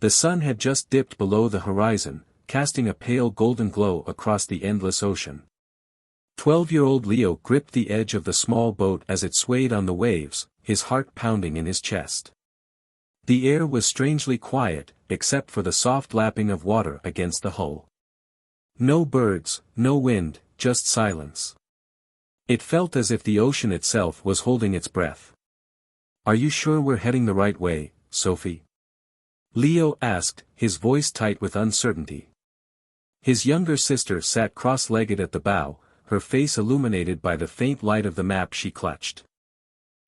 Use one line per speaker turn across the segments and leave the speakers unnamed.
The sun had just dipped below the horizon, casting a pale golden glow across the endless ocean. 12-year-old Leo gripped the edge of the small boat as it swayed on the waves, his heart pounding in his chest. The air was strangely quiet, except for the soft lapping of water against the hull. No birds, no wind, just silence. It felt as if the ocean itself was holding its breath. "Are you sure we're heading the right way, Sophie?" Leo asked, his voice tight with uncertainty. His younger sister sat cross-legged at the bow, her face illuminated by the faint light of the map she clutched.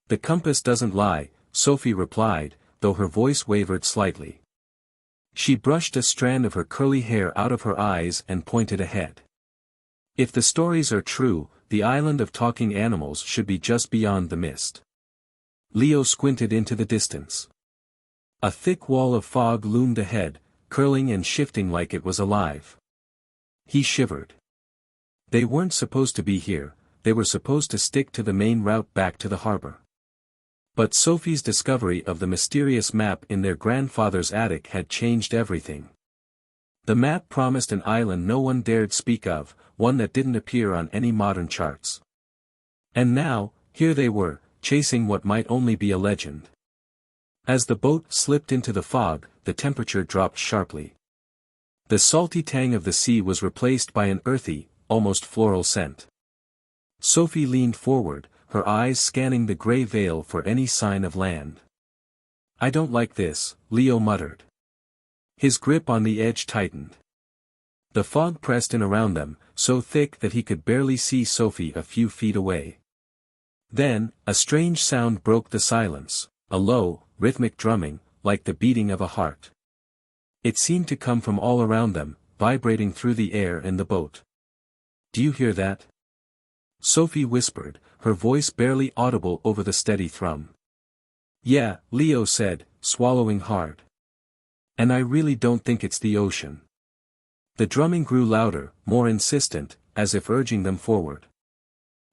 "The compass doesn't lie," Sophie replied, though her voice wavered slightly. She brushed a strand of her curly hair out of her eyes and pointed ahead. "If the stories are true, the island of talking animals should be just beyond the mist." Leo squinted into the distance. A thick wall of fog loomed ahead, curling and shifting like it was alive. He shivered. They weren't supposed to be here, they were supposed to stick to the main route back to the harbor. But Sophie's discovery of the mysterious map in their grandfather's attic had changed everything. The map promised an island no one dared speak of, one that didn't appear on any modern charts. And now, here they were, chasing what might only be a legend. As the boat slipped into the fog, the temperature dropped sharply. The salty tang of the sea was replaced by an earthy, almost floral scent. Sophie leaned forward, her eyes scanning the gray veil for any sign of land. "I don't like this," Leo muttered. His grip on the edge tightened. The fog pressed in around them, so thick that he could barely see Sophie a few feet away. Then, a strange sound broke the silence, a low, rhythmic drumming, like the beating of a heart. It seemed to come from all around them, vibrating through the air and the boat. "Do you hear that?" Sophie whispered, her voice barely audible over the steady thrum. "Yeah," Leo said, swallowing hard. "And I really don't think it's the ocean." The drumming grew louder, more insistent, as if urging them forward.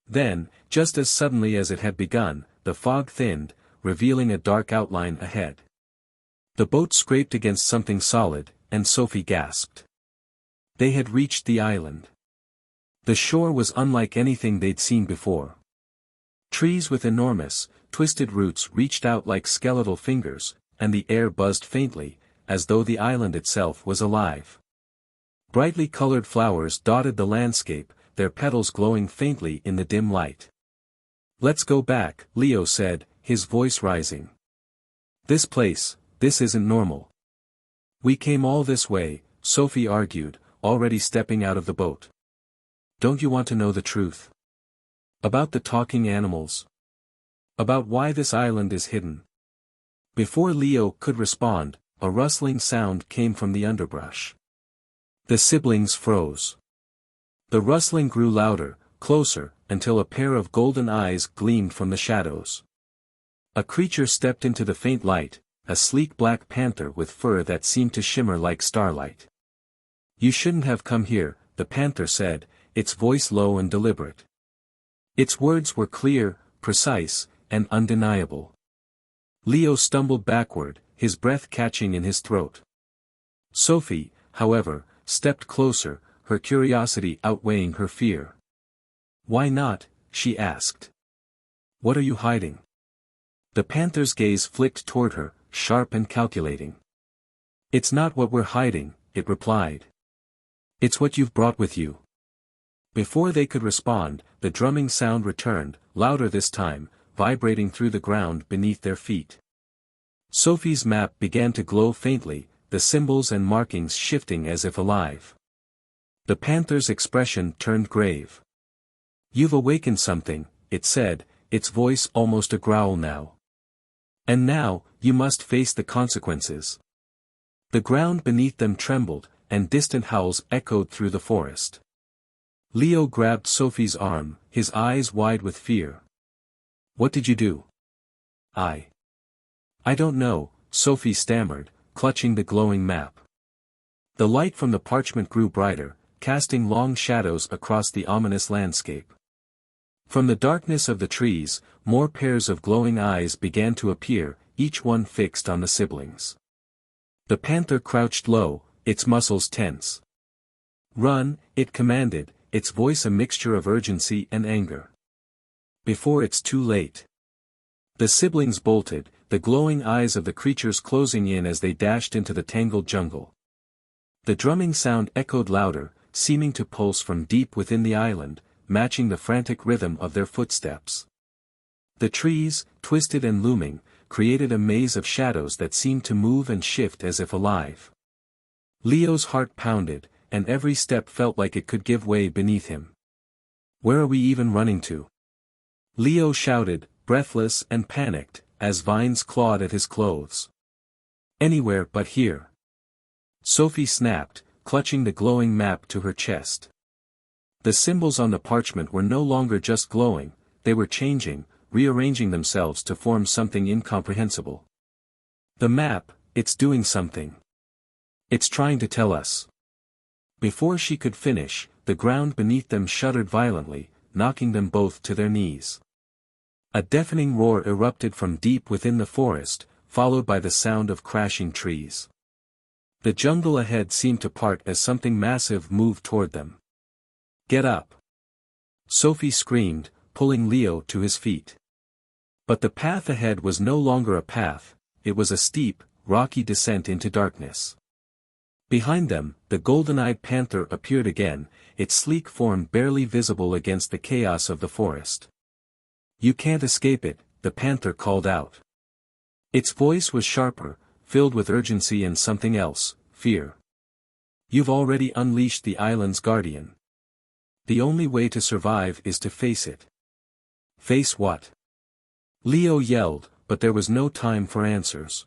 Then, just as suddenly as it had begun, the fog thinned, revealing a dark outline ahead. The boat scraped against something solid, and Sophie gasped. They had reached the island. The shore was unlike anything they'd seen before. Trees with enormous, twisted roots reached out like skeletal fingers, and the air buzzed faintly, as though the island itself was alive. Brightly colored flowers dotted the landscape, their petals glowing faintly in the dim light. "Let's go back," Leo said, his voice rising. This isn't normal." "We came all this way," Sophie argued, already stepping out of the boat. "Don't you want to know the truth? About the talking animals? About why this island is hidden?" Before Leo could respond, a rustling sound came from the underbrush. The siblings froze. The rustling grew louder, closer, until a pair of golden eyes gleamed from the shadows. A creature stepped into the faint light, a sleek black panther with fur that seemed to shimmer like starlight. "You shouldn't have come here," the panther said, its voice low and deliberate. Its words were clear, precise, and undeniable. Leo stumbled backward, his breath catching in his throat. Sophie, however, stepped closer, her curiosity outweighing her fear. "Why not?" she asked. "What are you hiding?" The panther's gaze flicked toward her, sharp and calculating. "It's not what we're hiding," it replied. "It's what you've brought with you." Before they could respond, the drumming sound returned, louder this time, vibrating through the ground beneath their feet. Sophie's map began to glow faintly, the symbols and markings shifting as if alive. The panther's expression turned grave. "You've awakened something," it said, its voice almost a growl now. "And now, you must face the consequences." The ground beneath them trembled, and distant howls echoed through the forest. Leo grabbed Sophie's arm, his eyes wide with fear. "What did you do?" I don't know," Sophie stammered, clutching the glowing map. The light from the parchment grew brighter, casting long shadows across the ominous landscape. From the darkness of the trees, more pairs of glowing eyes began to appear, each one fixed on the siblings. The panther crouched low, its muscles tense. "Run," it commanded, its voice a mixture of urgency and anger. "Before it's too late." The siblings bolted, the glowing eyes of the creatures closing in as they dashed into the tangled jungle. The drumming sound echoed louder, seeming to pulse from deep within the island, matching the frantic rhythm of their footsteps. The trees, twisted and looming, created a maze of shadows that seemed to move and shift as if alive. Leo's heart pounded, and every step felt like it could give way beneath him. "Where are we even running to?" Leo shouted, breathless and panicked, as vines clawed at his clothes. "Anywhere but here." Sophie snapped, clutching the glowing map to her chest. The symbols on the parchment were no longer just glowing, they were changing, rearranging themselves to form something incomprehensible. "The map, it's doing something. It's trying to tell us." Before she could finish, the ground beneath them shuddered violently, knocking them both to their knees. A deafening roar erupted from deep within the forest, followed by the sound of crashing trees. The jungle ahead seemed to part as something massive moved toward them. "Get up!" Sophie screamed, pulling Leo to his feet. But the path ahead was no longer a path, it was a steep, rocky descent into darkness. Behind them, the golden-eyed panther appeared again, its sleek form barely visible against the chaos of the forest. "You can't escape it," the panther called out. Its voice was sharper, filled with urgency and something else, fear. "You've already unleashed the island's guardian. The only way to survive is to face it." "Face what?" Leo yelled, but there was no time for answers.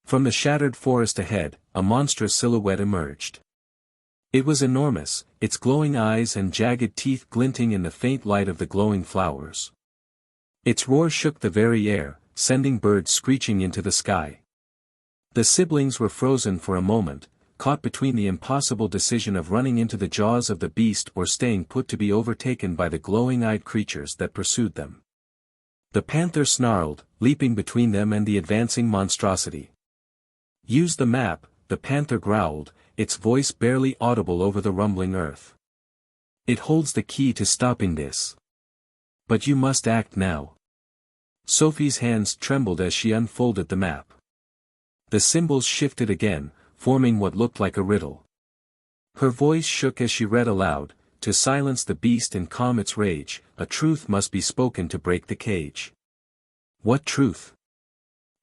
From the shattered forest ahead, a monstrous silhouette emerged. It was enormous, its glowing eyes and jagged teeth glinting in the faint light of the glowing flowers. Its roar shook the very air, sending birds screeching into the sky. The siblings were frozen for a moment, caught between the impossible decision of running into the jaws of the beast or staying put to be overtaken by the glowing-eyed creatures that pursued them. The panther snarled, leaping between them and the advancing monstrosity. "Use the map," the panther growled, its voice barely audible over the rumbling earth. "It holds the key to stopping this. But you must act now." Sophie's hands trembled as she unfolded the map. The symbols shifted again, forming what looked like a riddle. Her voice shook as she read aloud, "To silence the beast and calm its rage, a truth must be spoken to break the cage." "What truth?"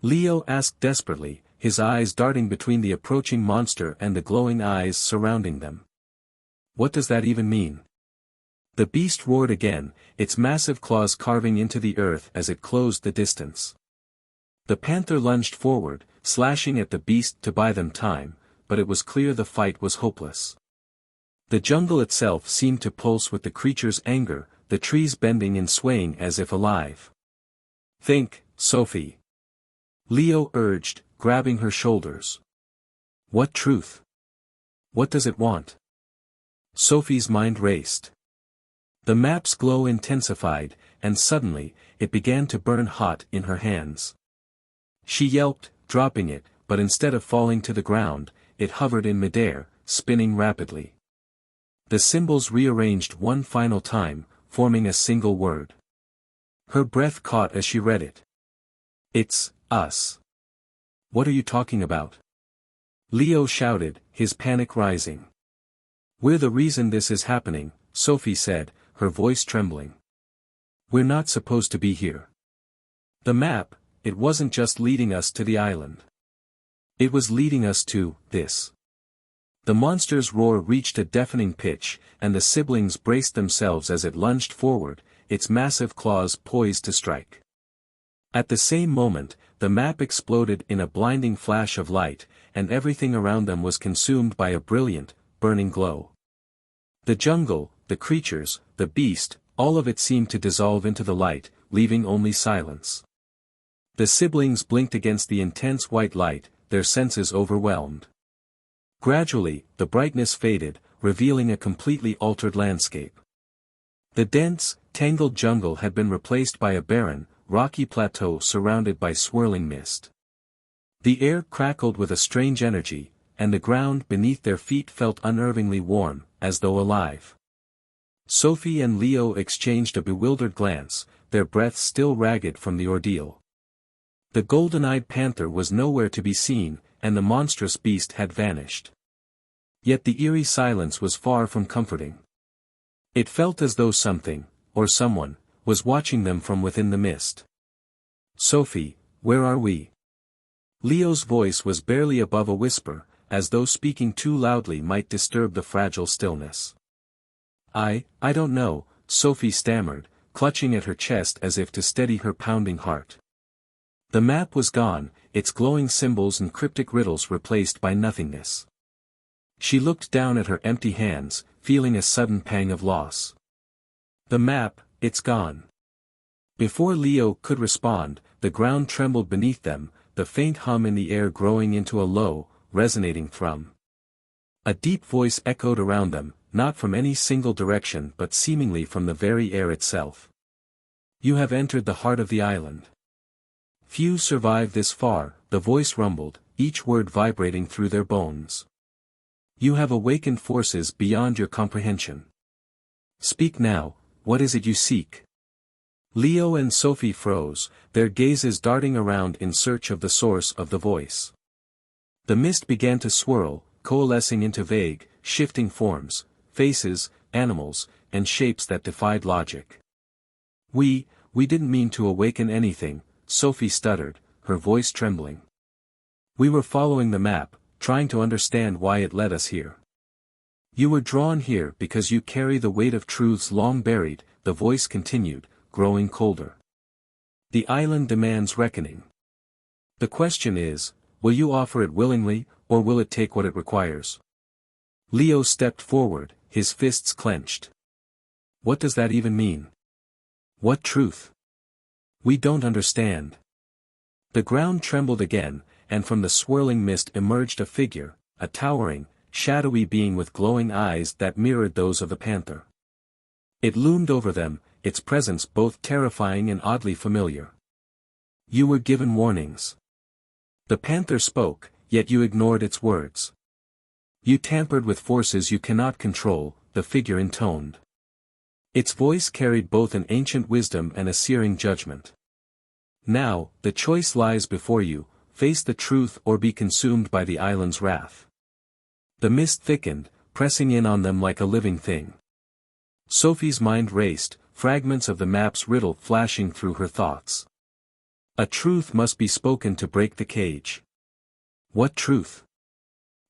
Leo asked desperately, his eyes darting between the approaching monster and the glowing eyes surrounding them. "What does that even mean?" The beast roared again, its massive claws carving into the earth as it closed the distance. The panther lunged forward, slashing at the beast to buy them time, but it was clear the fight was hopeless. The jungle itself seemed to pulse with the creature's anger, the trees bending and swaying as if alive. "Think, Sophie," Leo urged, grabbing her shoulders. "What truth? What does it want?" Sophie's mind raced. The map's glow intensified, and suddenly, it began to burn hot in her hands. She yelped, dropping it, but instead of falling to the ground, it hovered in midair, spinning rapidly. The symbols rearranged one final time, forming a single word. Her breath caught as she read it. "It's us." "What are you talking about?" Leo shouted, his panic rising. "We're the reason this is happening," Sophie said, her voice trembling. "We're not supposed to be here. The map, it wasn't just leading us to the island. It was leading us to this." The monster's roar reached a deafening pitch, and the siblings braced themselves as it lunged forward, its massive claws poised to strike. At the same moment, the map exploded in a blinding flash of light, and everything around them was consumed by a brilliant, burning glow. The jungle, the creatures, the beast, all of it seemed to dissolve into the light, leaving only silence. The siblings blinked against the intense white light, their senses overwhelmed. Gradually, the brightness faded, revealing a completely altered landscape. The dense, tangled jungle had been replaced by a barren, rocky plateau surrounded by swirling mist. The air crackled with a strange energy, and the ground beneath their feet felt unnervingly warm, as though alive. Sophie and Leo exchanged a bewildered glance, their breaths still ragged from the ordeal. The golden-eyed panther was nowhere to be seen, and the monstrous beast had vanished. Yet the eerie silence was far from comforting. It felt as though something, or someone, was watching them from within the mist. "Sophie, where are we?" Leo's voice was barely above a whisper, as though speaking too loudly might disturb the fragile stillness. I don't know," Sophie stammered, clutching at her chest as if to steady her pounding heart. The map was gone, its glowing symbols and cryptic riddles replaced by nothingness. She looked down at her empty hands, feeling a sudden pang of loss. "The map, it's gone." Before Leo could respond, the ground trembled beneath them, the faint hum in the air growing into a low, resonating thrum. A deep voice echoed around them, not from any single direction but seemingly from the very air itself. "You have entered the heart of the island. Few survive this far," the voice rumbled, each word vibrating through their bones. "You have awakened forces beyond your comprehension. Speak now, what is it you seek?" Leo and Sophie froze, their gazes darting around in search of the source of the voice. The mist began to swirl, coalescing into vague, shifting forms, faces, animals, and shapes that defied logic. We didn't mean to awaken anything," Sophie stuttered, her voice trembling. "We were following the map, trying to understand why it led us here." "You were drawn here because you carry the weight of truths long buried," the voice continued, growing colder. "The island demands reckoning. The question is, will you offer it willingly, or will it take what it requires?" Leo stepped forward, his fists clenched. "What does that even mean? What truth? We don't understand." The ground trembled again, and from the swirling mist emerged a figure, a towering, shadowy being with glowing eyes that mirrored those of the panther. It loomed over them, its presence both terrifying and oddly familiar. "You were given warnings. The panther spoke, yet you ignored its words. You tampered with forces you cannot control," the figure intoned. Its voice carried both an ancient wisdom and a searing judgment. "Now, the choice lies before you, face the truth or be consumed by the island's wrath." The mist thickened, pressing in on them like a living thing. Sophie's mind raced, fragments of the map's riddle flashing through her thoughts. A truth must be spoken to break the cage. What truth?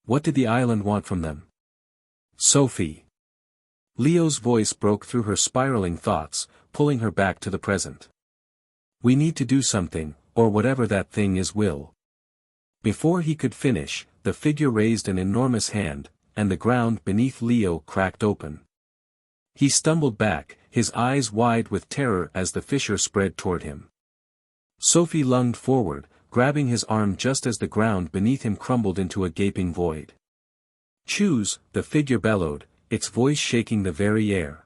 What did the island want from them? "Sophie." Leo's voice broke through her spiraling thoughts, pulling her back to the present. "We need to do something, or whatever that thing is will." Before he could finish, the figure raised an enormous hand, and the ground beneath Leo cracked open. He stumbled back, his eyes wide with terror as the fissure spread toward him. Sophie lunged forward, grabbing his arm just as the ground beneath him crumbled into a gaping void. "Choose," the figure bellowed, its voice shaking the very air.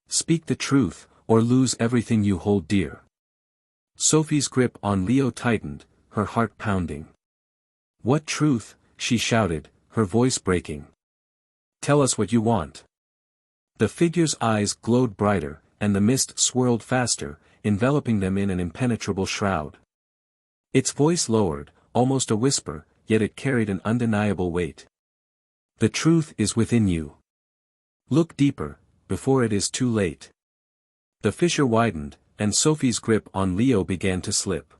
"Speak the truth, or lose everything you hold dear." Sophie's grip on Leo tightened, her heart pounding. "What truth?" she shouted, her voice breaking. "Tell us what you want." The figure's eyes glowed brighter, and the mist swirled faster, enveloping them in an impenetrable shroud. Its voice lowered, almost a whisper, yet it carried an undeniable weight. "The truth is within you. Look deeper, before it is too late." The fissure widened, and Sophie's grip on Leo began to slip.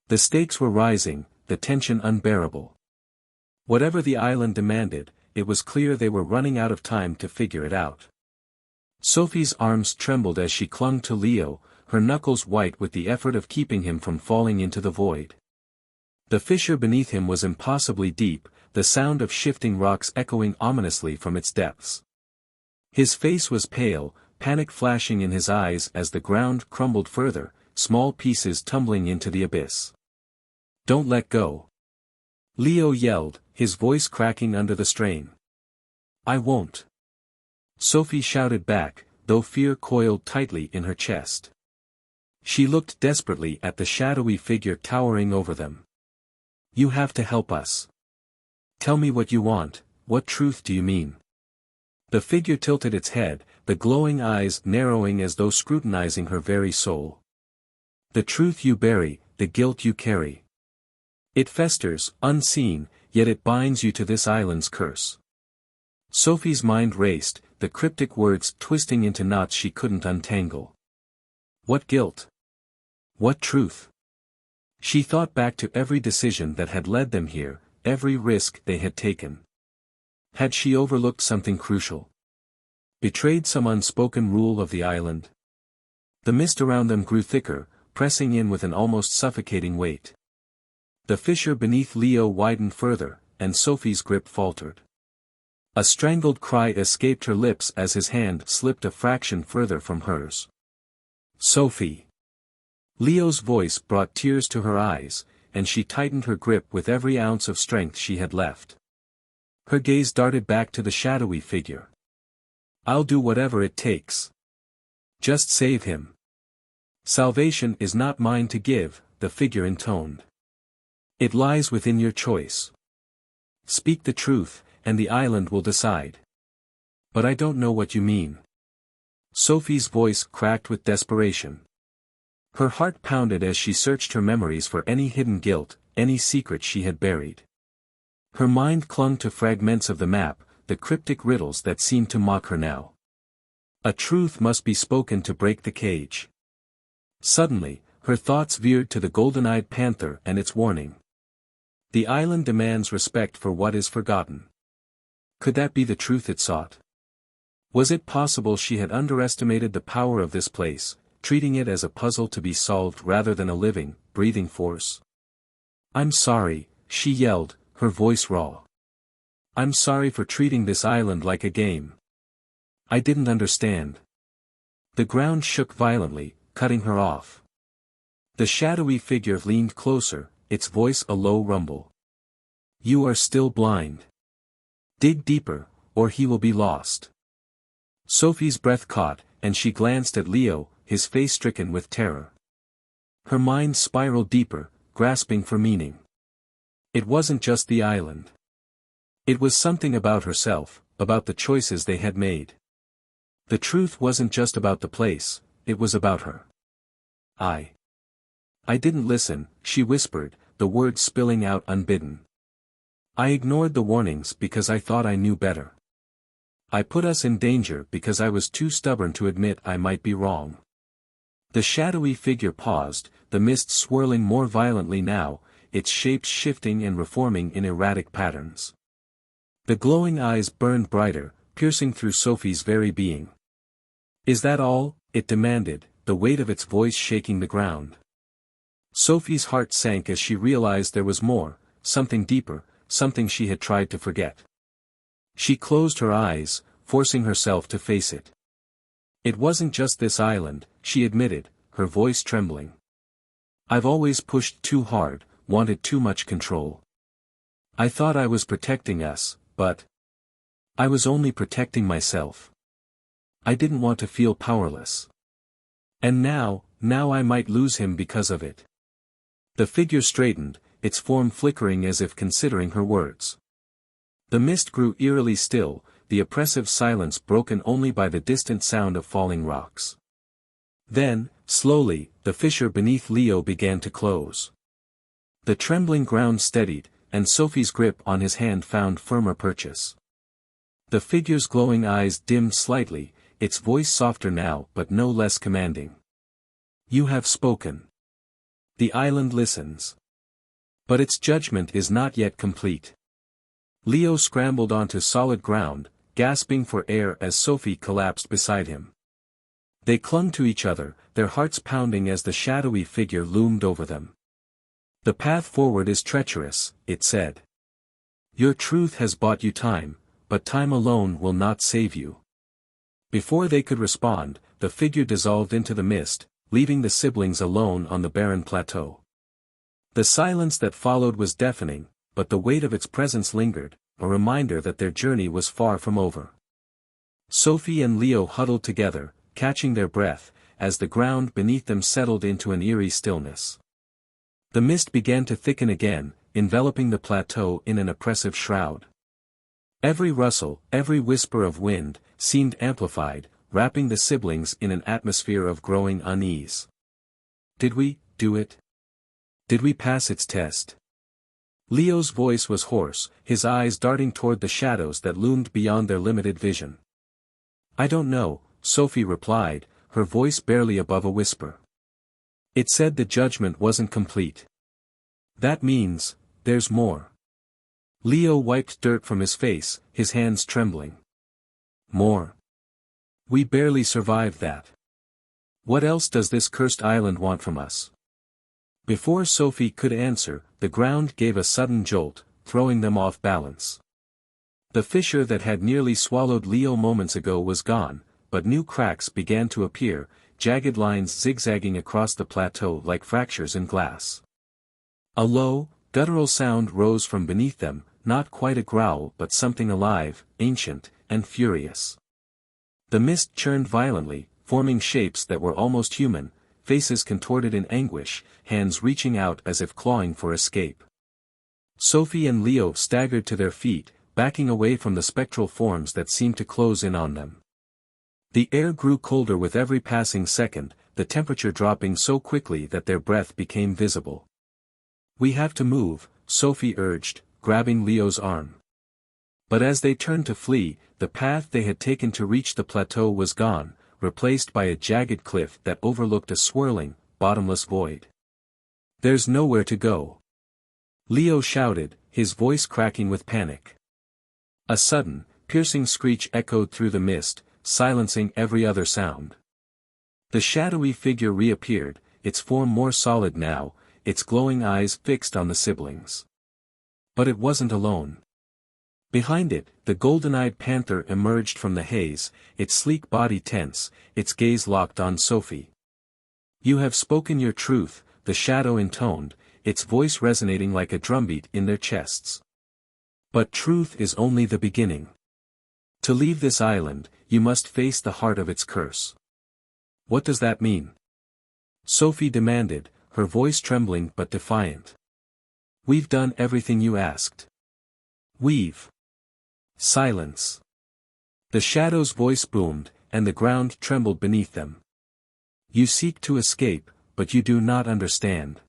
The stakes were rising, the tension unbearable. Whatever the island demanded, it was clear they were running out of time to figure it out. Sophie's arms trembled as she clung to Leo, her knuckles white with the effort of keeping him from falling into the void. The fissure beneath him was impossibly deep, the sound of shifting rocks echoing ominously from its depths. His face was pale, panic flashing in his eyes as the ground crumbled further, small pieces tumbling into the abyss. "Don't let go!" Leo yelled, his voice cracking under the strain. "I won't!" Sophie shouted back, though fear coiled tightly in her chest. She looked desperately at the shadowy figure towering over them. You have to help us. Tell me what you want, what truth do you mean? The figure tilted its head, the glowing eyes narrowing as though scrutinizing her very soul. The truth you bury, the guilt you carry. It festers, unseen, yet it binds you to this island's curse. Sophie's mind raced, the cryptic words twisting into knots she couldn't untangle. What guilt? What truth? She thought back to every decision that had led them here, every risk they had taken. Had she overlooked something crucial? Betrayed some unspoken rule of the island? The mist around them grew thicker, pressing in with an almost suffocating weight. The fissure beneath Leo widened further, and Sophie's grip faltered. A strangled cry escaped her lips as his hand slipped a fraction further from hers. Sophie! Leo's voice brought tears to her eyes, and she tightened her grip with every ounce of strength she had left. Her gaze darted back to the shadowy figure. I'll do whatever it takes. Just save him. Salvation is not mine to give, the figure intoned. It lies within your choice. Speak the truth, and the island will decide. But I don't know what you mean. Sophie's voice cracked with desperation. Her heart pounded as she searched her memories for any hidden guilt, any secret she had buried. Her mind clung to fragments of the map, the cryptic riddles that seemed to mock her now. A truth must be spoken to break the cage. Suddenly, her thoughts veered to the golden-eyed panther and its warning. The island demands respect for what is forgotten. Could that be the truth it sought? Was it possible she had underestimated the power of this place, treating it as a puzzle to be solved rather than a living, breathing force? I'm sorry, she yelled, her voice raw. I'm sorry for treating this island like a game. I didn't understand. The ground shook violently, cutting her off. The shadowy figure leaned closer, its voice a low rumble. You are still blind. Dig deeper, or he will be lost. Sophie's breath caught, and she glanced at Leo, his face stricken with terror. Her mind spiraled deeper, grasping for meaning. It wasn't just the island. It was something about herself, about the choices they had made. The truth wasn't just about the place, it was about her. I didn't listen, she whispered, the words spilling out unbidden. I ignored the warnings because I thought I knew better. I put us in danger because I was too stubborn to admit I might be wrong. The shadowy figure paused, the mist swirling more violently now, its shapes shifting and reforming in erratic patterns. The glowing eyes burned brighter, piercing through Sophie's very being. Is that all? It demanded, the weight of its voice shaking the ground. Sophie's heart sank as she realized there was more, something deeper, something she had tried to forget. She closed her eyes, forcing herself to face it. It wasn't just this island, she admitted, her voice trembling. I've always pushed too hard, wanted too much control. I thought I was protecting us, but I was only protecting myself. I didn't want to feel powerless. And now I might lose him because of it. The figure straightened, its form flickering as if considering her words. The mist grew eerily still, the oppressive silence broken only by the distant sound of falling rocks. Then, slowly, the fissure beneath Leo began to close. The trembling ground steadied, and Sophie's grip on his hand found firmer purchase. The figure's glowing eyes dimmed slightly, its voice softer now but no less commanding. You have spoken. The island listens. But its judgment is not yet complete. Leo scrambled onto solid ground, gasping for air as Sophie collapsed beside him. They clung to each other, their hearts pounding as the shadowy figure loomed over them. The path forward is treacherous, it said. Your truth has bought you time, but time alone will not save you. Before they could respond, the figure dissolved into the mist, leaving the siblings alone on the barren plateau. The silence that followed was deafening, but the weight of its presence lingered, a reminder that their journey was far from over. Sophie and Leo huddled together, catching their breath, as the ground beneath them settled into an eerie stillness. The mist began to thicken again, enveloping the plateau in an oppressive shroud. Every rustle, every whisper of wind, seemed amplified, wrapping the siblings in an atmosphere of growing unease. Did we do it? Did we pass its test? Leo's voice was hoarse, his eyes darting toward the shadows that loomed beyond their limited vision. I don't know, Sophie replied, her voice barely above a whisper. It said the judgment wasn't complete. That means, there's more. Leo wiped dirt from his face, his hands trembling. More. We barely survived that. What else does this cursed island want from us? Before Sophie could answer, the ground gave a sudden jolt, throwing them off balance. The fissure that had nearly swallowed Leo moments ago was gone, but new cracks began to appear, jagged lines zigzagging across the plateau like fractures in glass. A low, guttural sound rose from beneath them, not quite a growl but something alive, ancient, and furious. The mist churned violently, forming shapes that were almost human, faces contorted in anguish, hands reaching out as if clawing for escape. Sophie and Leo staggered to their feet, backing away from the spectral forms that seemed to close in on them. The air grew colder with every passing second, the temperature dropping so quickly that their breath became visible. We have to move, Sophie urged, grabbing Leo's arm. But as they turned to flee, the path they had taken to reach the plateau was gone, replaced by a jagged cliff that overlooked a swirling, bottomless void. There's nowhere to go. Leo shouted, his voice cracking with panic. A sudden, piercing screech echoed through the mist, silencing every other sound. The shadowy figure reappeared, its form more solid now, its glowing eyes fixed on the siblings. But it wasn't alone. Behind it, the golden-eyed panther emerged from the haze, its sleek body tense, its gaze locked on Sophie. You have spoken your truth, the shadow intoned, its voice resonating like a drumbeat in their chests. But truth is only the beginning. To leave this island, you must face the heart of its curse. What does that mean? Sophie demanded, her voice trembling but defiant. We've done everything you asked. We've. Silence. The shadow's voice boomed, and the ground trembled beneath them. You seek to escape, but you do not understand.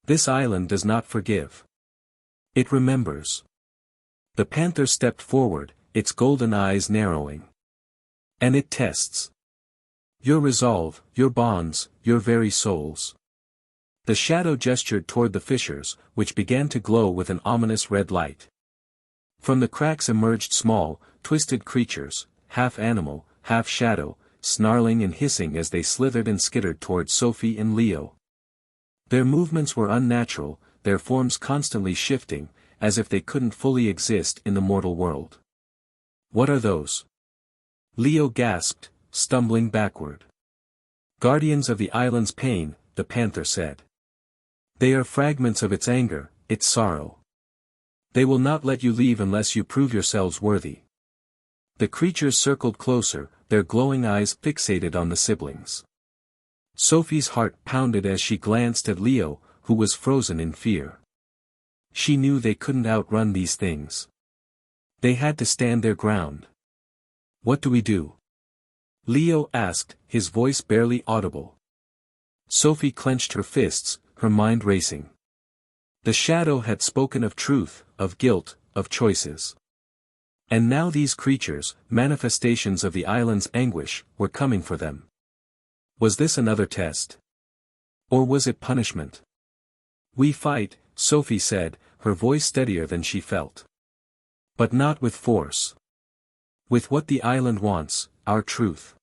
This island does not forgive. It remembers. The panther stepped forward, its golden eyes narrowing. And it tests. Your resolve, your bonds, your very souls. The shadow gestured toward the fissures, which began to glow with an ominous red light. From the cracks emerged small, twisted creatures, half animal, half shadow, snarling and hissing as they slithered and skittered toward Sophie and Leo. Their movements were unnatural, their forms constantly shifting, as if they couldn't fully exist in the mortal world. What are those? Leo gasped, stumbling backward. Guardians of the island's pain, the panther said. They are fragments of its anger, its sorrow. They will not let you leave unless you prove yourselves worthy. The creatures circled closer, their glowing eyes fixated on the siblings. Sophie's heart pounded as she glanced at Leo, who was frozen in fear. She knew they couldn't outrun these things. They had to stand their ground. What do we do? Leo asked, his voice barely audible. Sophie clenched her fists, her mind racing. The shadow had spoken of truth, of guilt, of choices. And now these creatures, manifestations of the island's anguish, were coming for them. Was this another test? Or was it punishment? We fight, Sophie said, her voice steadier than she felt. But not with force. With what the island wants, our truth.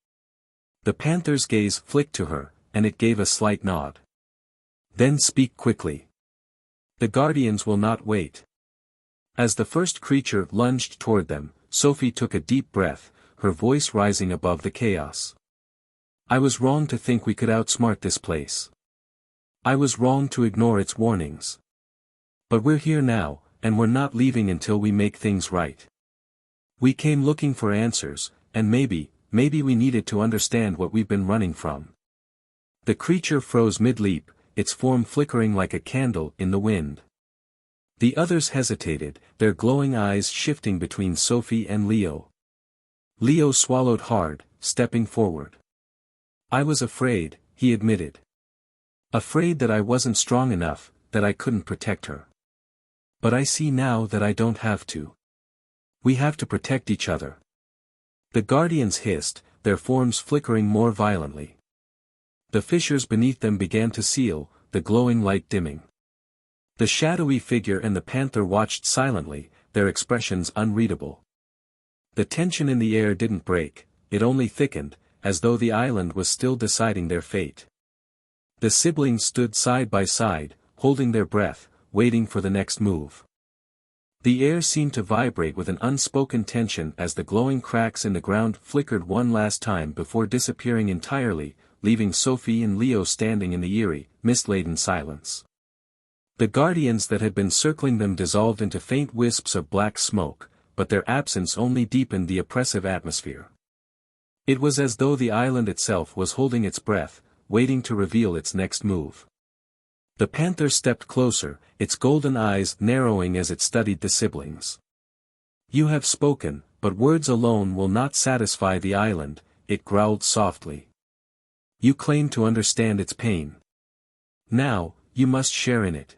The panther's gaze flicked to her, and it gave a slight nod. Then speak quickly. The guardians will not wait. As the first creature lunged toward them, Sophie took a deep breath, her voice rising above the chaos. I was wrong to think we could outsmart this place. I was wrong to ignore its warnings. But we're here now, and we're not leaving until we make things right. We came looking for answers, and maybe we needed to understand what we've been running from. The creature froze mid-leap, its form flickering like a candle in the wind. The others hesitated, their glowing eyes shifting between Sophie and Leo. Leo swallowed hard, stepping forward. I was afraid, he admitted. Afraid that I wasn't strong enough, that I couldn't protect her. But I see now that I don't have to. We have to protect each other. The guardians hissed, their forms flickering more violently. The fissures beneath them began to seal, the glowing light dimming. The shadowy figure and the panther watched silently, their expressions unreadable. The tension in the air didn't break, it only thickened, as though the island was still deciding their fate. The siblings stood side by side, holding their breath, waiting for the next move. The air seemed to vibrate with an unspoken tension as the glowing cracks in the ground flickered one last time before disappearing entirely, leaving Sophie and Leo standing in the eerie, mist-laden silence. The guardians that had been circling them dissolved into faint wisps of black smoke, but their absence only deepened the oppressive atmosphere. It was as though the island itself was holding its breath, waiting to reveal its next move. The panther stepped closer, its golden eyes narrowing as it studied the siblings. You have spoken, but words alone will not satisfy the island, it growled softly. You claim to understand its pain. Now, you must share in it.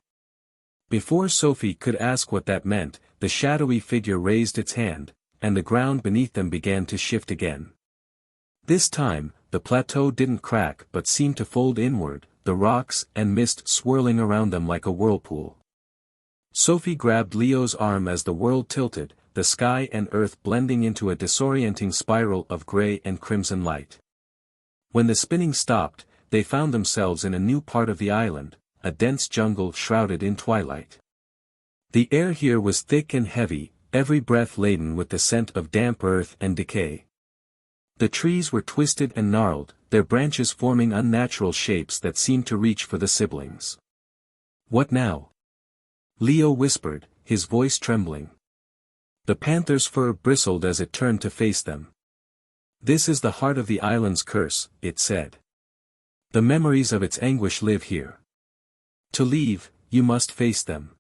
Before Sophie could ask what that meant, the shadowy figure raised its hand, and the ground beneath them began to shift again. This time, the plateau didn't crack but seemed to fold inward, the rocks and mist swirling around them like a whirlpool. Sophie grabbed Leo's arm as the world tilted, the sky and earth blending into a disorienting spiral of gray and crimson light. When the spinning stopped, they found themselves in a new part of the island, a dense jungle shrouded in twilight. The air here was thick and heavy, every breath laden with the scent of damp earth and decay. The trees were twisted and gnarled, their branches forming unnatural shapes that seemed to reach for the siblings. What now? Leo whispered, his voice trembling. The panther's fur bristled as it turned to face them. This is the heart of the island's curse, it said. The memories of its anguish live here. To leave, you must face them.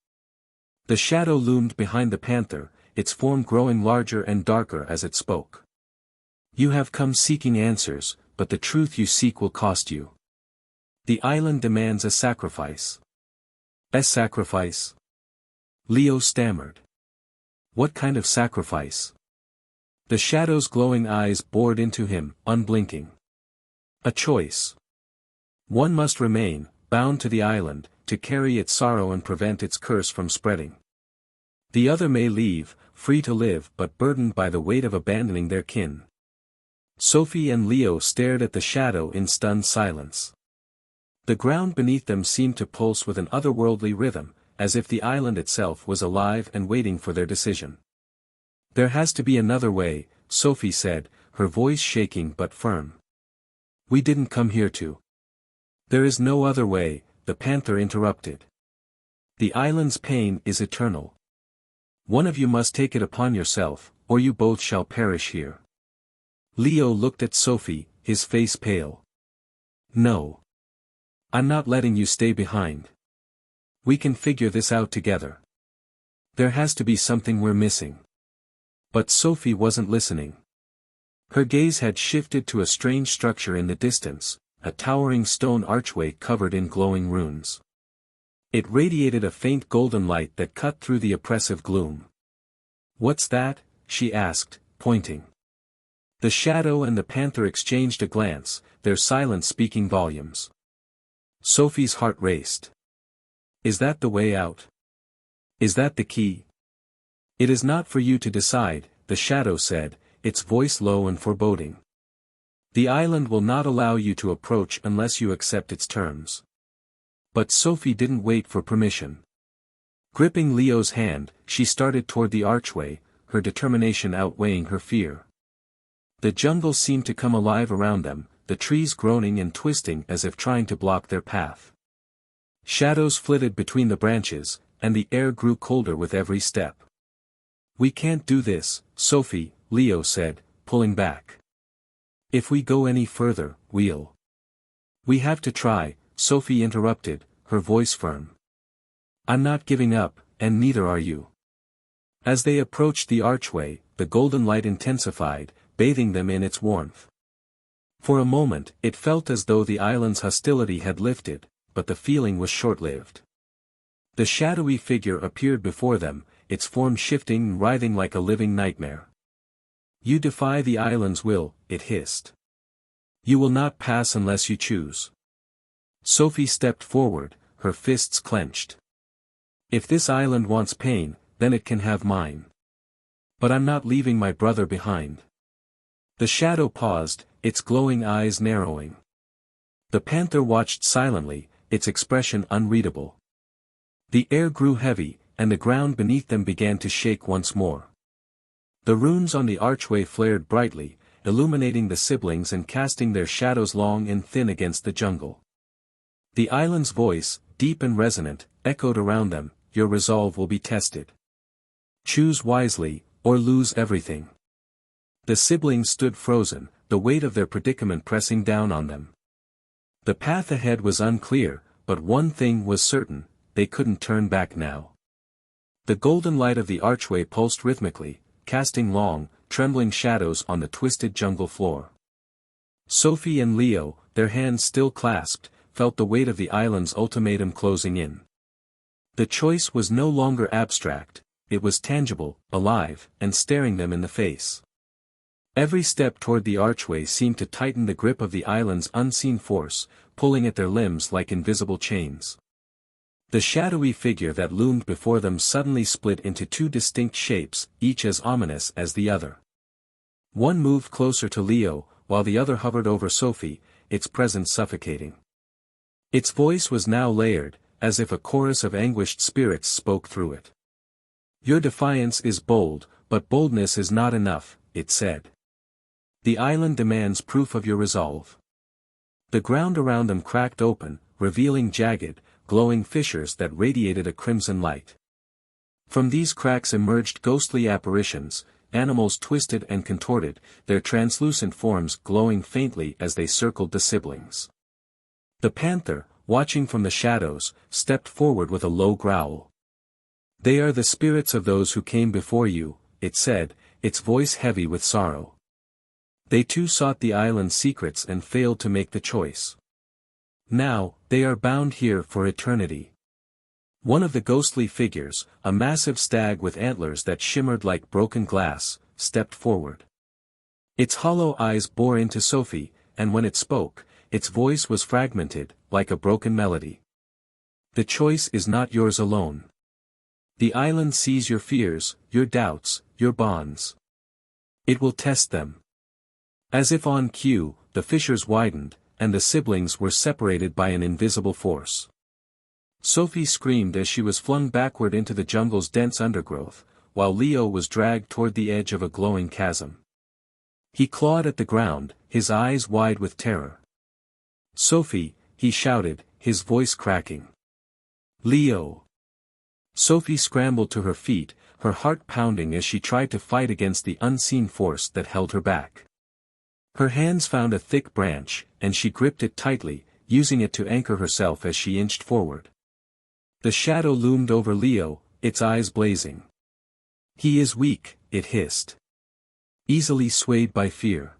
The shadow loomed behind the panther, its form growing larger and darker as it spoke. You have come seeking answers, but the truth you seek will cost you. The island demands a sacrifice. A sacrifice? Leo stammered. What kind of sacrifice? The shadow's glowing eyes bored into him, unblinking. A choice. One must remain, bound to the island, to carry its sorrow and prevent its curse from spreading. The other may leave, free to live but burdened by the weight of abandoning their kin. Sophie and Leo stared at the shadow in stunned silence. The ground beneath them seemed to pulse with an otherworldly rhythm, as if the island itself was alive and waiting for their decision. There has to be another way, Sophie said, her voice shaking but firm. We didn't come here to. There is no other way, the panther interrupted. The island's pain is eternal. One of you must take it upon yourself, or you both shall perish here. Leo looked at Sophie, his face pale. No. I'm not letting you stay behind. We can figure this out together. There has to be something we're missing. But Sophie wasn't listening. Her gaze had shifted to a strange structure in the distance, a towering stone archway covered in glowing runes. It radiated a faint golden light that cut through the oppressive gloom. What's that? She asked, pointing. The shadow and the panther exchanged a glance, their silence speaking volumes. Sophie's heart raced. Is that the way out? Is that the key? It is not for you to decide, the shadow said, its voice low and foreboding. The island will not allow you to approach unless you accept its terms. But Sophie didn't wait for permission. Gripping Leo's hand, she started toward the archway, her determination outweighing her fear. The jungle seemed to come alive around them, the trees groaning and twisting as if trying to block their path. Shadows flitted between the branches, and the air grew colder with every step. We can't do this, Sophie, Leo said, pulling back. If we go any further, we'll. We have to try, Sophie interrupted, her voice firm. I'm not giving up, and neither are you. As they approached the archway, the golden light intensified, bathing them in its warmth. For a moment, it felt as though the island's hostility had lifted, but the feeling was short-lived. The shadowy figure appeared before them, its form shifting and writhing like a living nightmare. "You defy the island's will," it hissed. "You will not pass unless you choose." Sophie stepped forward, her fists clenched. "If this island wants pain, then it can have mine. But I'm not leaving my brother behind." The shadow paused, its glowing eyes narrowing. The panther watched silently, its expression unreadable. The air grew heavy, and the ground beneath them began to shake once more. The runes on the archway flared brightly, illuminating the siblings and casting their shadows long and thin against the jungle. The island's voice, deep and resonant, echoed around them, "Your resolve will be tested. Choose wisely, or lose everything." The siblings stood frozen, the weight of their predicament pressing down on them. The path ahead was unclear, but one thing was certain, they couldn't turn back now. The golden light of the archway pulsed rhythmically, casting long, trembling shadows on the twisted jungle floor. Sophie and Leo, their hands still clasped, felt the weight of the island's ultimatum closing in. The choice was no longer abstract, it was tangible, alive, and staring them in the face. Every step toward the archway seemed to tighten the grip of the island's unseen force, pulling at their limbs like invisible chains. The shadowy figure that loomed before them suddenly split into two distinct shapes, each as ominous as the other. One moved closer to Leo, while the other hovered over Sophie, its presence suffocating. Its voice was now layered, as if a chorus of anguished spirits spoke through it. "Your defiance is bold, but boldness is not enough," it said. "The island demands proof of your resolve." The ground around them cracked open, revealing jagged, glowing fissures that radiated a crimson light. From these cracks emerged ghostly apparitions, animals twisted and contorted, their translucent forms glowing faintly as they circled the siblings. The panther, watching from the shadows, stepped forward with a low growl. "They are the spirits of those who came before you," it said, its voice heavy with sorrow. "They too sought the island's secrets and failed to make the choice. Now, they are bound here for eternity." One of the ghostly figures, a massive stag with antlers that shimmered like broken glass, stepped forward. Its hollow eyes bored into Sophie, and when it spoke, its voice was fragmented, like a broken melody. "The choice is not yours alone. The island sees your fears, your doubts, your bonds. It will test them." As if on cue, the fissures widened, and the siblings were separated by an invisible force. Sophie screamed as she was flung backward into the jungle's dense undergrowth, while Leo was dragged toward the edge of a glowing chasm. He clawed at the ground, his eyes wide with terror. "Sophie," he shouted, his voice cracking. "Leo!" Sophie scrambled to her feet, her heart pounding as she tried to fight against the unseen force that held her back. Her hands found a thick branch, and she gripped it tightly, using it to anchor herself as she inched forward. The shadow loomed over Leo, its eyes blazing. "He is weak," it hissed. "Easily swayed by fear.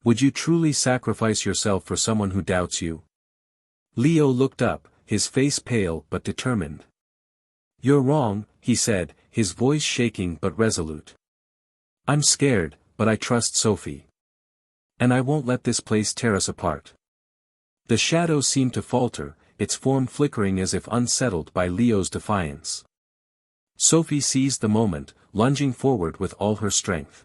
Would you truly sacrifice yourself for someone who doubts you?" Leo looked up, his face pale but determined. "You're wrong," he said, his voice shaking but resolute. "I'm scared, but I trust Sophie. And I won't let this place tear us apart." The shadow seemed to falter, its form flickering as if unsettled by Leo's defiance. Sophie seized the moment, lunging forward with all her strength.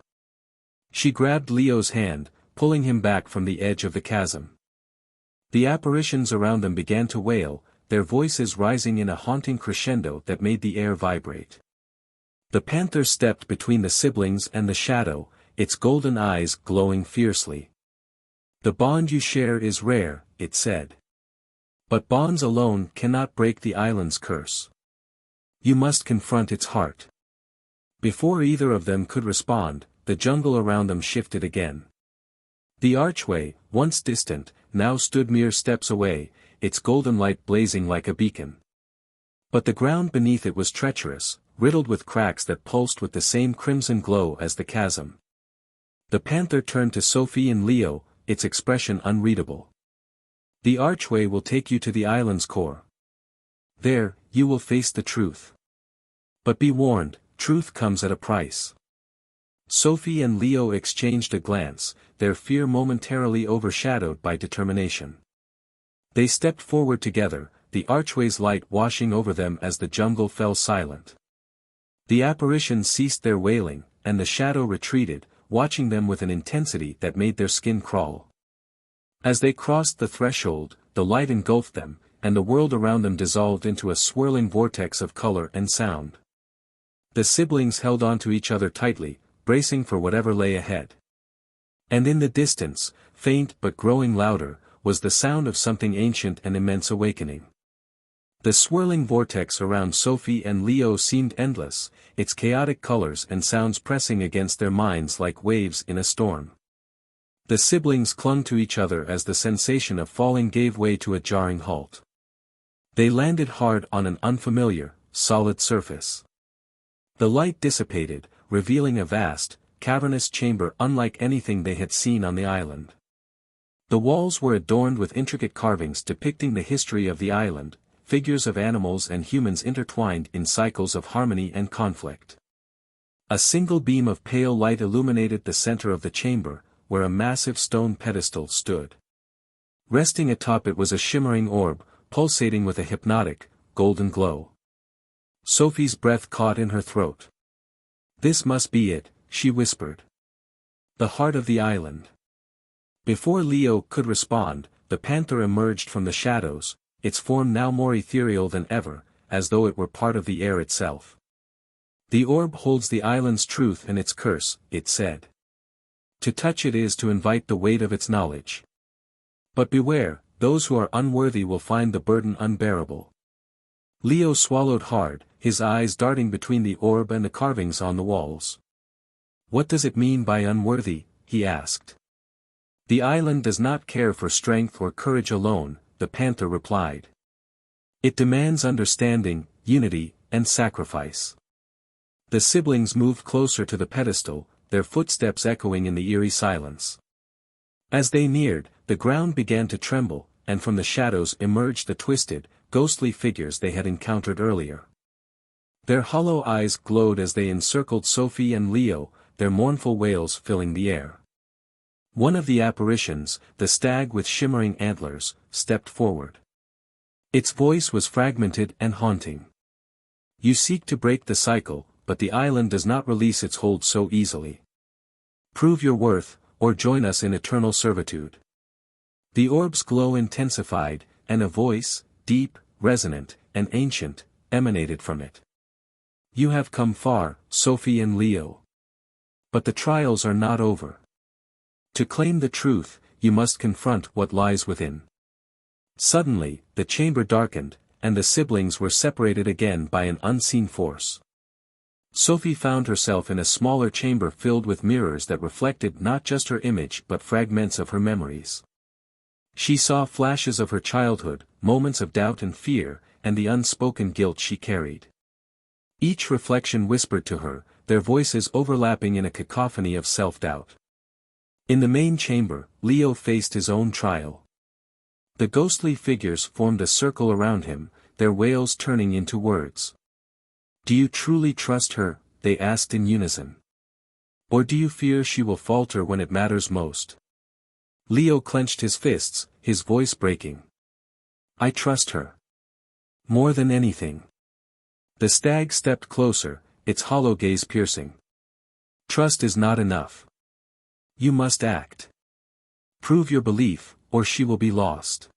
She grabbed Leo's hand, pulling him back from the edge of the chasm. The apparitions around them began to wail, their voices rising in a haunting crescendo that made the air vibrate. The panther stepped between the siblings and the shadow, its golden eyes glowing fiercely. "The bond you share is rare," it said. "But bonds alone cannot break the island's curse. You must confront its heart." Before either of them could respond, the jungle around them shifted again. The archway, once distant, now stood mere steps away, its golden light blazing like a beacon. But the ground beneath it was treacherous, riddled with cracks that pulsed with the same crimson glow as the chasm. The panther turned to Sophie and Leo, its expression unreadable. "The archway will take you to the island's core. There, you will face the truth. But be warned, truth comes at a price." Sophie and Leo exchanged a glance, their fear momentarily overshadowed by determination. They stepped forward together, the archway's light washing over them as the jungle fell silent. The apparition ceased their wailing, and the shadow retreated, watching them with an intensity that made their skin crawl. As they crossed the threshold, the light engulfed them, and the world around them dissolved into a swirling vortex of color and sound. The siblings held on to each other tightly, bracing for whatever lay ahead. And in the distance, faint but growing louder, was the sound of something ancient and immense awakening. The swirling vortex around Sophie and Leo seemed endless, its chaotic colors and sounds pressing against their minds like waves in a storm. The siblings clung to each other as the sensation of falling gave way to a jarring halt. They landed hard on an unfamiliar, solid surface. The light dissipated, revealing a vast, cavernous chamber unlike anything they had seen on the island. The walls were adorned with intricate carvings depicting the history of the island, figures of animals and humans intertwined in cycles of harmony and conflict. A single beam of pale light illuminated the center of the chamber, where a massive stone pedestal stood. Resting atop it was a shimmering orb, pulsating with a hypnotic, golden glow. Sophie's breath caught in her throat. "This must be it," she whispered. "The heart of the island." Before Leo could respond, the panther emerged from the shadows, its form now more ethereal than ever, as though it were part of the air itself. "The orb holds the island's truth and its curse," it said. "To touch it is to invite the weight of its knowledge. But beware, those who are unworthy will find the burden unbearable." Leo swallowed hard, his eyes darting between the orb and the carvings on the walls. "What does it mean by unworthy?" he asked. "The island does not care for strength or courage alone," the panther replied. "It demands understanding, unity, and sacrifice." The siblings moved closer to the pedestal, their footsteps echoing in the eerie silence. As they neared, the ground began to tremble, and from the shadows emerged the twisted, ghostly figures they had encountered earlier. Their hollow eyes glowed as they encircled Sophie and Leo, their mournful wails filling the air. One of the apparitions, the stag with shimmering antlers, stepped forward. Its voice was fragmented and haunting. "You seek to break the cycle, but the island does not release its hold so easily. Prove your worth, or join us in eternal servitude." The orb's glow intensified, and a voice, deep, resonant, and ancient, emanated from it. "You have come far, Sophie and Leo. But the trials are not over. To claim the truth, you must confront what lies within." Suddenly, the chamber darkened, and the siblings were separated again by an unseen force. Sophie found herself in a smaller chamber filled with mirrors that reflected not just her image but fragments of her memories. She saw flashes of her childhood, moments of doubt and fear, and the unspoken guilt she carried. Each reflection whispered to her, their voices overlapping in a cacophony of self-doubt. In the main chamber, Leo faced his own trial. The ghostly figures formed a circle around him, their wails turning into words. "Do you truly trust her?" they asked in unison. "Or do you fear she will falter when it matters most?" Leo clenched his fists, his voice breaking. "I trust her. More than anything." The stag stepped closer, its hollow gaze piercing. "Trust is not enough. You must act. Prove your belief, or she will be lost."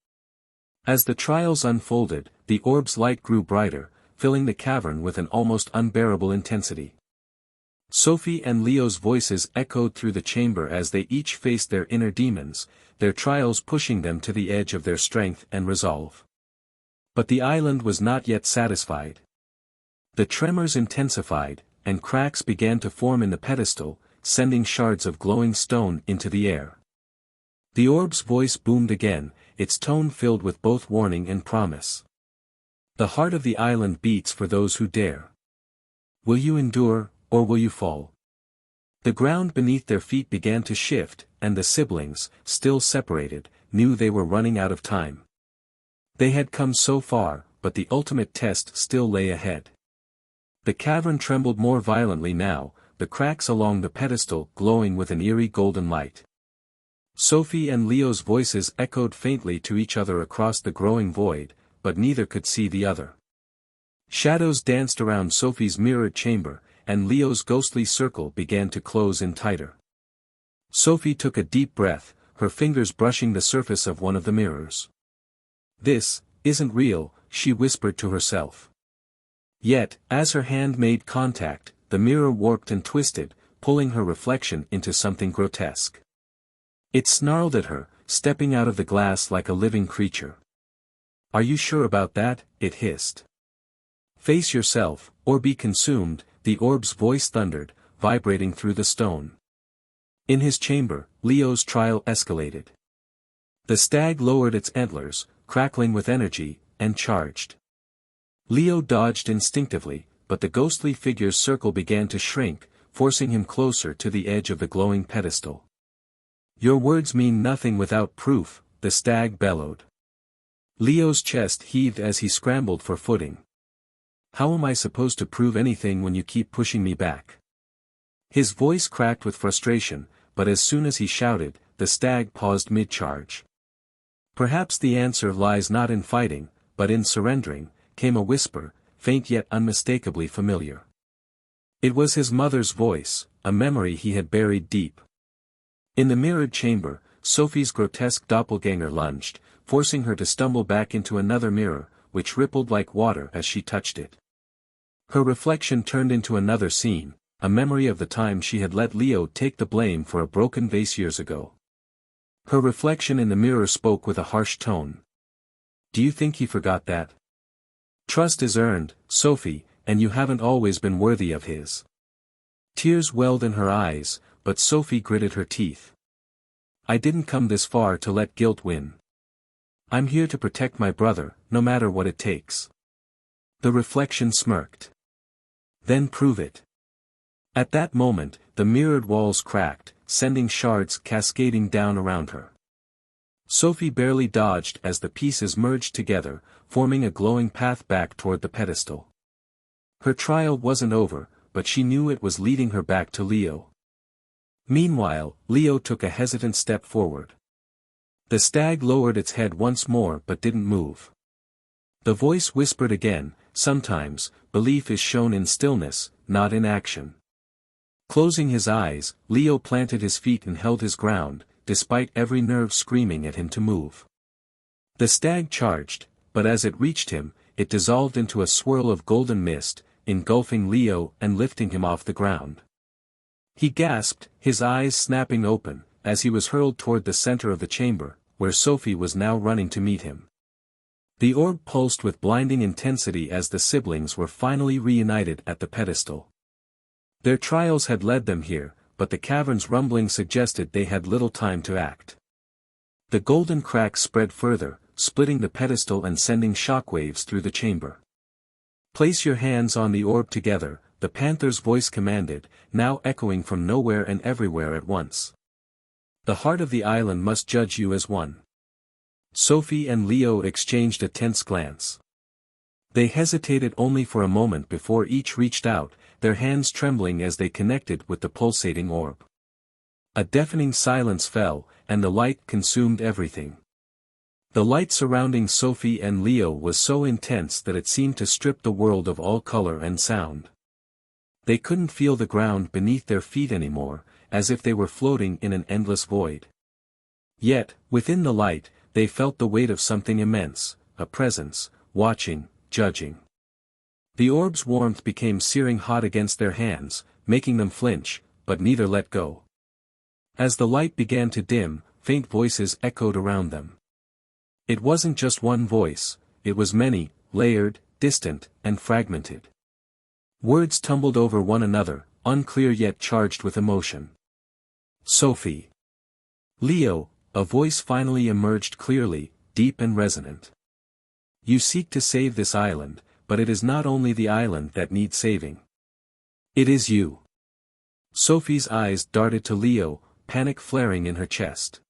As the trials unfolded, the orb's light grew brighter, filling the cavern with an almost unbearable intensity. Sophie and Leo's voices echoed through the chamber as they each faced their inner demons, their trials pushing them to the edge of their strength and resolve. But the island was not yet satisfied. The tremors intensified, and cracks began to form in the pedestal, sending shards of glowing stone into the air. The orb's voice boomed again, its tone filled with both warning and promise. The heart of the island beats for those who dare. Will you endure, or will you fall? The ground beneath their feet began to shift, and the siblings, still separated, knew they were running out of time. They had come so far, but the ultimate test still lay ahead. The cavern trembled more violently now, the cracks along the pedestal glowing with an eerie golden light. Sophie and Leo's voices echoed faintly to each other across the growing void, but neither could see the other. Shadows danced around Sophie's mirrored chamber, and Leo's ghostly circle began to close in tighter. Sophie took a deep breath, her fingers brushing the surface of one of the mirrors. "This isn't real," she whispered to herself. Yet, as her hand made contact, the mirror warped and twisted, pulling her reflection into something grotesque. It snarled at her, stepping out of the glass like a living creature. "Are you sure about that?" it hissed. "Face yourself, or be consumed," the orb's voice thundered, vibrating through the stone. In his chamber, Leo's trial escalated. The stag lowered its antlers, crackling with energy, and charged. Leo dodged instinctively, but the ghostly figure's circle began to shrink, forcing him closer to the edge of the glowing pedestal. "Your words mean nothing without proof," the stag bellowed. Leo's chest heaved as he scrambled for footing. "How am I supposed to prove anything when you keep pushing me back?" His voice cracked with frustration, but as soon as he shouted, the stag paused mid-charge. "Perhaps the answer lies not in fighting, but in surrendering," came a whisper, faint yet unmistakably familiar. It was his mother's voice, a memory he had buried deep. In the mirrored chamber, Sophie's grotesque doppelganger lunged, forcing her to stumble back into another mirror, which rippled like water as she touched it. Her reflection turned into another scene, a memory of the time she had let Leo take the blame for a broken vase years ago. Her reflection in the mirror spoke with a harsh tone. "Do you think he forgot that? Trust is earned, Sophie, and you haven't always been worthy of his." Tears welled in her eyes, but Sophie gritted her teeth. "I didn't come this far to let guilt win. I'm here to protect my brother, no matter what it takes." The reflection smirked. "Then prove it." At that moment, the mirrored walls cracked, sending shards cascading down around her. Sophie barely dodged as the pieces merged together, forming a glowing path back toward the pedestal. Her trial wasn't over, but she knew it was leading her back to Leo. Meanwhile, Leo took a hesitant step forward. The stag lowered its head once more but didn't move. The voice whispered again, "Sometimes, belief is shown in stillness, not in action." Closing his eyes, Leo planted his feet and held his ground, despite every nerve screaming at him to move. The stag charged, but as it reached him, it dissolved into a swirl of golden mist, engulfing Leo and lifting him off the ground. He gasped, his eyes snapping open, as he was hurled toward the center of the chamber, where Sophie was now running to meet him. The orb pulsed with blinding intensity as the siblings were finally reunited at the pedestal. Their trials had led them here, but the cavern's rumbling suggested they had little time to act. The golden cracks spread further, splitting the pedestal and sending shockwaves through the chamber. "Place your hands on the orb together," the panther's voice commanded, now echoing from nowhere and everywhere at once. "The heart of the island must judge you as one." Sophie and Leo exchanged a tense glance. They hesitated only for a moment before each reached out, their hands trembling as they connected with the pulsating orb. A deafening silence fell, and the light consumed everything. The light surrounding Sophie and Leo was so intense that it seemed to strip the world of all color and sound. They couldn't feel the ground beneath their feet anymore, as if they were floating in an endless void. Yet, within the light, they felt the weight of something immense, a presence, watching, judging. The orb's warmth became searing hot against their hands, making them flinch, but neither let go. As the light began to dim, faint voices echoed around them. It wasn't just one voice, it was many, layered, distant, and fragmented. Words tumbled over one another, unclear yet charged with emotion. "Sophie." "Leo," a voice finally emerged clearly, deep and resonant. You seek to save this island, but it is not only the island that needs saving. It is you. Sophie's eyes darted to Leo, panic flaring in her chest.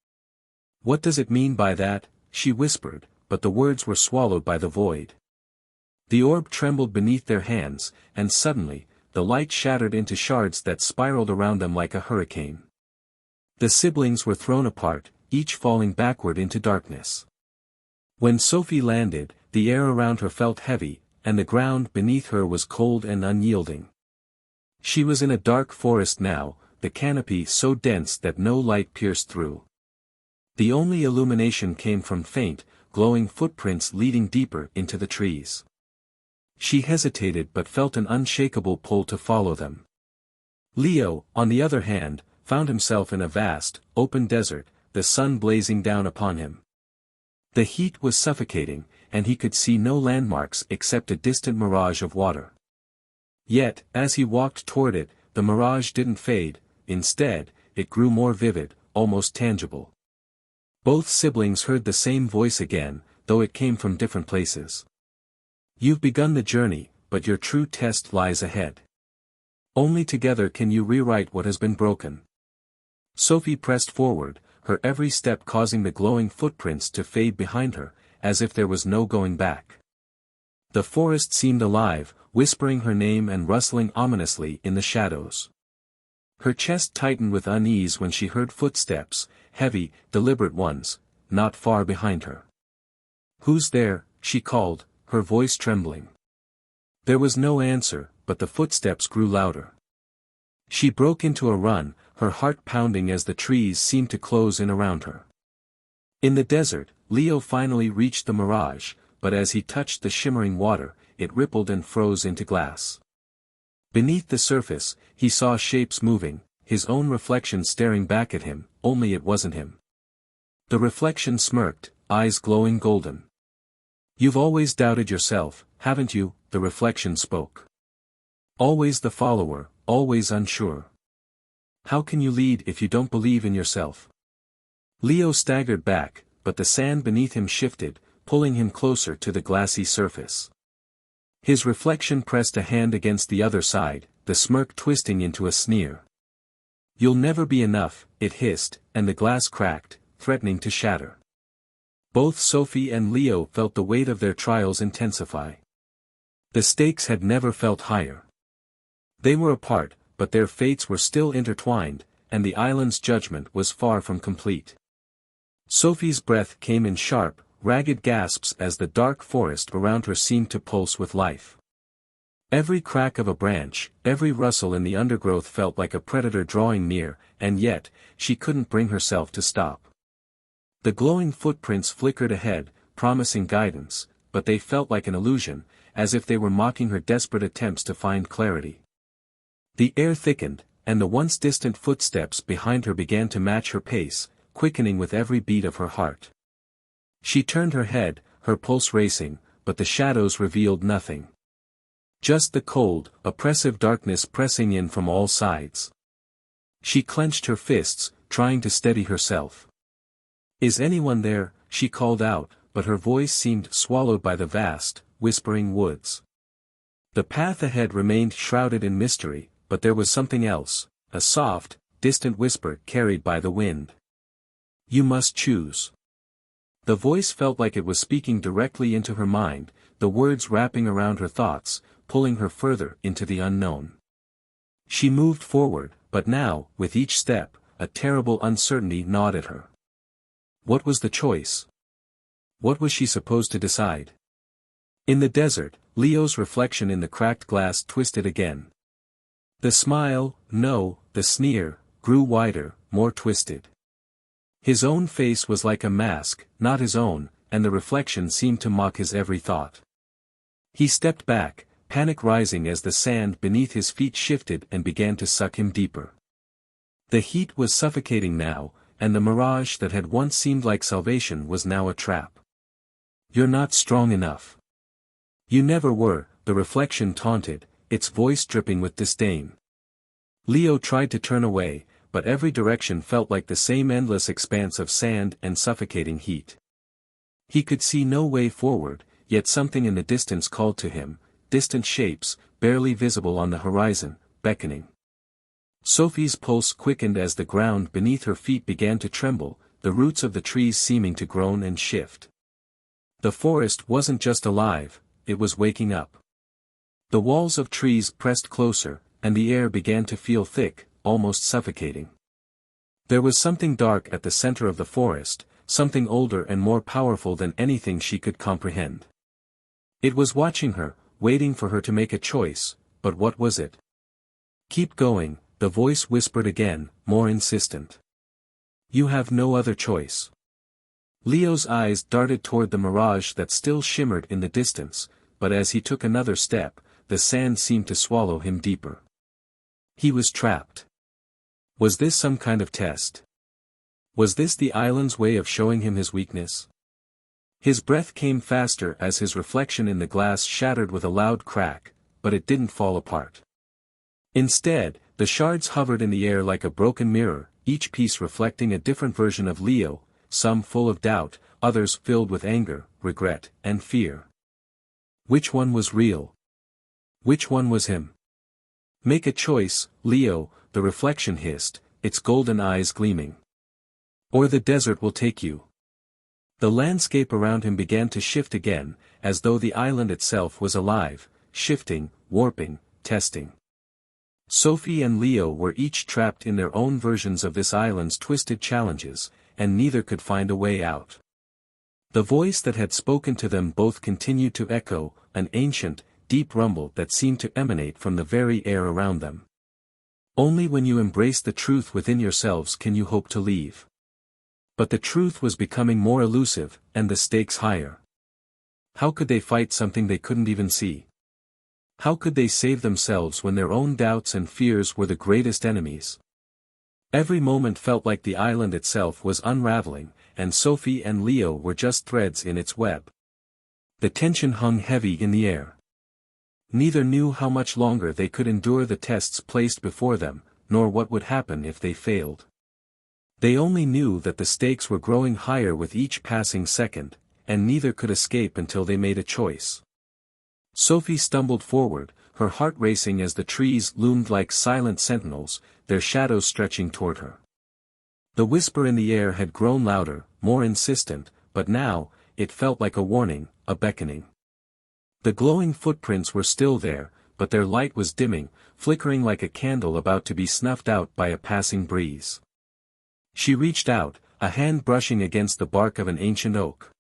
What does it mean by that? She whispered, but the words were swallowed by the void. The orb trembled beneath their hands, and suddenly, the light shattered into shards that spiraled around them like a hurricane. The siblings were thrown apart, each falling backward into darkness. When Sophie landed, the air around her felt heavy, and the ground beneath her was cold and unyielding. She was in a dark forest now, the canopy so dense that no light pierced through. The only illumination came from faint, glowing footprints leading deeper into the trees. She hesitated but felt an unshakable pull to follow them. Leo, on the other hand, found himself in a vast, open desert, the sun blazing down upon him. The heat was suffocating, and he could see no landmarks except a distant mirage of water. Yet, as he walked toward it, the mirage didn't fade, instead, it grew more vivid, almost tangible. Both siblings heard the same voice again, though it came from different places. You've begun the journey, but your true test lies ahead. Only together can you rewrite what has been broken. Sophie pressed forward, her every step causing the glowing footprints to fade behind her, as if there was no going back. The forest seemed alive, whispering her name and rustling ominously in the shadows. Her chest tightened with unease when she heard footsteps, heavy, deliberate ones, not far behind her. "Who's there?" she called, her voice trembling. There was no answer, but the footsteps grew louder. She broke into a run, her heart pounding as the trees seemed to close in around her. In the desert, Leo finally reached the mirage, but as he touched the shimmering water, it rippled and froze into glass. Beneath the surface, he saw shapes moving, his own reflection staring back at him, only it wasn't him. The reflection smirked, eyes glowing golden. "You've always doubted yourself, haven't you?" the reflection spoke. "Always the follower, always unsure. How can you lead if you don't believe in yourself?" Leo staggered back, but the sand beneath him shifted, pulling him closer to the glassy surface. His reflection pressed a hand against the other side, the smirk twisting into a sneer. "You'll never be enough," it hissed, and the glass cracked, threatening to shatter. Both Sophie and Leo felt the weight of their trials intensify. The stakes had never felt higher. They were apart, but their fates were still intertwined, and the island's judgment was far from complete. Sophie's breath came in sharp, ragged gasps as the dark forest around her seemed to pulse with life. Every crack of a branch, every rustle in the undergrowth felt like a predator drawing near, and yet, she couldn't bring herself to stop. The glowing footprints flickered ahead, promising guidance, but they felt like an illusion, as if they were mocking her desperate attempts to find clarity. The air thickened, and the once distant footsteps behind her began to match her pace, quickening with every beat of her heart. She turned her head, her pulse racing, but the shadows revealed nothing. Just the cold, oppressive darkness pressing in from all sides. She clenched her fists, trying to steady herself. "Is anyone there?" she called out, but her voice seemed swallowed by the vast, whispering woods. The path ahead remained shrouded in mystery, but there was something else, a soft, distant whisper carried by the wind. "You must choose." The voice felt like it was speaking directly into her mind, the words wrapping around her thoughts, pulling her further into the unknown. She moved forward, but now, with each step, a terrible uncertainty gnawed at her. What was the choice? What was she supposed to decide? In the desert, Leo's reflection in the cracked glass twisted again. The smile, no, the sneer, grew wider, more twisted. His own face was like a mask, not his own, and the reflection seemed to mock his every thought. He stepped back, panic rising as the sand beneath his feet shifted and began to suck him deeper. The heat was suffocating now, and the mirage that had once seemed like salvation was now a trap. "You're not strong enough. You never were," the reflection taunted, its voice dripping with disdain. Leo tried to turn away, but every direction felt like the same endless expanse of sand and suffocating heat. He could see no way forward, yet something in the distance called to him, distant shapes, barely visible on the horizon, beckoning. Sophie's pulse quickened as the ground beneath her feet began to tremble, the roots of the trees seeming to groan and shift. The forest wasn't just alive, it was waking up. The walls of trees pressed closer, and the air began to feel thick, almost suffocating. There was something dark at the center of the forest, something older and more powerful than anything she could comprehend. It was watching her, waiting for her to make a choice, but what was it? "Keep going," the voice whispered again, more insistent. "You have no other choice." Leo's eyes darted toward the mirage that still shimmered in the distance, but as he took another step, the sand seemed to swallow him deeper. He was trapped. Was this some kind of test? Was this the island's way of showing him his weakness? His breath came faster as his reflection in the glass shattered with a loud crack, but it didn't fall apart. Instead, the shards hovered in the air like a broken mirror, each piece reflecting a different version of Leo, some full of doubt, others filled with anger, regret, and fear. Which one was real? Which one was him? "Make a choice, Leo," the reflection hissed, its golden eyes gleaming. "Or the desert will take you." The landscape around him began to shift again, as though the island itself was alive, shifting, warping, testing. Sophie and Leo were each trapped in their own versions of this island's twisted challenges, and neither could find a way out. The voice that had spoken to them both continued to echo, an ancient, deep rumble that seemed to emanate from the very air around them. Only when you embrace the truth within yourselves can you hope to leave. But the truth was becoming more elusive, and the stakes higher. How could they fight something they couldn't even see? How could they save themselves when their own doubts and fears were the greatest enemies? Every moment felt like the island itself was unraveling, and Sophie and Leo were just threads in its web. The tension hung heavy in the air. Neither knew how much longer they could endure the tests placed before them, nor what would happen if they failed. They only knew that the stakes were growing higher with each passing second, and neither could escape until they made a choice. Sophie stumbled forward, her heart racing as the trees loomed like silent sentinels, their shadows stretching toward her. The whisper in the air had grown louder, more insistent, but now, it felt like a warning, a beckoning. The glowing footprints were still there, but their light was dimming, flickering like a candle about to be snuffed out by a passing breeze. She reached out, a hand brushing against the bark of an ancient oak.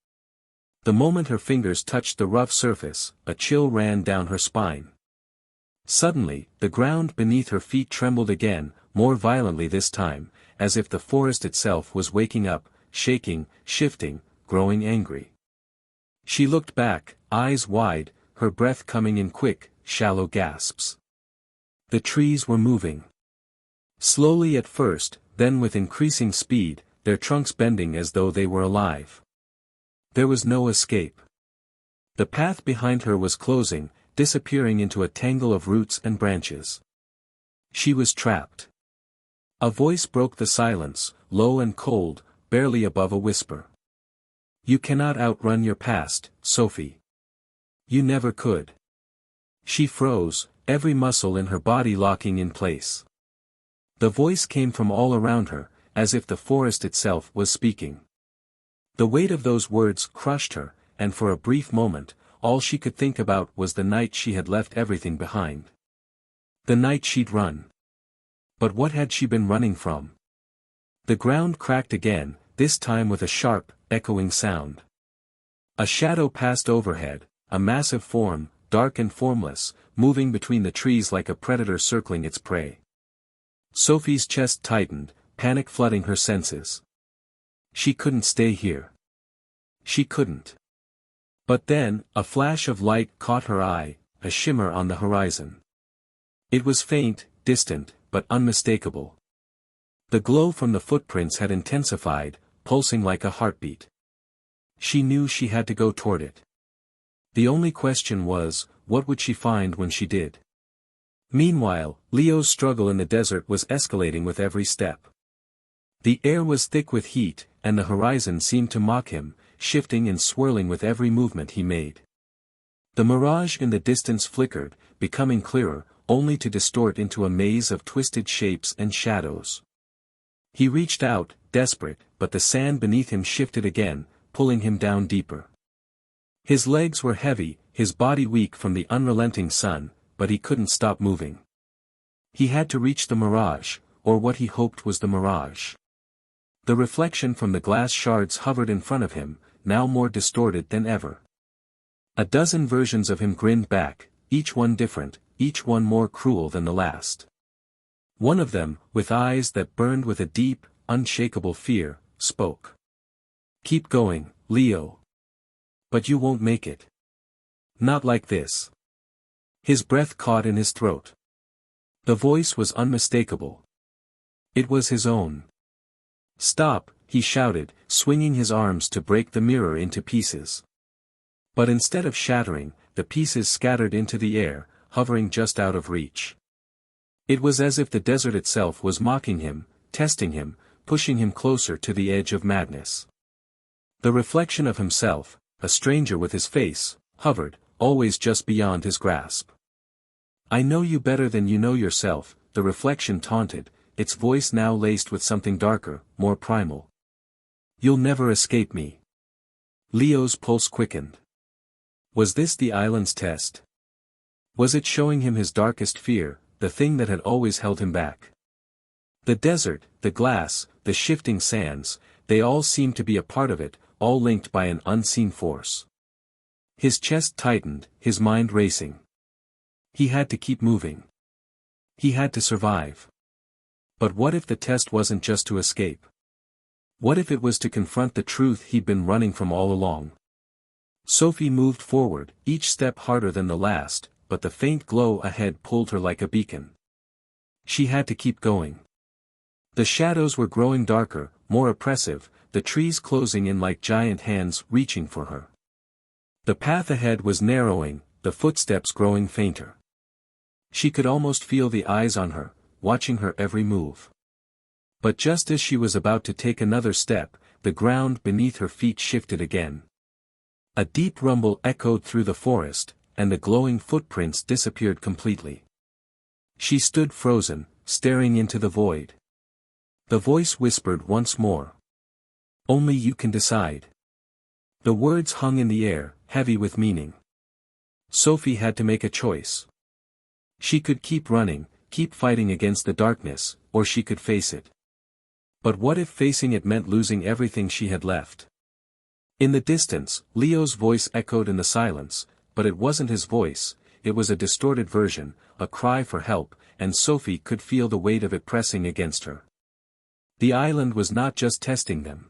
The moment her fingers touched the rough surface, a chill ran down her spine. Suddenly, the ground beneath her feet trembled again, more violently this time, as if the forest itself was waking up, shaking, shifting, growing angry. She looked back, eyes wide, her breath coming in quick, shallow gasps. The trees were moving. Slowly at first, then with increasing speed, their trunks bending as though they were alive. There was no escape. The path behind her was closing, disappearing into a tangle of roots and branches. She was trapped. A voice broke the silence, low and cold, barely above a whisper. "You cannot outrun your past, Sophie. You never could." She froze, every muscle in her body locking in place. The voice came from all around her, as if the forest itself was speaking. The weight of those words crushed her, and for a brief moment, all she could think about was the night she had left everything behind. The night she'd run. But what had she been running from? The ground cracked again, this time with a sharp, echoing sound. A shadow passed overhead, a massive form, dark and formless, moving between the trees like a predator circling its prey. Sophie's chest tightened, panic flooding her senses. She couldn't stay here. She couldn't. But then, a flash of light caught her eye, a shimmer on the horizon. It was faint, distant, but unmistakable. The glow from the footprints had intensified, pulsing like a heartbeat. She knew she had to go toward it. The only question was, what would she find when she did? Meanwhile, Leo's struggle in the desert was escalating with every step. The air was thick with heat, and the horizon seemed to mock him, shifting and swirling with every movement he made. The mirage in the distance flickered, becoming clearer, only to distort into a maze of twisted shapes and shadows. He reached out, desperate, but the sand beneath him shifted again, pulling him down deeper. His legs were heavy, his body weak from the unrelenting sun, but he couldn't stop moving. He had to reach the mirage, or what he hoped was the mirage. The reflection from the glass shards hovered in front of him, now more distorted than ever. A dozen versions of him grinned back, each one different, each one more cruel than the last. One of them, with eyes that burned with a deep, unshakable fear, spoke. "Keep going, Leo. But you won't make it. Not like this." His breath caught in his throat. The voice was unmistakable. It was his own. "Stop," he shouted, swinging his arms to break the mirror into pieces. But instead of shattering, the pieces scattered into the air, hovering just out of reach. It was as if the desert itself was mocking him, testing him, pushing him closer to the edge of madness. The reflection of himself, a stranger with his face, hovered, always just beyond his grasp. "I know you better than you know yourself," the reflection taunted, its voice now laced with something darker, more primal. "You'll never escape me." Leo's pulse quickened. Was this the island's test? Was it showing him his darkest fear, the thing that had always held him back? The desert, the glass, the shifting sands, they all seemed to be a part of it, all linked by an unseen force. His chest tightened, his mind racing. He had to keep moving. He had to survive. But what if the test wasn't just to escape? What if it was to confront the truth he'd been running from all along? Sophie moved forward, each step harder than the last, but the faint glow ahead pulled her like a beacon. She had to keep going. The shadows were growing darker, more oppressive, the trees closing in like giant hands reaching for her. The path ahead was narrowing, the footsteps growing fainter. She could almost feel the eyes on her, watching her every move. But just as she was about to take another step, the ground beneath her feet shifted again. A deep rumble echoed through the forest, and the glowing footprints disappeared completely. She stood frozen, staring into the void. The voice whispered once more. "Only you can decide." The words hung in the air, heavy with meaning. Sophie had to make a choice. She could keep running, keep fighting against the darkness, or she could face it. But what if facing it meant losing everything she had left? In the distance, Leo's voice echoed in the silence, but it wasn't his voice, it was a distorted version, a cry for help, and Sophie could feel the weight of it pressing against her. The island was not just testing them.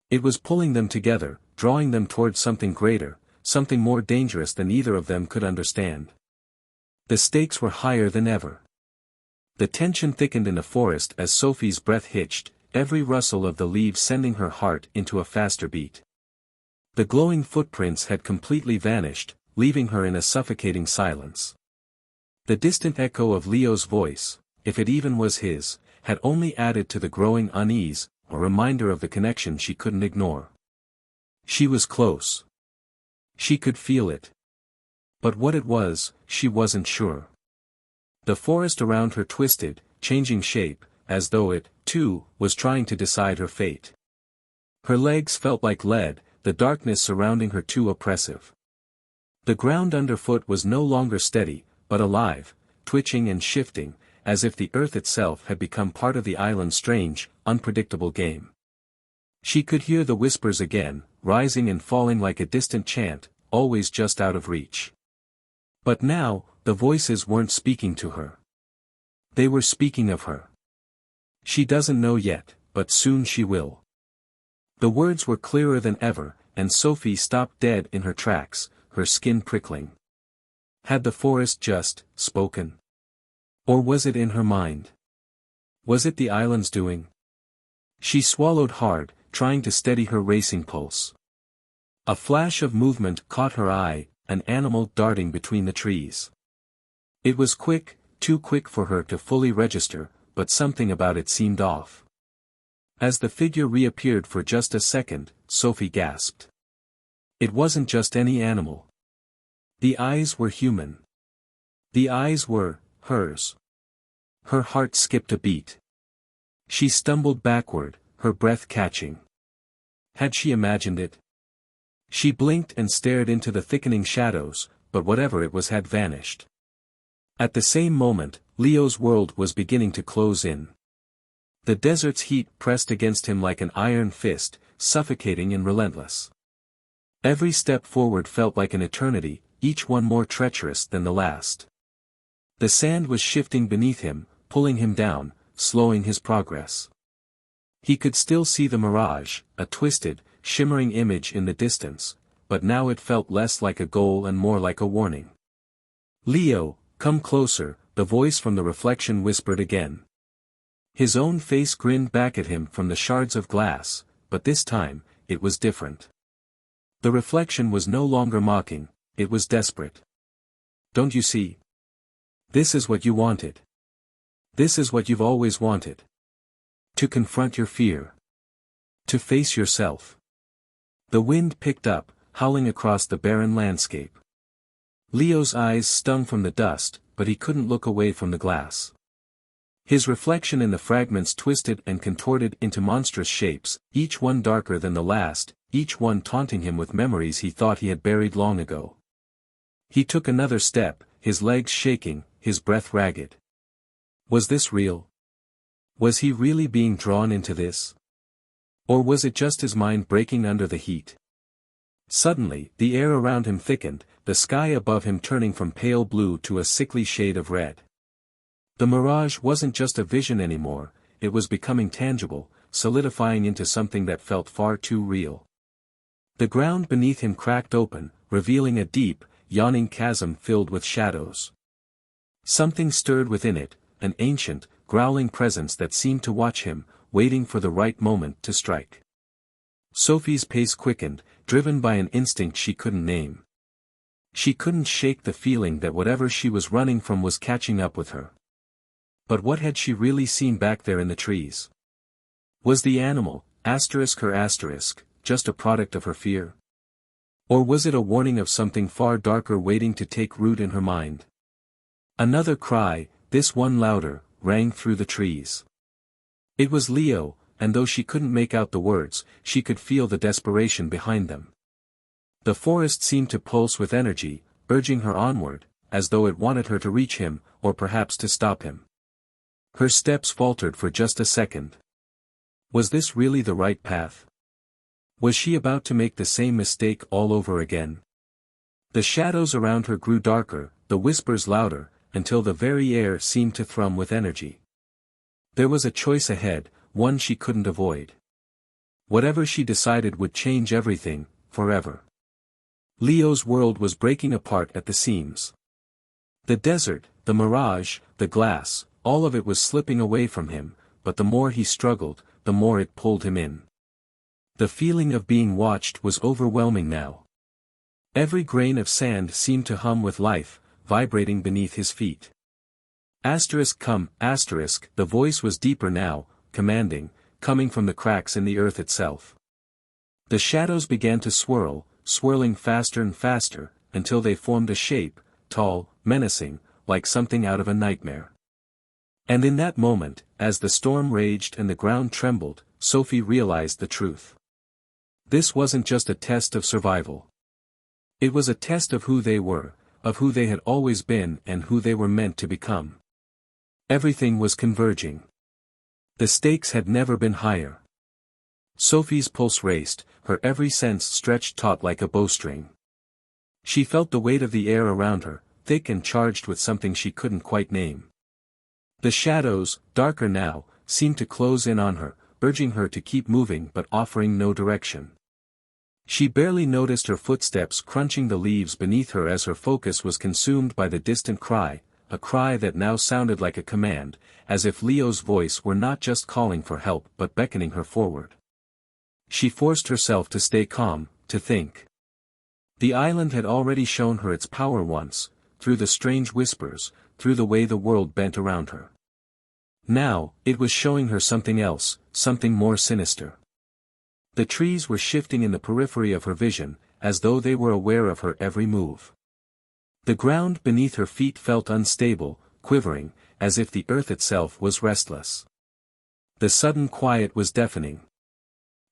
It was pulling them together, drawing them towards something greater, something more dangerous than either of them could understand. The stakes were higher than ever. The tension thickened in the forest as Sophie's breath hitched, every rustle of the leaves sending her heart into a faster beat. The glowing footprints had completely vanished, leaving her in a suffocating silence. The distant echo of Leo's voice, if it even was his, had only added to the growing unease, a reminder of the connection she couldn't ignore. She was close. She could feel it. But what it was, she wasn't sure. The forest around her twisted, changing shape, as though it, too, was trying to decide her fate. Her legs felt like lead, the darkness surrounding her too oppressive. The ground underfoot was no longer steady, but alive, twitching and shifting, as if the earth itself had become part of the island's strange, unpredictable game. She could hear the whispers again, rising and falling like a distant chant, always just out of reach. But now, the voices weren't speaking to her. They were speaking of her. She doesn't know yet, but soon she will. The words were clearer than ever, and Sophie stopped dead in her tracks, her skin prickling. Had the forest just spoken? Or was it in her mind? Was it the island's doing? She swallowed hard, trying to steady her racing pulse. A flash of movement caught her eye, an animal darting between the trees. It was quick, too quick for her to fully register, but something about it seemed off. As the figure reappeared for just a second, Sophie gasped. It wasn't just any animal. The eyes were human. The eyes were hers. Her heart skipped a beat. She stumbled backward, her breath catching. Had she imagined it? She blinked and stared into the thickening shadows, but whatever it was had vanished. At the same moment, Leo's world was beginning to close in. The desert's heat pressed against him like an iron fist, suffocating and relentless. Every step forward felt like an eternity, each one more treacherous than the last. The sand was shifting beneath him, pulling him down, slowing his progress. He could still see the mirage, a twisted, shimmering image in the distance, but now it felt less like a goal and more like a warning. "Leo, come closer," the voice from the reflection whispered again. His own face grinned back at him from the shards of glass, but this time, it was different. The reflection was no longer mocking, it was desperate. "Don't you see? This is what you wanted. This is what you've always wanted. To confront your fear. To face yourself." The wind picked up, howling across the barren landscape. Leo's eyes stung from the dust, but he couldn't look away from the glass. His reflection in the fragments twisted and contorted into monstrous shapes, each one darker than the last, each one taunting him with memories he thought he had buried long ago. He took another step, his legs shaking, his breath ragged. Was this real? Was he really being drawn into this? Or was it just his mind breaking under the heat? Suddenly, the air around him thickened, the sky above him turning from pale blue to a sickly shade of red. The mirage wasn't just a vision anymore, it was becoming tangible, solidifying into something that felt far too real. The ground beneath him cracked open, revealing a deep, yawning chasm filled with shadows. Something stirred within it, an ancient, growling presence that seemed to watch him, waiting for the right moment to strike. Sophie's pace quickened, driven by an instinct she couldn't name. She couldn't shake the feeling that whatever she was running from was catching up with her. But what had she really seen back there in the trees? Was the animal, just a product of her fear? Or was it a warning of something far darker waiting to take root in her mind? Another cry, this one louder, rang through the trees. It was Leo, and though she couldn't make out the words, she could feel the desperation behind them. The forest seemed to pulse with energy, urging her onward, as though it wanted her to reach him, or perhaps to stop him. Her steps faltered for just a second. Was this really the right path? Was she about to make the same mistake all over again? The shadows around her grew darker, the whispers louder, until the very air seemed to thrum with energy. There was a choice ahead, one she couldn't avoid. Whatever she decided would change everything, forever. Leo's world was breaking apart at the seams. The desert, the mirage, the glass, all of it was slipping away from him, but the more he struggled, the more it pulled him in. The feeling of being watched was overwhelming now. Every grain of sand seemed to hum with life, vibrating beneath his feet. Come, the voice was deeper now, commanding, coming from the cracks in the earth itself. The shadows began to swirl, swirling faster and faster, until they formed a shape, tall, menacing, like something out of a nightmare. And in that moment, as the storm raged and the ground trembled, Sophie realized the truth. This wasn't just a test of survival. It was a test of who they were, of who they had always been and who they were meant to become. Everything was converging. The stakes had never been higher. Sophie's pulse raced, her every sense stretched taut like a bowstring. She felt the weight of the air around her, thick and charged with something she couldn't quite name. The shadows, darker now, seemed to close in on her, urging her to keep moving but offering no direction. She barely noticed her footsteps crunching the leaves beneath her as her focus was consumed by the distant cry, a cry that now sounded like a command, as if Leo's voice were not just calling for help but beckoning her forward. She forced herself to stay calm, to think. The island had already shown her its power once, through the strange whispers, through the way the world bent around her. Now, it was showing her something else, something more sinister. The trees were shifting in the periphery of her vision, as though they were aware of her every move. The ground beneath her feet felt unstable, quivering, as if the earth itself was restless. The sudden quiet was deafening.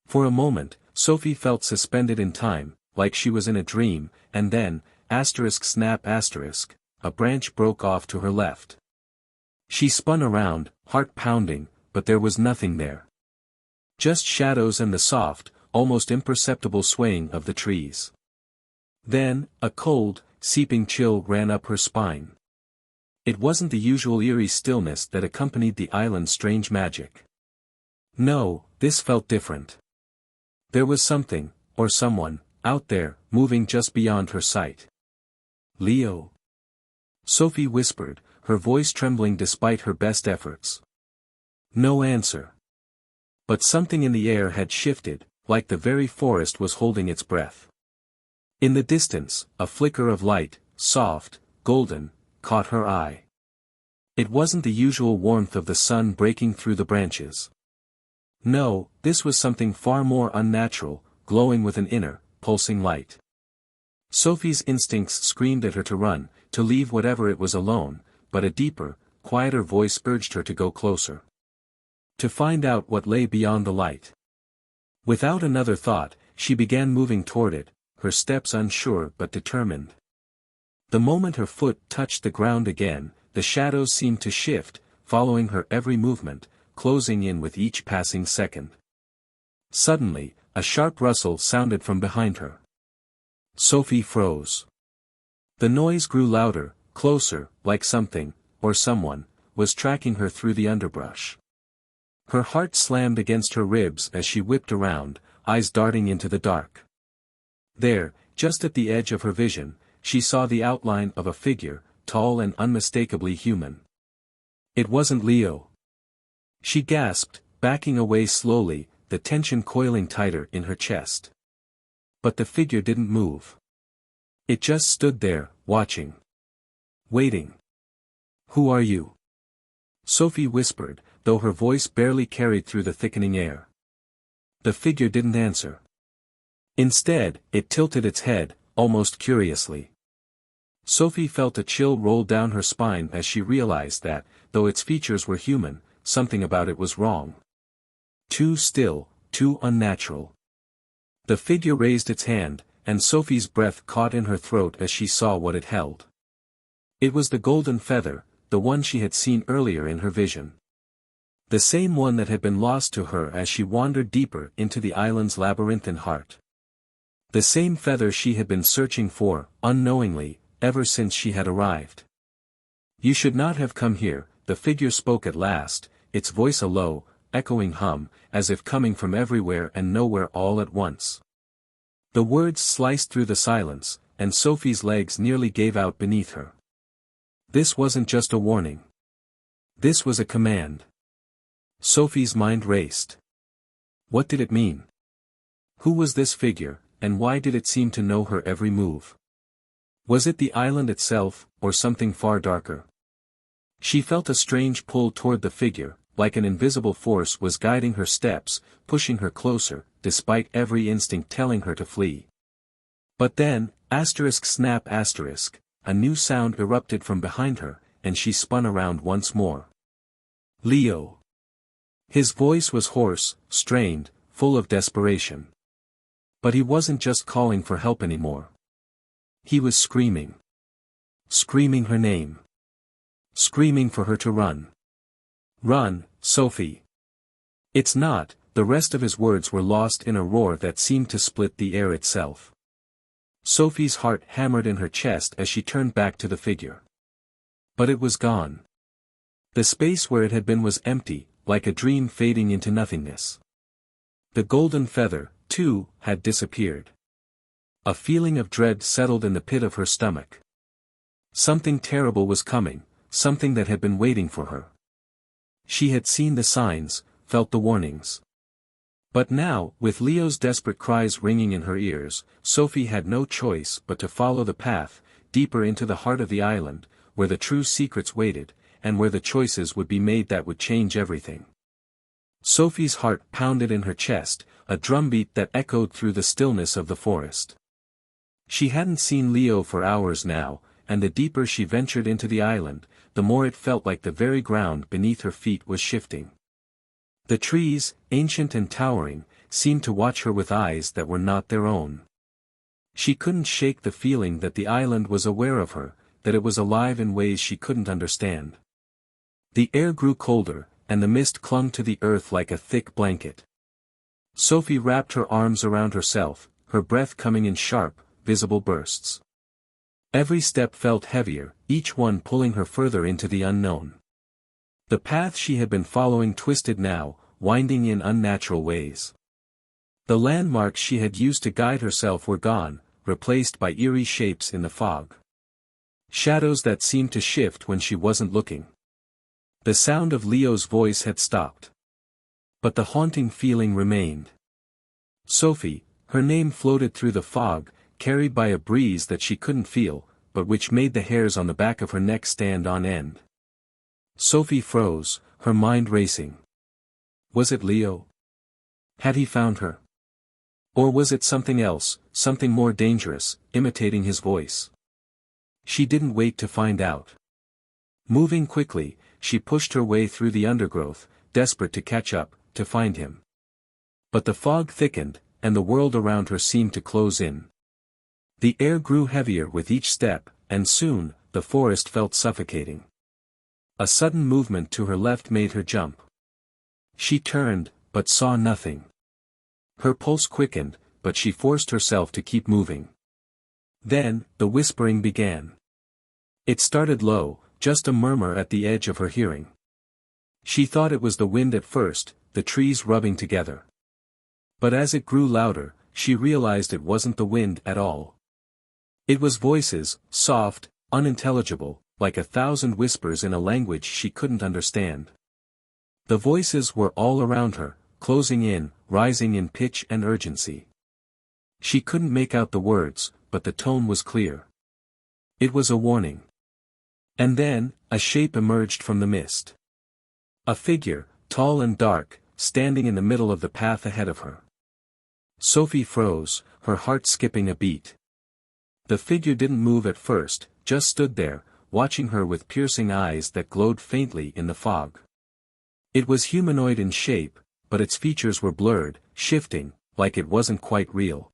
For a moment, Sophie felt suspended in time, like she was in a dream, and then, snap a branch broke off to her left. She spun around, heart pounding, but there was nothing there. Just shadows and the soft, almost imperceptible swaying of the trees. Then, a cold, seeping chill ran up her spine. It wasn't the usual eerie stillness that accompanied the island's strange magic. No, this felt different. There was something, or someone, out there, moving just beyond her sight. Leo? Sophie whispered, her voice trembling despite her best efforts. No answer. But something in the air had shifted, like the very forest was holding its breath. In the distance, a flicker of light, soft, golden, caught her eye. It wasn't the usual warmth of the sun breaking through the branches. No, this was something far more unnatural, glowing with an inner, pulsing light. Sophie's instincts screamed at her to run, to leave whatever it was alone, but a deeper, quieter voice urged her to go closer. To find out what lay beyond the light. Without another thought, she began moving toward it, her steps unsure but determined. The moment her foot touched the ground again, the shadows seemed to shift, following her every movement, closing in with each passing second. Suddenly, a sharp rustle sounded from behind her. Sophie froze. The noise grew louder, closer, like something, or someone, was tracking her through the underbrush. Her heart slammed against her ribs as she whipped around, eyes darting into the dark. There, just at the edge of her vision, she saw the outline of a figure, tall and unmistakably human. It wasn't Leo. She gasped, backing away slowly, the tension coiling tighter in her chest. But the figure didn't move. It just stood there, watching. Waiting. Who are you? Sophie whispered, though her voice barely carried through the thickening air. The figure didn't answer. Instead, it tilted its head, almost curiously. Sophie felt a chill roll down her spine as she realized that, though its features were human, something about it was wrong. Too still, too unnatural. The figure raised its hand, and Sophie's breath caught in her throat as she saw what it held. It was the golden feather, the one she had seen earlier in her vision. The same one that had been lost to her as she wandered deeper into the island's labyrinthine heart. The same feather she had been searching for, unknowingly, ever since she had arrived. You should not have come here, the figure spoke at last, its voice a low, echoing hum, as if coming from everywhere and nowhere all at once. The words sliced through the silence, and Sophie's legs nearly gave out beneath her. This wasn't just a warning. This was a command. Sophie's mind raced. What did it mean? Who was this figure, and why did it seem to know her every move? Was it the island itself, or something far darker? She felt a strange pull toward the figure, like an invisible force was guiding her steps, pushing her closer, despite every instinct telling her to flee. But then, snap a new sound erupted from behind her, and she spun around once more. Leo. His voice was hoarse, strained, full of desperation. But he wasn't just calling for help anymore. He was screaming. Screaming her name. Screaming for her to run. Run, Sophie. It's not, the rest of his words were lost in a roar that seemed to split the air itself. Sophie's heart hammered in her chest as she turned back to the figure. But it was gone. The space where it had been was empty, like a dream fading into nothingness. The golden feather, too, had disappeared. A feeling of dread settled in the pit of her stomach. Something terrible was coming, something that had been waiting for her. She had seen the signs, felt the warnings. But now, with Leo's desperate cries ringing in her ears, Sophie had no choice but to follow the path, deeper into the heart of the island, where the true secrets waited, and where the choices would be made that would change everything. Sophie's heart pounded in her chest, a drumbeat that echoed through the stillness of the forest. She hadn't seen Leo for hours now, and the deeper she ventured into the island, the more it felt like the very ground beneath her feet was shifting. The trees, ancient and towering, seemed to watch her with eyes that were not their own. She couldn't shake the feeling that the island was aware of her, that it was alive in ways she couldn't understand. The air grew colder, and the mist clung to the earth like a thick blanket. Sophie wrapped her arms around herself, her breath coming in sharp, visible bursts. Every step felt heavier, each one pulling her further into the unknown. The path she had been following twisted now, winding in unnatural ways. The landmarks she had used to guide herself were gone, replaced by eerie shapes in the fog. Shadows that seemed to shift when she wasn't looking. The sound of Leo's voice had stopped. But the haunting feeling remained. Sophie, her name floated through the fog, carried by a breeze that she couldn't feel, but which made the hairs on the back of her neck stand on end. Sophie froze, her mind racing. Was it Leo? Had he found her? Or was it something else, something more dangerous, imitating his voice? She didn't wait to find out. Moving quickly, she pushed her way through the undergrowth, desperate to catch up, to find him. But the fog thickened, and the world around her seemed to close in. The air grew heavier with each step, and soon, the forest felt suffocating. A sudden movement to her left made her jump. She turned, but saw nothing. Her pulse quickened, but she forced herself to keep moving. Then, the whispering began. It started low, just a murmur at the edge of her hearing. She thought it was the wind at first, the trees rubbing together. But as it grew louder, she realized it wasn't the wind at all. It was voices, soft, unintelligible, like 1,000 whispers in a language she couldn't understand. The voices were all around her, closing in, rising in pitch and urgency. She couldn't make out the words, but the tone was clear. It was a warning. And then, a shape emerged from the mist. A figure, tall and dark, standing in the middle of the path ahead of her. Sophie froze, her heart skipping a beat. The figure didn't move at first, just stood there, watching her with piercing eyes that glowed faintly in the fog. It was humanoid in shape, but its features were blurred, shifting, like it wasn't quite real.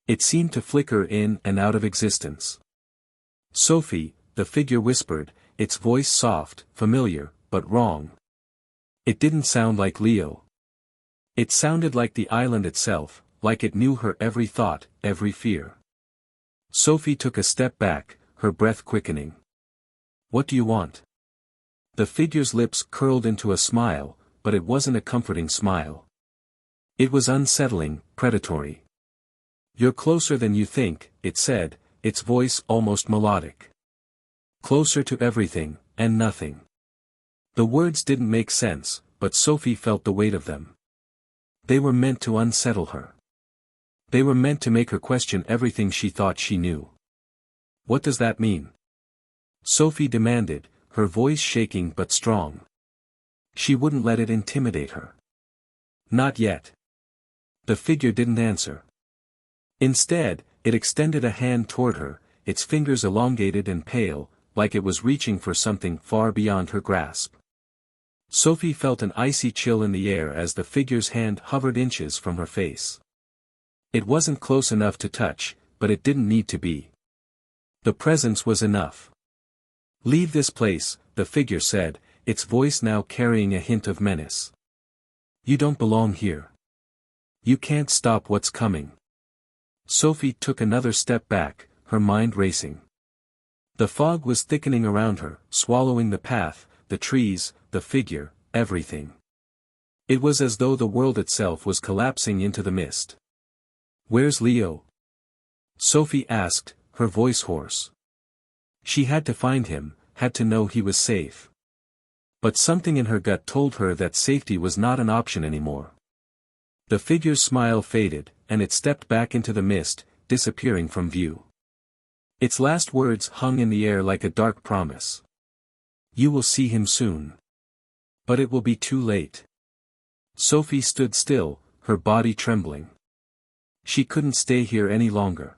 It seemed to flicker in and out of existence. Sophie, the figure whispered, its voice soft, familiar, but wrong. It didn't sound like Leo. It sounded like the island itself, like it knew her every thought, every fear. Sophie took a step back, her breath quickening. What do you want? The figure's lips curled into a smile, but it wasn't a comforting smile. It was unsettling, predatory. You're closer than you think, it said, its voice almost melodic. Closer to everything, and nothing. The words didn't make sense, but Sophie felt the weight of them. They were meant to unsettle her. They were meant to make her question everything she thought she knew. What does that mean? Sophie demanded, her voice shaking but strong. She wouldn't let it intimidate her. Not yet. The figure didn't answer. Instead, it extended a hand toward her, its fingers elongated and pale, like it was reaching for something far beyond her grasp. Sophie felt an icy chill in the air as the figure's hand hovered inches from her face. It wasn't close enough to touch, but it didn't need to be. The presence was enough. Leave this place, the figure said, its voice now carrying a hint of menace. You don't belong here. You can't stop what's coming. Sophie took another step back, her mind racing. The fog was thickening around her, swallowing the path, the trees, the figure, everything. It was as though the world itself was collapsing into the mist. Where's Leo? Sophie asked, her voice hoarse. She had to find him, had to know he was safe. But something in her gut told her that safety was not an option anymore. The figure's smile faded, and it stepped back into the mist, disappearing from view. Its last words hung in the air like a dark promise. You will see him soon. But it will be too late. Sophie stood still, her body trembling. She couldn't stay here any longer.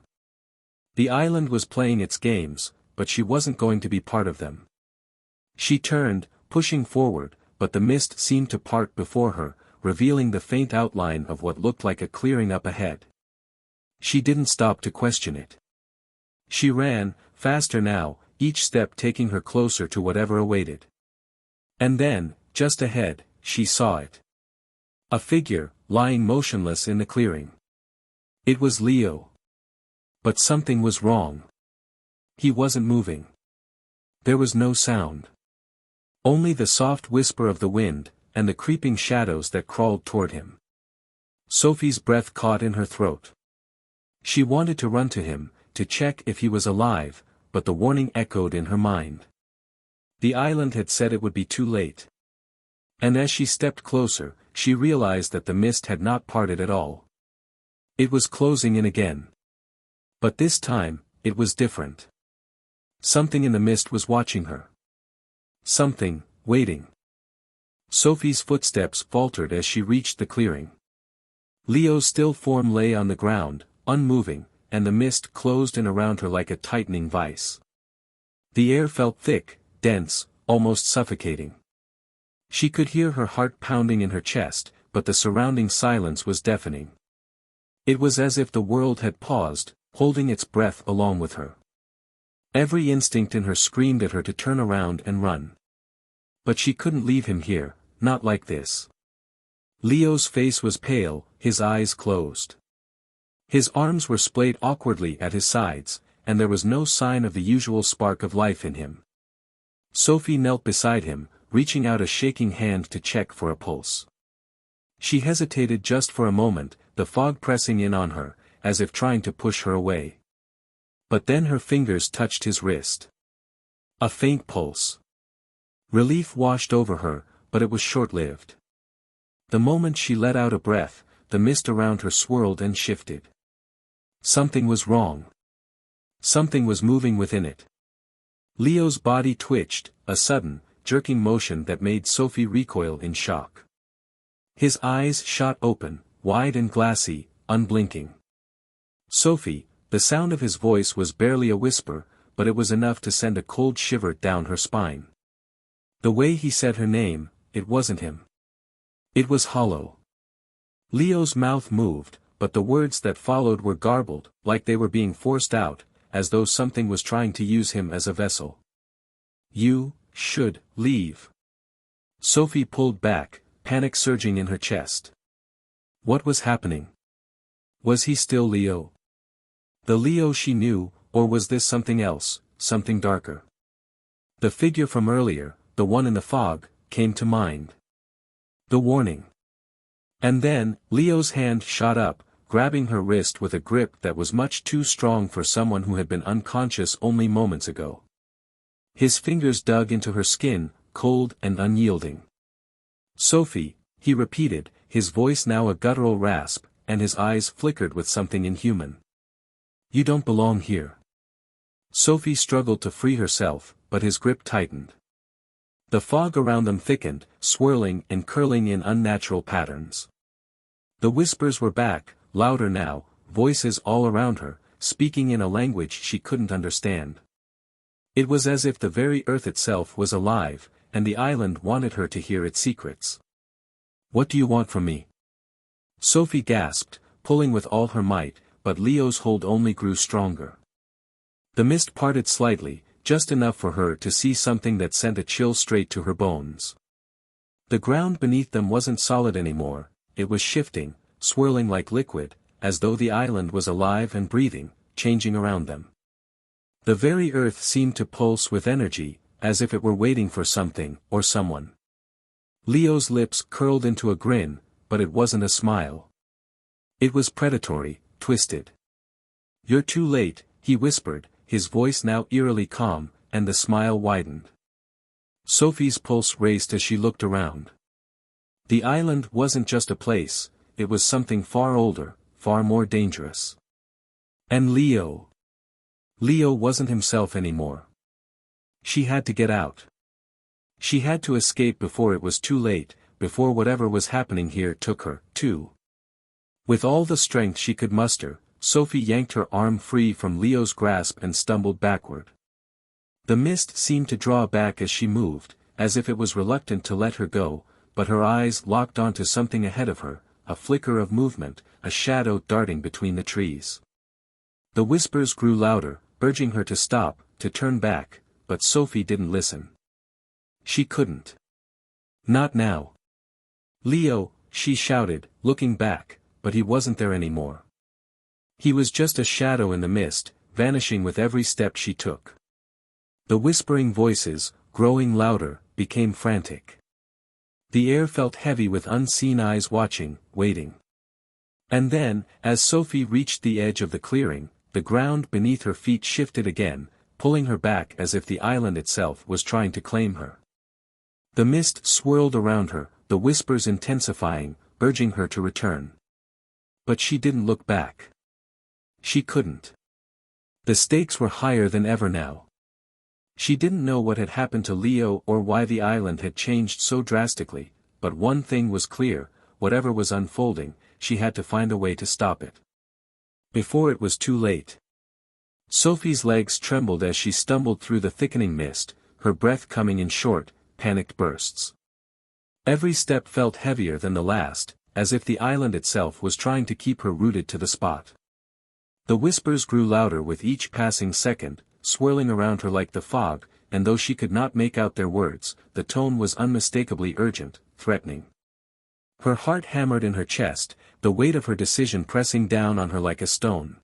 The island was playing its games, but she wasn't going to be part of them. She turned, pushing forward, but the mist seemed to part before her, revealing the faint outline of what looked like a clearing up ahead. She didn't stop to question it. She ran, faster now, each step taking her closer to whatever awaited. And then, just ahead, she saw it. A figure, lying motionless in the clearing. It was Leo. But something was wrong. He wasn't moving. There was no sound. Only the soft whisper of the wind, and the creeping shadows that crawled toward him. Sophie's breath caught in her throat. She wanted to run to him, to check if he was alive, but the warning echoed in her mind. The island had said it would be too late. And as she stepped closer, she realized that the mist had not parted at all. It was closing in again. But this time, it was different. Something in the mist was watching her. Something, waiting. Sophie's footsteps faltered as she reached the clearing. Leo's still form lay on the ground, unmoving, and the mist closed in around her like a tightening vice. The air felt thick, dense, almost suffocating. She could hear her heart pounding in her chest, but the surrounding silence was deafening. It was as if the world had paused, holding its breath along with her. Every instinct in her screamed at her to turn around and run. But she couldn't leave him here, not like this. Leo's face was pale, his eyes closed. His arms were splayed awkwardly at his sides, and there was no sign of the usual spark of life in him. Sophie knelt beside him, reaching out a shaking hand to check for a pulse. She hesitated just for a moment, the fog pressing in on her, as if trying to push her away. But then her fingers touched his wrist. A faint pulse. Relief washed over her, but it was short-lived. The moment she let out a breath, the mist around her swirled and shifted. Something was wrong. Something was moving within it. Leo's body twitched, a sudden, jerking motion that made Sophie recoil in shock. His eyes shot open, wide and glassy, unblinking. Sophie, the sound of his voice was barely a whisper, but it was enough to send a cold shiver down her spine. The way he said her name, it wasn't him. It was hollow. Leo's mouth moved, but the words that followed were garbled, like they were being forced out, as though something was trying to use him as a vessel. You should leave. Sophie pulled back, panic surging in her chest. What was happening? Was he still Leo? The Leo she knew, or was this something else, something darker? The figure from earlier, the one in the fog, came to mind. The warning. And then, Leo's hand shot up, grabbing her wrist with a grip that was much too strong for someone who had been unconscious only moments ago. His fingers dug into her skin, cold and unyielding. Sophie, he repeated, his voice now a guttural rasp, and his eyes flickered with something inhuman. You don't belong here. Sophie struggled to free herself, but his grip tightened. The fog around them thickened, swirling and curling in unnatural patterns. The whispers were back, louder now, voices all around her, speaking in a language she couldn't understand. It was as if the very earth itself was alive, and the island wanted her to hear its secrets. What do you want from me? Sophie gasped, pulling with all her might, but Leo's hold only grew stronger. The mist parted slightly, just enough for her to see something that sent a chill straight to her bones. The ground beneath them wasn't solid anymore, it was shifting, swirling like liquid, as though the island was alive and breathing, changing around them. The very earth seemed to pulse with energy, as if it were waiting for something, or someone. Leo's lips curled into a grin, but it wasn't a smile. It was predatory, twisted. You're too late, he whispered, his voice now eerily calm, and the smile widened. Sophie's pulse raced as she looked around. The island wasn't just a place, it was something far older, far more dangerous. And Leo. Leo wasn't himself anymore. She had to get out. She had to escape before it was too late, before whatever was happening here took her, too. With all the strength she could muster, Sophie yanked her arm free from Leo's grasp and stumbled backward. The mist seemed to draw back as she moved, as if it was reluctant to let her go, but her eyes locked onto something ahead of her, a flicker of movement, a shadow darting between the trees. The whispers grew louder, urging her to stop, to turn back, but Sophie didn't listen. She couldn't. Not now. "Leo," she shouted, looking back, but he wasn't there anymore. He was just a shadow in the mist, vanishing with every step she took. The whispering voices, growing louder, became frantic. The air felt heavy with unseen eyes watching, waiting. And then, as Sophie reached the edge of the clearing, the ground beneath her feet shifted again, pulling her back as if the island itself was trying to claim her. The mist swirled around her, the whispers intensifying, urging her to return. But she didn't look back. She couldn't. The stakes were higher than ever now. She didn't know what had happened to Leo or why the island had changed so drastically, but one thing was clear: whatever was unfolding, she had to find a way to stop it. Before it was too late. Sophie's legs trembled as she stumbled through the thickening mist, her breath coming in short, panicked bursts. Every step felt heavier than the last, as if the island itself was trying to keep her rooted to the spot. The whispers grew louder with each passing second, swirling around her like the fog, and though she could not make out their words, the tone was unmistakably urgent, threatening. Her heart hammered in her chest, the weight of her decision pressing down on her like a stone.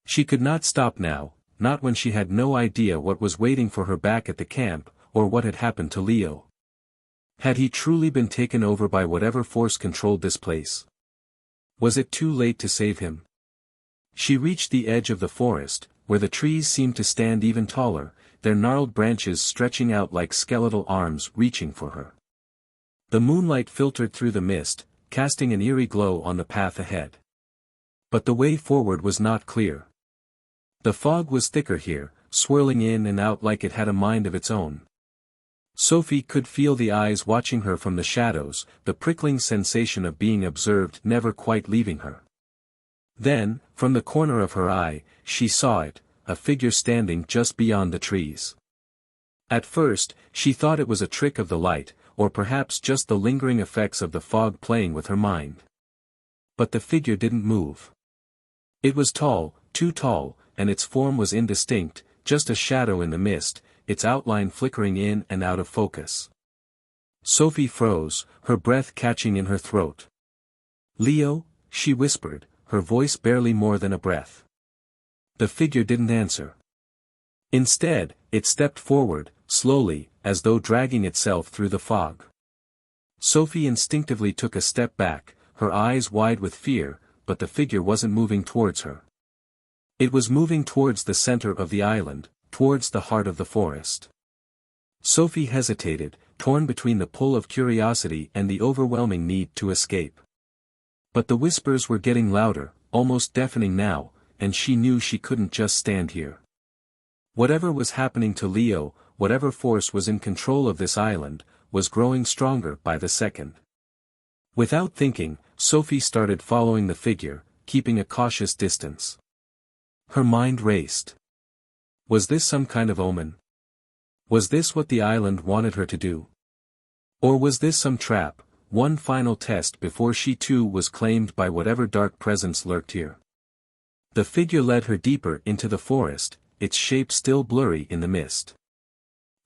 She could not stop now, not when she had no idea what was waiting for her back at the camp, or what had happened to Leo. Had he truly been taken over by whatever force controlled this place? Was it too late to save him? She reached the edge of the forest, where the trees seemed to stand even taller, their gnarled branches stretching out like skeletal arms reaching for her. The moonlight filtered through the mist, casting an eerie glow on the path ahead. But the way forward was not clear. The fog was thicker here, swirling in and out like it had a mind of its own. Sophie could feel the eyes watching her from the shadows, the prickling sensation of being observed never quite leaving her. Then, from the corner of her eye, she saw it, a figure standing just beyond the trees. At first, she thought it was a trick of the light, or perhaps just the lingering effects of the fog playing with her mind. But the figure didn't move. It was tall, too tall, and its form was indistinct, just a shadow in the mist, its outline flickering in and out of focus. Sophie froze, her breath catching in her throat. "Leo," she whispered, her voice barely more than a breath. The figure didn't answer. Instead, it stepped forward, slowly, as though dragging itself through the fog. Sophie instinctively took a step back, her eyes wide with fear, but the figure wasn't moving towards her. It was moving towards the center of the island, towards the heart of the forest. Sophie hesitated, torn between the pull of curiosity and the overwhelming need to escape. But the whispers were getting louder, almost deafening now, and she knew she couldn't just stand here. Whatever was happening to Leo, whatever force was in control of this island, was growing stronger by the second. Without thinking, Sophie started following the figure, keeping a cautious distance. Her mind raced. Was this some kind of omen? Was this what the island wanted her to do? Or was this some trap, one final test before she too was claimed by whatever dark presence lurked here? The figure led her deeper into the forest, its shape still blurry in the mist.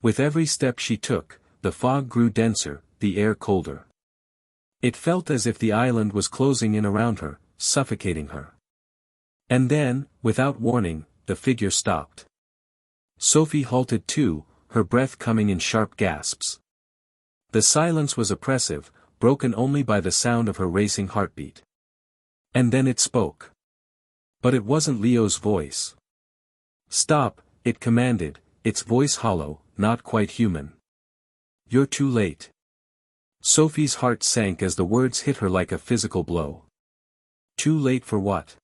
With every step she took, the fog grew denser, the air colder. It felt as if the island was closing in around her, suffocating her. And then, without warning, the figure stopped. Sophie halted too, her breath coming in sharp gasps. The silence was oppressive, broken only by the sound of her racing heartbeat. And then it spoke. But it wasn't Leo's voice. "Stop," it commanded, its voice hollow, not quite human. "You're too late." Sophie's heart sank as the words hit her like a physical blow. Too late for what?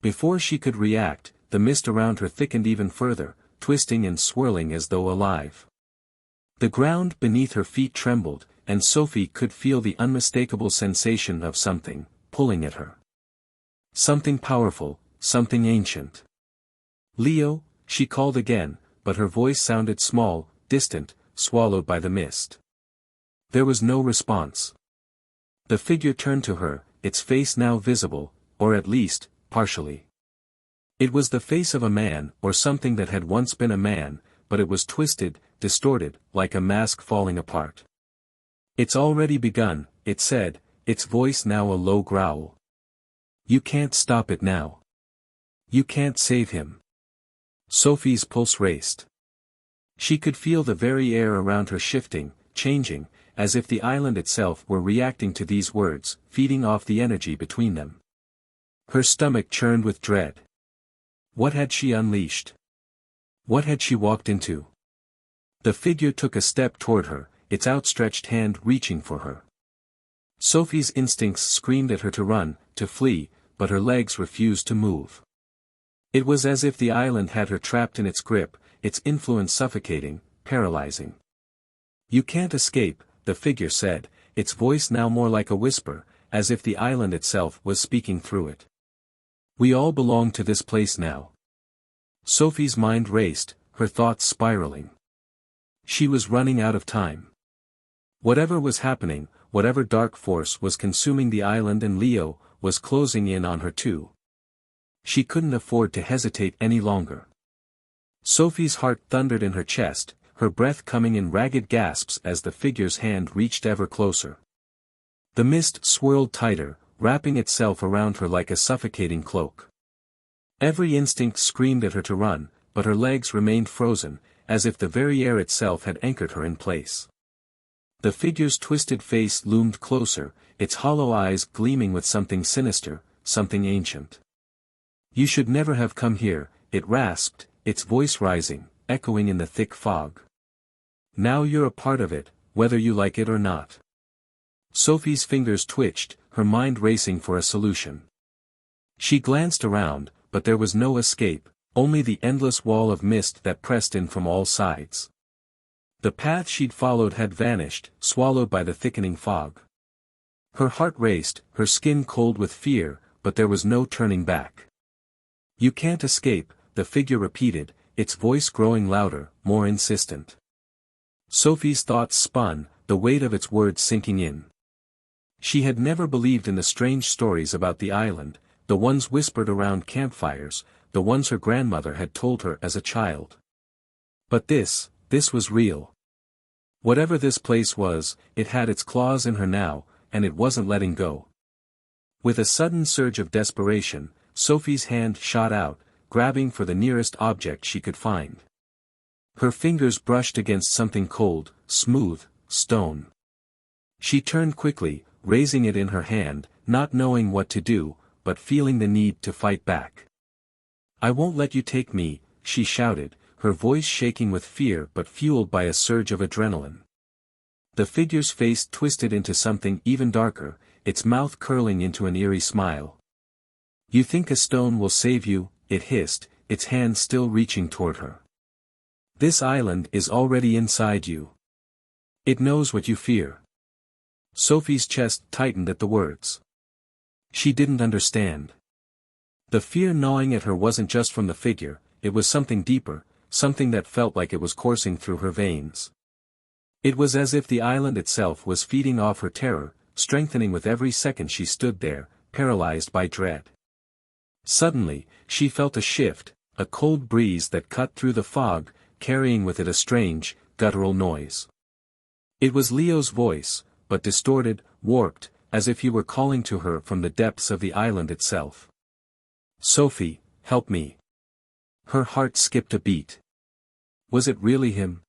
Before she could react, the mist around her thickened even further, twisting and swirling as though alive. The ground beneath her feet trembled, and Sophie could feel the unmistakable sensation of something pulling at her. Something powerful, something ancient. "Leo," she called again, but her voice sounded small, distant, swallowed by the mist. There was no response. The figure turned to her, its face now visible, or at least, partially. It was the face of a man, or something that had once been a man, but it was twisted, distorted, like a mask falling apart. "It's already begun," it said, its voice now a low growl. "You can't stop it now. You can't save him." Sophie's pulse raced. She could feel the very air around her shifting, changing, as if the island itself were reacting to these words, feeding off the energy between them. Her stomach churned with dread. What had she unleashed? What had she walked into? The figure took a step toward her, its outstretched hand reaching for her. Sophie's instincts screamed at her to run, to flee, but her legs refused to move. It was as if the island had her trapped in its grip, its influence suffocating, paralyzing. "You can't escape," the figure said, its voice now more like a whisper, as if the island itself was speaking through it. "We all belong to this place now." Sophie's mind raced, her thoughts spiraling. She was running out of time. Whatever was happening, whatever dark force was consuming the island and Leo, was closing in on her too. She couldn't afford to hesitate any longer. Sophie's heart thundered in her chest, her breath coming in ragged gasps as the figure's hand reached ever closer. The mist swirled tighter, wrapping itself around her like a suffocating cloak. Every instinct screamed at her to run, but her legs remained frozen, as if the very air itself had anchored her in place. The figure's twisted face loomed closer, its hollow eyes gleaming with something sinister, something ancient. "You should never have come here," it rasped, its voice rising, echoing in the thick fog. "Now you're a part of it, whether you like it or not." Sophie's fingers twitched, her mind racing for a solution. She glanced around, but there was no escape, only the endless wall of mist that pressed in from all sides. The path she'd followed had vanished, swallowed by the thickening fog. Her heart raced, her skin cold with fear, but there was no turning back. "You can't escape," the figure repeated, its voice growing louder, more insistent. Sophie's thoughts spun, the weight of its words sinking in. She had never believed in the strange stories about the island, the ones whispered around campfires, the ones her grandmother had told her as a child. But this was real. Whatever this place was, it had its claws in her now, and it wasn't letting go. With a sudden surge of desperation, Sophie's hand shot out, grabbing for the nearest object she could find. Her fingers brushed against something cold, smooth, stone. She turned quickly, raising it in her hand, not knowing what to do, but feeling the need to fight back. "I won't let you take me," she shouted, her voice shaking with fear but fueled by a surge of adrenaline. The figure's face twisted into something even darker, its mouth curling into an eerie smile. "You think a stone will save you," it hissed, its hand still reaching toward her. "This island is already inside you. It knows what you fear." Sophie's chest tightened at the words. She didn't understand. The fear gnawing at her wasn't just from the figure, it was something deeper, something that felt like it was coursing through her veins. It was as if the island itself was feeding off her terror, strengthening with every second she stood there, paralyzed by dread. Suddenly, she felt a shift, a cold breeze that cut through the fog, carrying with it a strange, guttural noise. It was Leo's voice, but distorted, warped, as if he were calling to her from the depths of the island itself. "Sophie, help me." Her heart skipped a beat. Was it really him?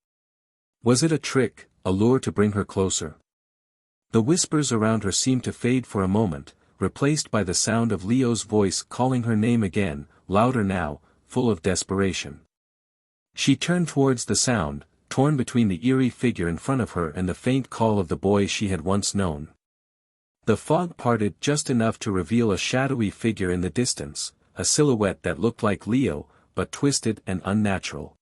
Was it a trick, a lure to bring her closer? The whispers around her seemed to fade for a moment, replaced by the sound of Leo's voice calling her name again, louder now, full of desperation. She turned towards the sound, torn between the eerie figure in front of her and the faint call of the boy she had once known. The fog parted just enough to reveal a shadowy figure in the distance, a silhouette that looked like Leo, but twisted and unnatural.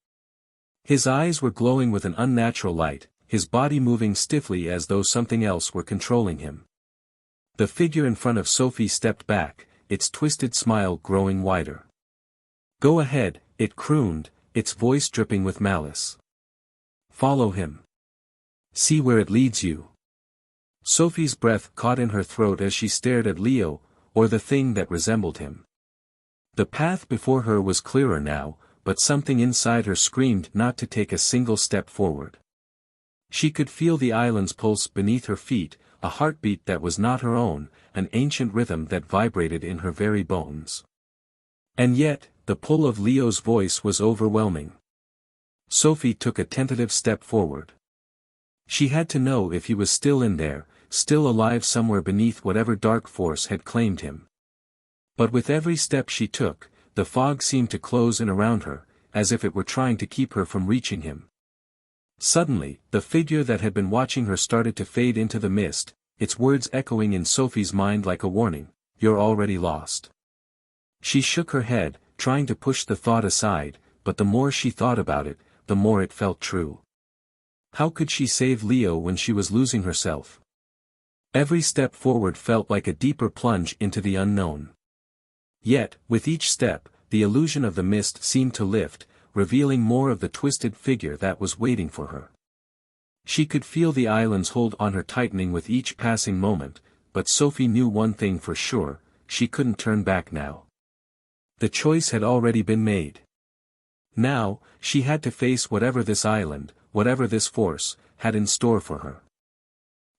His eyes were glowing with an unnatural light, his body moving stiffly as though something else were controlling him. The figure in front of Sophie stepped back, its twisted smile growing wider. "Go ahead," it crooned, its voice dripping with malice. "Follow him. See where it leads you." Sophie's breath caught in her throat as she stared at Leo, or the thing that resembled him. The path before her was clearer now, but something inside her screamed not to take a single step forward. She could feel the island's pulse beneath her feet, a heartbeat that was not her own, an ancient rhythm that vibrated in her very bones. And yet, the pull of Leo's voice was overwhelming. Sophie took a tentative step forward. She had to know if he was still in there, still alive somewhere beneath whatever dark force had claimed him. But with every step she took, the fog seemed to close in around her, as if it were trying to keep her from reaching him. Suddenly, the figure that had been watching her started to fade into the mist, its words echoing in Sophie's mind like a warning, "You're already lost." She shook her head, trying to push the thought aside, but the more she thought about it, the more it felt true. How could she save Leo when she was losing herself? Every step forward felt like a deeper plunge into the unknown. Yet, with each step, the illusion of the mist seemed to lift, revealing more of the twisted figure that was waiting for her. She could feel the island's hold on her tightening with each passing moment, but Sophie knew one thing for sure, she couldn't turn back now. The choice had already been made. Now, she had to face whatever this island, whatever this force, had in store for her.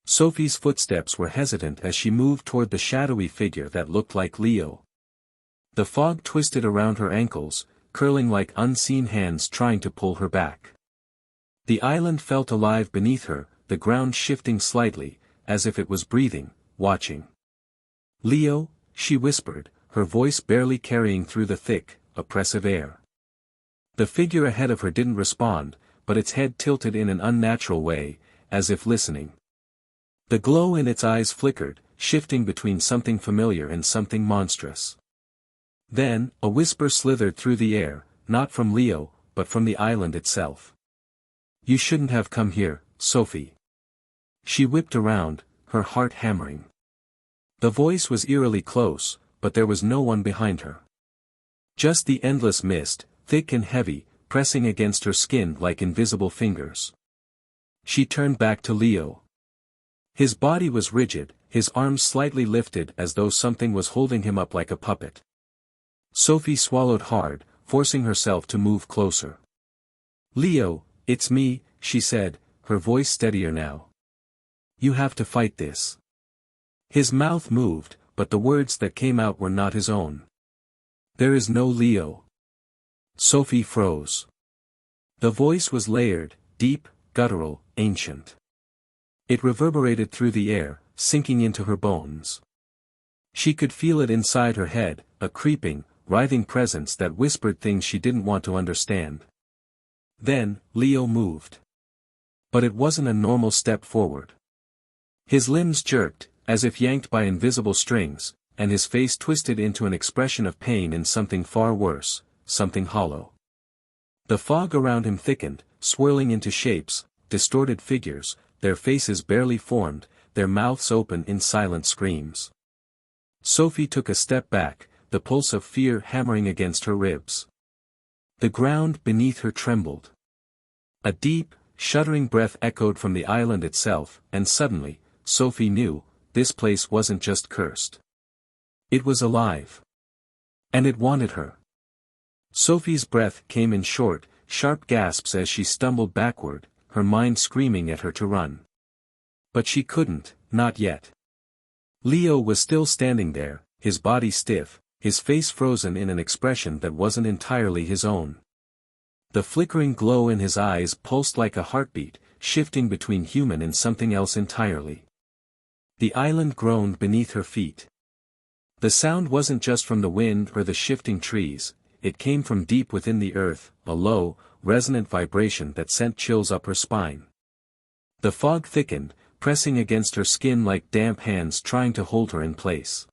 Sophie's footsteps were hesitant as she moved toward the shadowy figure that looked like Leo. The fog twisted around her ankles, curling like unseen hands trying to pull her back. The island felt alive beneath her, the ground shifting slightly, as if it was breathing, watching. "Leo," she whispered, her voice barely carrying through the thick, oppressive air. The figure ahead of her didn't respond, but its head tilted in an unnatural way, as if listening. The glow in its eyes flickered, shifting between something familiar and something monstrous. Then, a whisper slithered through the air, not from Leo, but from the island itself. "You shouldn't have come here, Sophie." She whipped around, her heart hammering. The voice was eerily close, but there was no one behind her. Just the endless mist, thick and heavy, pressing against her skin like invisible fingers. She turned back to Leo. His body was rigid, his arms slightly lifted as though something was holding him up like a puppet. Sophie swallowed hard, forcing herself to move closer. "Leo, it's me," she said, her voice steadier now. "You have to fight this." His mouth moved, but the words that came out were not his own. "There is no Leo." Sophie froze. The voice was layered, deep, guttural, ancient. It reverberated through the air, sinking into her bones. She could feel it inside her head, a creeping, writhing presence that whispered things she didn't want to understand. Then, Leo moved. But it wasn't a normal step forward. His limbs jerked, as if yanked by invisible strings, and his face twisted into an expression of pain and something far worse, something hollow. The fog around him thickened, swirling into shapes, distorted figures, their faces barely formed, their mouths open in silent screams. Sophie took a step back, the pulse of fear hammering against her ribs. The ground beneath her trembled. A deep, shuddering breath echoed from the island itself, and suddenly, Sophie knew, this place wasn't just cursed. It was alive. And it wanted her. Sophie's breath came in short, sharp gasps as she stumbled backward, her mind screaming at her to run. But she couldn't, not yet. Leo was still standing there, his body stiff, his face frozen in an expression that wasn't entirely his own. The flickering glow in his eyes pulsed like a heartbeat, shifting between human and something else entirely. The island groaned beneath her feet. The sound wasn't just from the wind or the shifting trees, it came from deep within the earth, a low, resonant vibration that sent chills up her spine. The fog thickened, pressing against her skin like damp hands trying to hold her in place.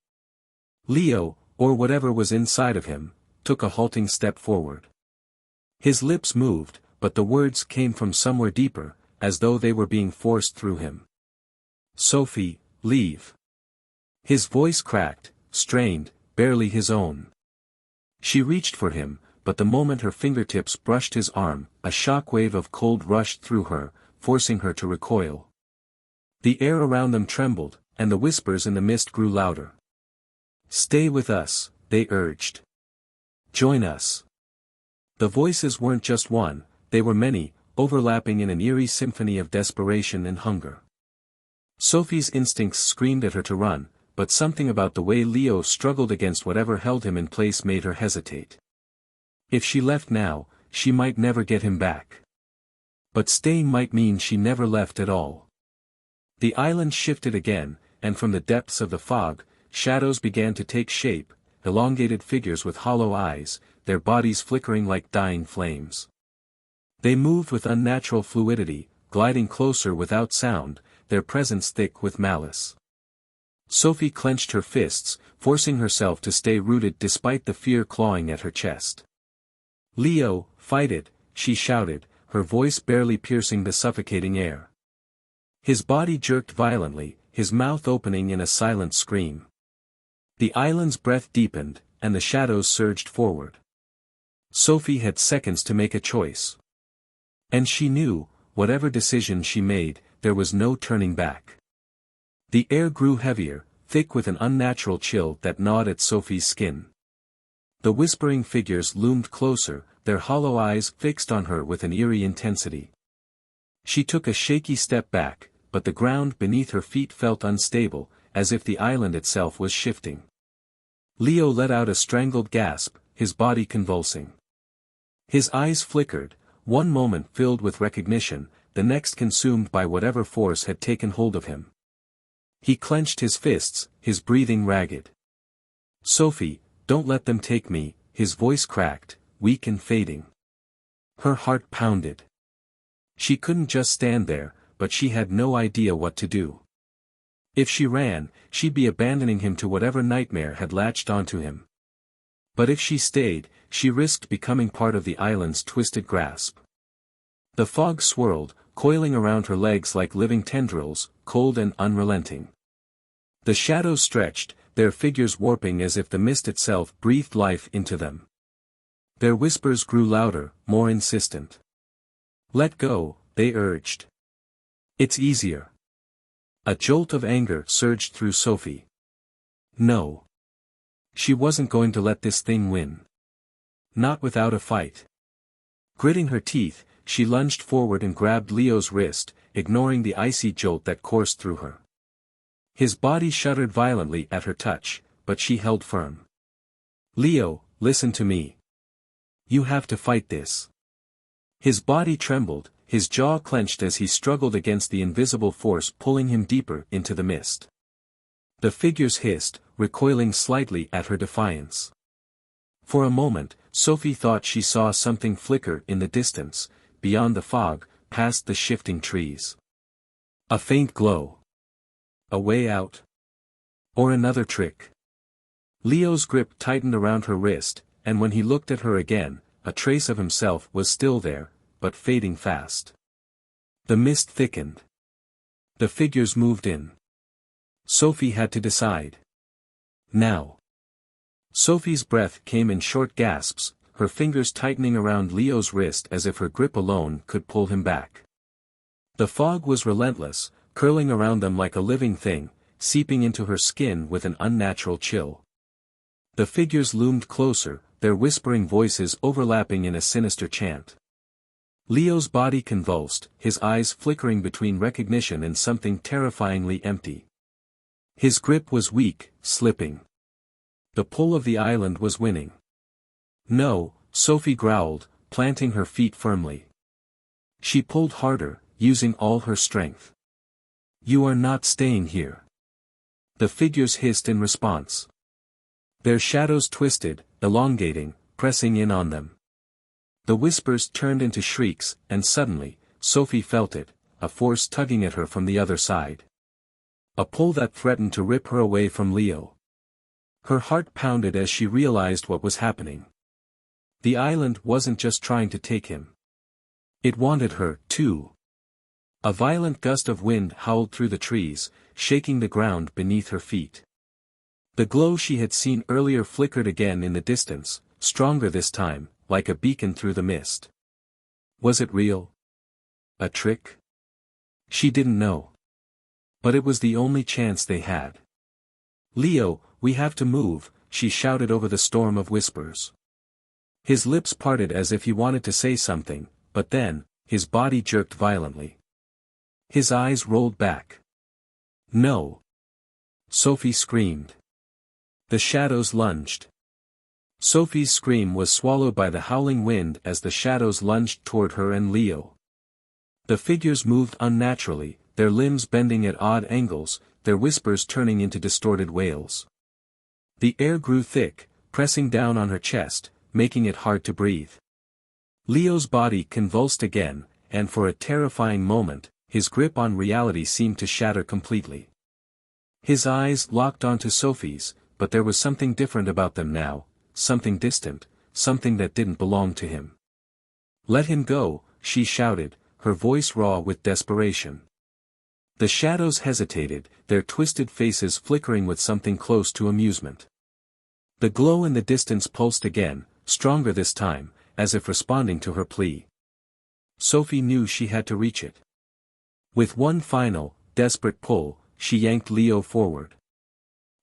Leo, or whatever was inside of him, took a halting step forward. His lips moved, but the words came from somewhere deeper, as though they were being forced through him. "Sophie, leave." His voice cracked, strained, barely his own. She reached for him, but the moment her fingertips brushed his arm, a shock wave of cold rushed through her, forcing her to recoil. The air around them trembled, and the whispers in the mist grew louder. "Stay with us," they urged. "Join us." The voices weren't just one, they were many, overlapping in an eerie symphony of desperation and hunger. Sophie's instincts screamed at her to run, but something about the way Leo struggled against whatever held him in place made her hesitate. If she left now, she might never get him back. But staying might mean she never left at all. The island shifted again, and from the depths of the fog, shadows began to take shape, elongated figures with hollow eyes, their bodies flickering like dying flames. They moved with unnatural fluidity, gliding closer without sound, their presence thick with malice. Sophie clenched her fists, forcing herself to stay rooted despite the fear clawing at her chest. "Leo, fight it," she shouted, her voice barely piercing the suffocating air. His body jerked violently, his mouth opening in a silent scream. The island's breath deepened, and the shadows surged forward. Sophie had seconds to make a choice. And she knew, whatever decision she made, there was no turning back. The air grew heavier, thick with an unnatural chill that gnawed at Sophie's skin. The whispering figures loomed closer, their hollow eyes fixed on her with an eerie intensity. She took a shaky step back, but the ground beneath her feet felt unstable, as if the island itself was shifting. Leo let out a strangled gasp, his body convulsing. His eyes flickered, one moment filled with recognition, the next consumed by whatever force had taken hold of him. He clenched his fists, his breathing ragged. "Sophie, don't let them take me," his voice cracked, weak and fading. Her heart pounded. She couldn't just stand there, but she had no idea what to do. If she ran, she'd be abandoning him to whatever nightmare had latched onto him. But if she stayed, she risked becoming part of the island's twisted grasp. The fog swirled, coiling around her legs like living tendrils, cold and unrelenting. The shadows stretched, their figures warping as if the mist itself breathed life into them. Their whispers grew louder, more insistent. "Let go," they urged. "It's easier." A jolt of anger surged through Sophie. No. She wasn't going to let this thing win. Not without a fight. Gritting her teeth, she lunged forward and grabbed Leo's wrist, ignoring the icy jolt that coursed through her. His body shuddered violently at her touch, but she held firm. "Leo, listen to me. You have to fight this." His body trembled, his jaw clenched as he struggled against the invisible force pulling him deeper into the mist. The figures hissed, recoiling slightly at her defiance. For a moment, Sophie thought she saw something flicker in the distance, beyond the fog, past the shifting trees. A faint glow. A way out. Or another trick. Leo's grip tightened around her wrist, and when he looked at her again, a trace of himself was still there, but fading fast. The mist thickened. The figures moved in. Sophie had to decide. Now. Sophie's breath came in short gasps, her fingers tightening around Leo's wrist as if her grip alone could pull him back. The fog was relentless, curling around them like a living thing, seeping into her skin with an unnatural chill. The figures loomed closer, their whispering voices overlapping in a sinister chant. Leo's body convulsed, his eyes flickering between recognition and something terrifyingly empty. His grip was weak, slipping. The pull of the island was winning. "No," Sophie growled, planting her feet firmly. She pulled harder, using all her strength. "You are not staying here." The figures hissed in response. Their shadows twisted, elongating, pressing in on them. The whispers turned into shrieks, and suddenly, Sophie felt it, a force tugging at her from the other side. A pull that threatened to rip her away from Leo. Her heart pounded as she realized what was happening. The island wasn't just trying to take him. It wanted her, too. A violent gust of wind howled through the trees, shaking the ground beneath her feet. The glow she had seen earlier flickered again in the distance, stronger this time, like a beacon through the mist. Was it real? A trick? She didn't know. But it was the only chance they had. "Leo, we have to move," she shouted over the storm of whispers. His lips parted as if he wanted to say something, but then, his body jerked violently. His eyes rolled back. "No!" Sophie screamed. The shadows lunged. Sophie's scream was swallowed by the howling wind as the shadows lunged toward her and Leo. The figures moved unnaturally, their limbs bending at odd angles, their whispers turning into distorted wails. The air grew thick, pressing down on her chest, making it hard to breathe. Leo's body convulsed again, and for a terrifying moment, his grip on reality seemed to shatter completely. His eyes locked onto Sophie's, but there was something different about them now, something distant, something that didn't belong to him. "Let him go," she shouted, her voice raw with desperation. The shadows hesitated, their twisted faces flickering with something close to amusement. The glow in the distance pulsed again, stronger this time, as if responding to her plea. Sophie knew she had to reach it. With one final, desperate pull, she yanked Leo forward.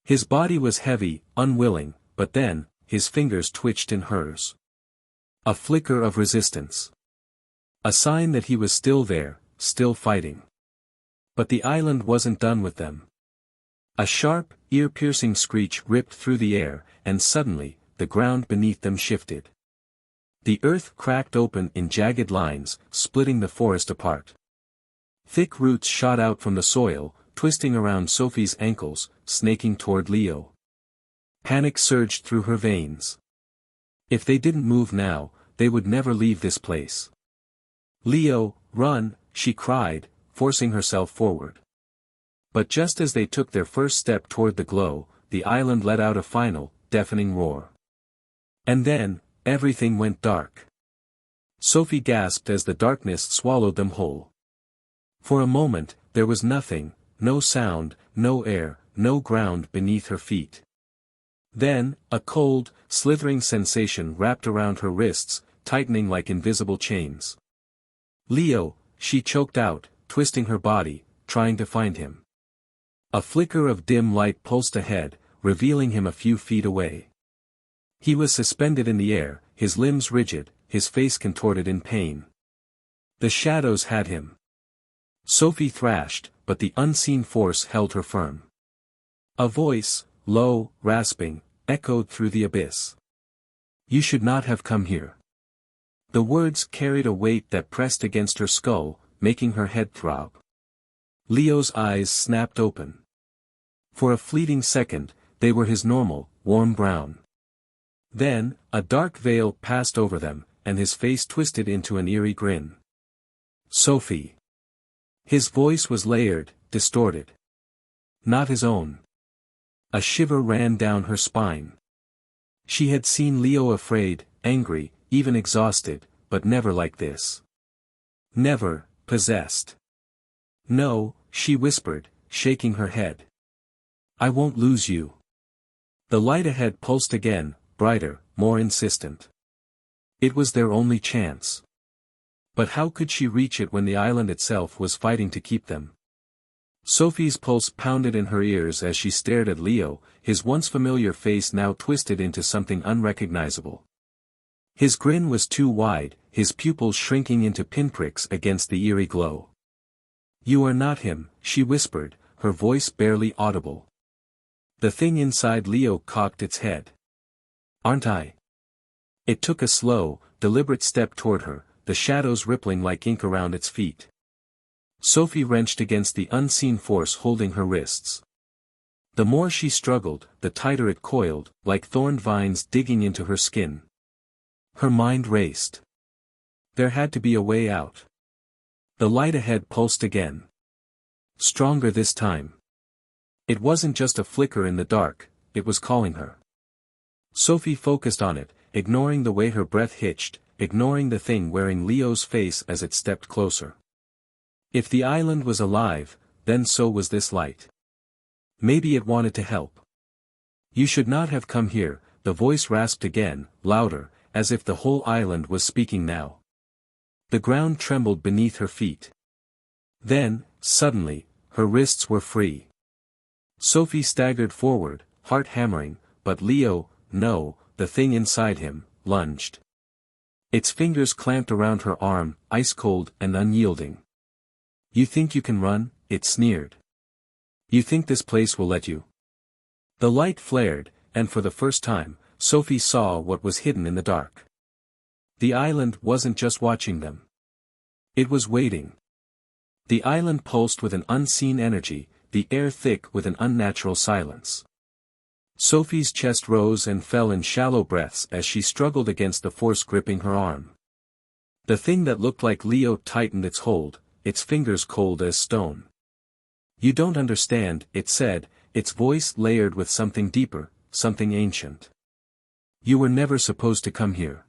His body was heavy, unwilling, but then, his fingers twitched in hers. A flicker of resistance. A sign that he was still there, still fighting. But the island wasn't done with them. A sharp, ear-piercing screech ripped through the air, and suddenly, the ground beneath them shifted. The earth cracked open in jagged lines, splitting the forest apart. Thick roots shot out from the soil, twisting around Sophie's ankles, snaking toward Leo. Panic surged through her veins. If they didn't move now, they would never leave this place. "Leo, run," she cried, forcing herself forward. But just as they took their first step toward the glow, the island let out a final, deafening roar. And then, everything went dark. Sophie gasped as the darkness swallowed them whole. For a moment, there was nothing, no sound, no air, no ground beneath her feet. Then, a cold, slithering sensation wrapped around her wrists, tightening like invisible chains. "Leo," she choked out, twisting her body, trying to find him. A flicker of dim light pulsed ahead, revealing him a few feet away. He was suspended in the air, his limbs rigid, his face contorted in pain. The shadows had him. Sophie thrashed, but the unseen force held her firm. A voice, low, rasping, echoed through the abyss. "You should not have come here." The words carried a weight that pressed against her skull, making her head throb. Leo's eyes snapped open. For a fleeting second, they were his normal, warm brown. Then, a dark veil passed over them, and his face twisted into an eerie grin. "Sophie." His voice was layered, distorted. Not his own. A shiver ran down her spine. She had seen Leo afraid, angry, even exhausted, but never like this. Never, possessed. "No," she whispered, shaking her head. "I won't lose you." The light ahead pulsed again, brighter, more insistent. It was their only chance. But how could she reach it when the island itself was fighting to keep them? Sophie's pulse pounded in her ears as she stared at Leo, his once familiar face now twisted into something unrecognizable. His grin was too wide, his pupils shrinking into pinpricks against the eerie glow. "You are not him," she whispered, her voice barely audible. The thing inside Leo cocked its head. "Aren't I?" It took a slow, deliberate step toward her, the shadows rippling like ink around its feet. Sophie wrenched against the unseen force holding her wrists. The more she struggled, the tighter it coiled, like thorned vines digging into her skin. Her mind raced. There had to be a way out. The light ahead pulsed again. Stronger this time. It wasn't just a flicker in the dark, it was calling her. Sophie focused on it, ignoring the way her breath hitched, ignoring the thing wearing Leo's face as it stepped closer. If the island was alive, then so was this light. Maybe it wanted to help. "You should not have come here," the voice rasped again, louder, as if the whole island was speaking now. The ground trembled beneath her feet. Then, suddenly, her wrists were free. Sophie staggered forward, heart hammering, but Leo, no, the thing inside him, lunged. Its fingers clamped around her arm, ice-cold and unyielding. "You think you can run?" it sneered. "You think this place will let you?" The light flared, and for the first time, Sophie saw what was hidden in the dark. The island wasn't just watching them. It was waiting. The island pulsed with an unseen energy, the air thick with an unnatural silence. Sophie's chest rose and fell in shallow breaths as she struggled against the force gripping her arm. The thing that looked like Leo tightened its hold, its fingers cold as stone. "You don't understand," it said, its voice layered with something deeper, something ancient. "You were never supposed to come here."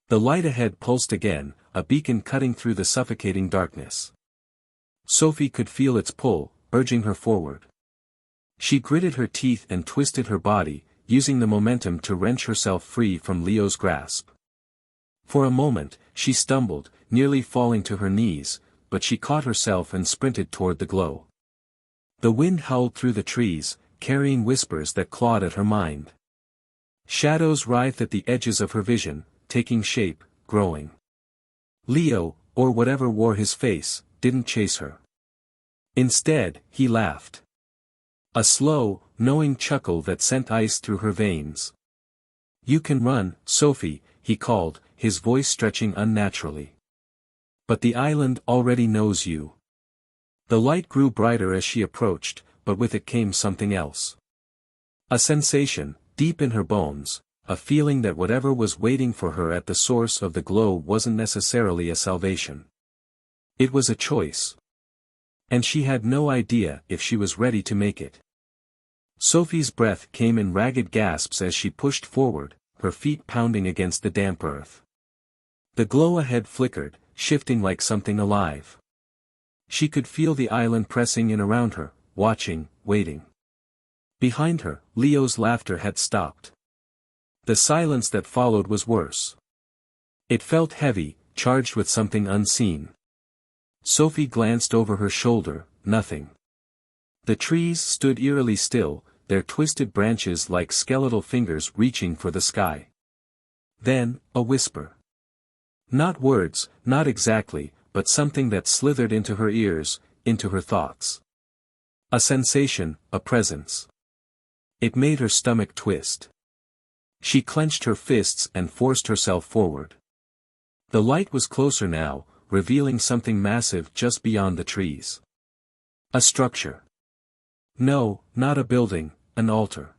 The light ahead pulsed again, a beacon cutting through the suffocating darkness. Sophie could feel its pull, urging her forward. She gritted her teeth and twisted her body, using the momentum to wrench herself free from Leo's grasp. For a moment, she stumbled, nearly falling to her knees, but she caught herself and sprinted toward the glow. The wind howled through the trees, carrying whispers that clawed at her mind. Shadows writhed at the edges of her vision, taking shape, growing. Leo, or whatever wore his face, didn't chase her. Instead, he laughed. A slow, knowing chuckle that sent ice through her veins. "You can run, Sophie," he called, his voice stretching unnaturally. "But the island already knows you." The light grew brighter as she approached, but with it came something else. A sensation, deep in her bones, a feeling that whatever was waiting for her at the source of the glow wasn't necessarily a salvation. It was a choice. And she had no idea if she was ready to make it. Sophie's breath came in ragged gasps as she pushed forward, her feet pounding against the damp earth. The glow ahead flickered, shifting like something alive. She could feel the island pressing in around her, watching, waiting. Behind her, Leo's laughter had stopped. The silence that followed was worse. It felt heavy, charged with something unseen. Sophie glanced over her shoulder, nothing. The trees stood eerily still, their twisted branches like skeletal fingers reaching for the sky. Then, a whisper. Not words, not exactly, but something that slithered into her ears, into her thoughts. A sensation, a presence. It made her stomach twist. She clenched her fists and forced herself forward. The light was closer now, revealing something massive just beyond the trees. A structure. No, not a building, an altar.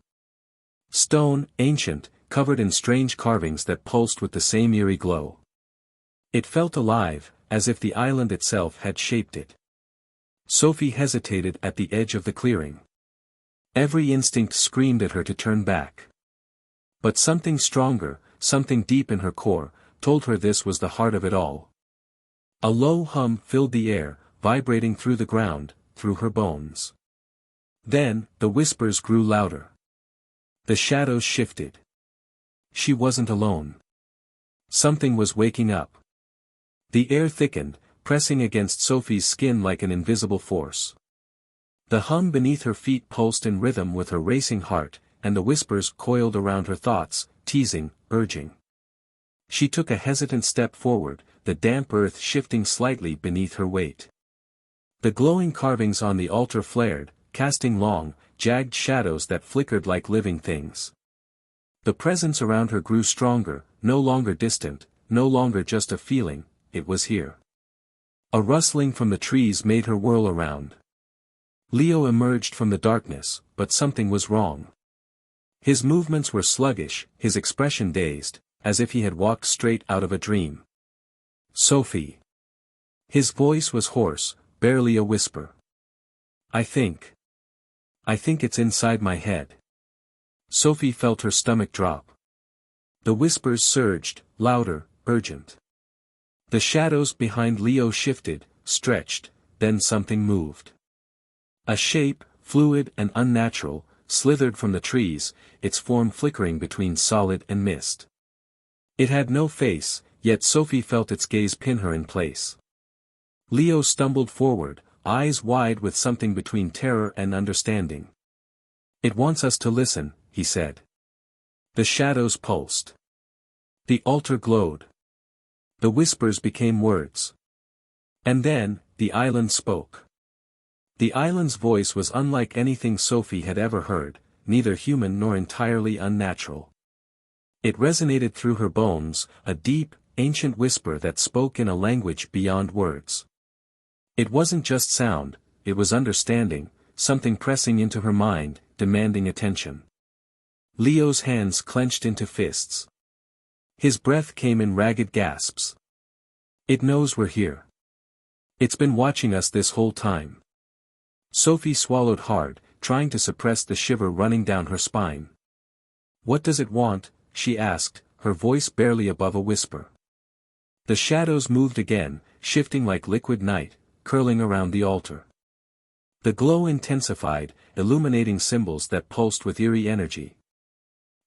Stone, ancient, covered in strange carvings that pulsed with the same eerie glow. It felt alive, as if the island itself had shaped it. Sophie hesitated at the edge of the clearing. Every instinct screamed at her to turn back. But something stronger, something deep in her core, told her this was the heart of it all. A low hum filled the air, vibrating through the ground, through her bones. Then, the whispers grew louder. The shadows shifted. She wasn't alone. Something was waking up. The air thickened, pressing against Sophie's skin like an invisible force. The hum beneath her feet pulsed in rhythm with her racing heart, and the whispers coiled around her thoughts, teasing, urging. She took a hesitant step forward, the damp earth shifting slightly beneath her weight. The glowing carvings on the altar flared, casting long, jagged shadows that flickered like living things. The presence around her grew stronger, no longer distant, no longer just a feeling, it was here. A rustling from the trees made her whirl around. Leo emerged from the darkness, but something was wrong. His movements were sluggish, his expression dazed, as if he had walked straight out of a dream. "Sophie." His voice was hoarse, barely a whisper. I think it's inside my head." Sophie felt her stomach drop. The whispers surged, louder, urgent. The shadows behind Leo shifted, stretched, then something moved. A shape, fluid and unnatural, slithered from the trees, its form flickering between solid and mist. It had no face, yet Sophie felt its gaze pin her in place. Leo stumbled forward, eyes wide with something between terror and understanding. "It wants us to listen," he said. The shadows pulsed. The altar glowed. The whispers became words. And then, the island spoke. The island's voice was unlike anything Sophie had ever heard, neither human nor entirely unnatural. It resonated through her bones, a deep, ancient whisper that spoke in a language beyond words. It wasn't just sound, it was understanding, something pressing into her mind, demanding attention. Leo's hands clenched into fists. His breath came in ragged gasps. "It knows we're here. It's been watching us this whole time." Sophie swallowed hard, trying to suppress the shiver running down her spine. "What does it want?" she asked, her voice barely above a whisper. The shadows moved again, shifting like liquid night, curling around the altar. The glow intensified, illuminating symbols that pulsed with eerie energy.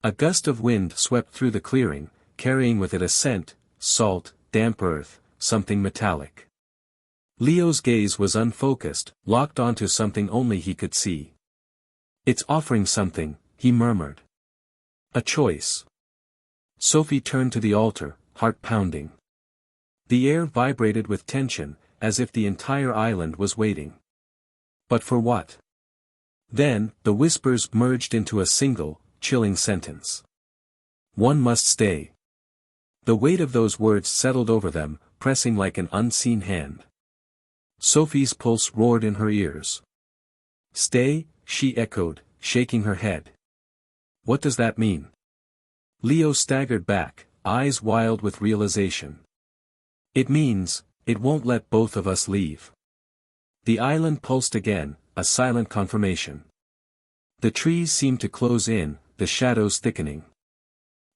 A gust of wind swept through the clearing, carrying with it a scent, salt, damp earth, something metallic. Leo's gaze was unfocused, locked onto something only he could see. "It's offering something," he murmured. "A choice." Sophie turned to the altar, heart pounding. The air vibrated with tension, as if the entire island was waiting. But for what? Then, the whispers merged into a single, chilling sentence. "One must stay." The weight of those words settled over them, pressing like an unseen hand. Sophie's pulse roared in her ears. "Stay?" she echoed, shaking her head. "What does that mean?" Leo staggered back, eyes wild with realization. "It means, it won't let both of us leave." The island pulsed again, a silent confirmation. The trees seemed to close in, the shadows thickening.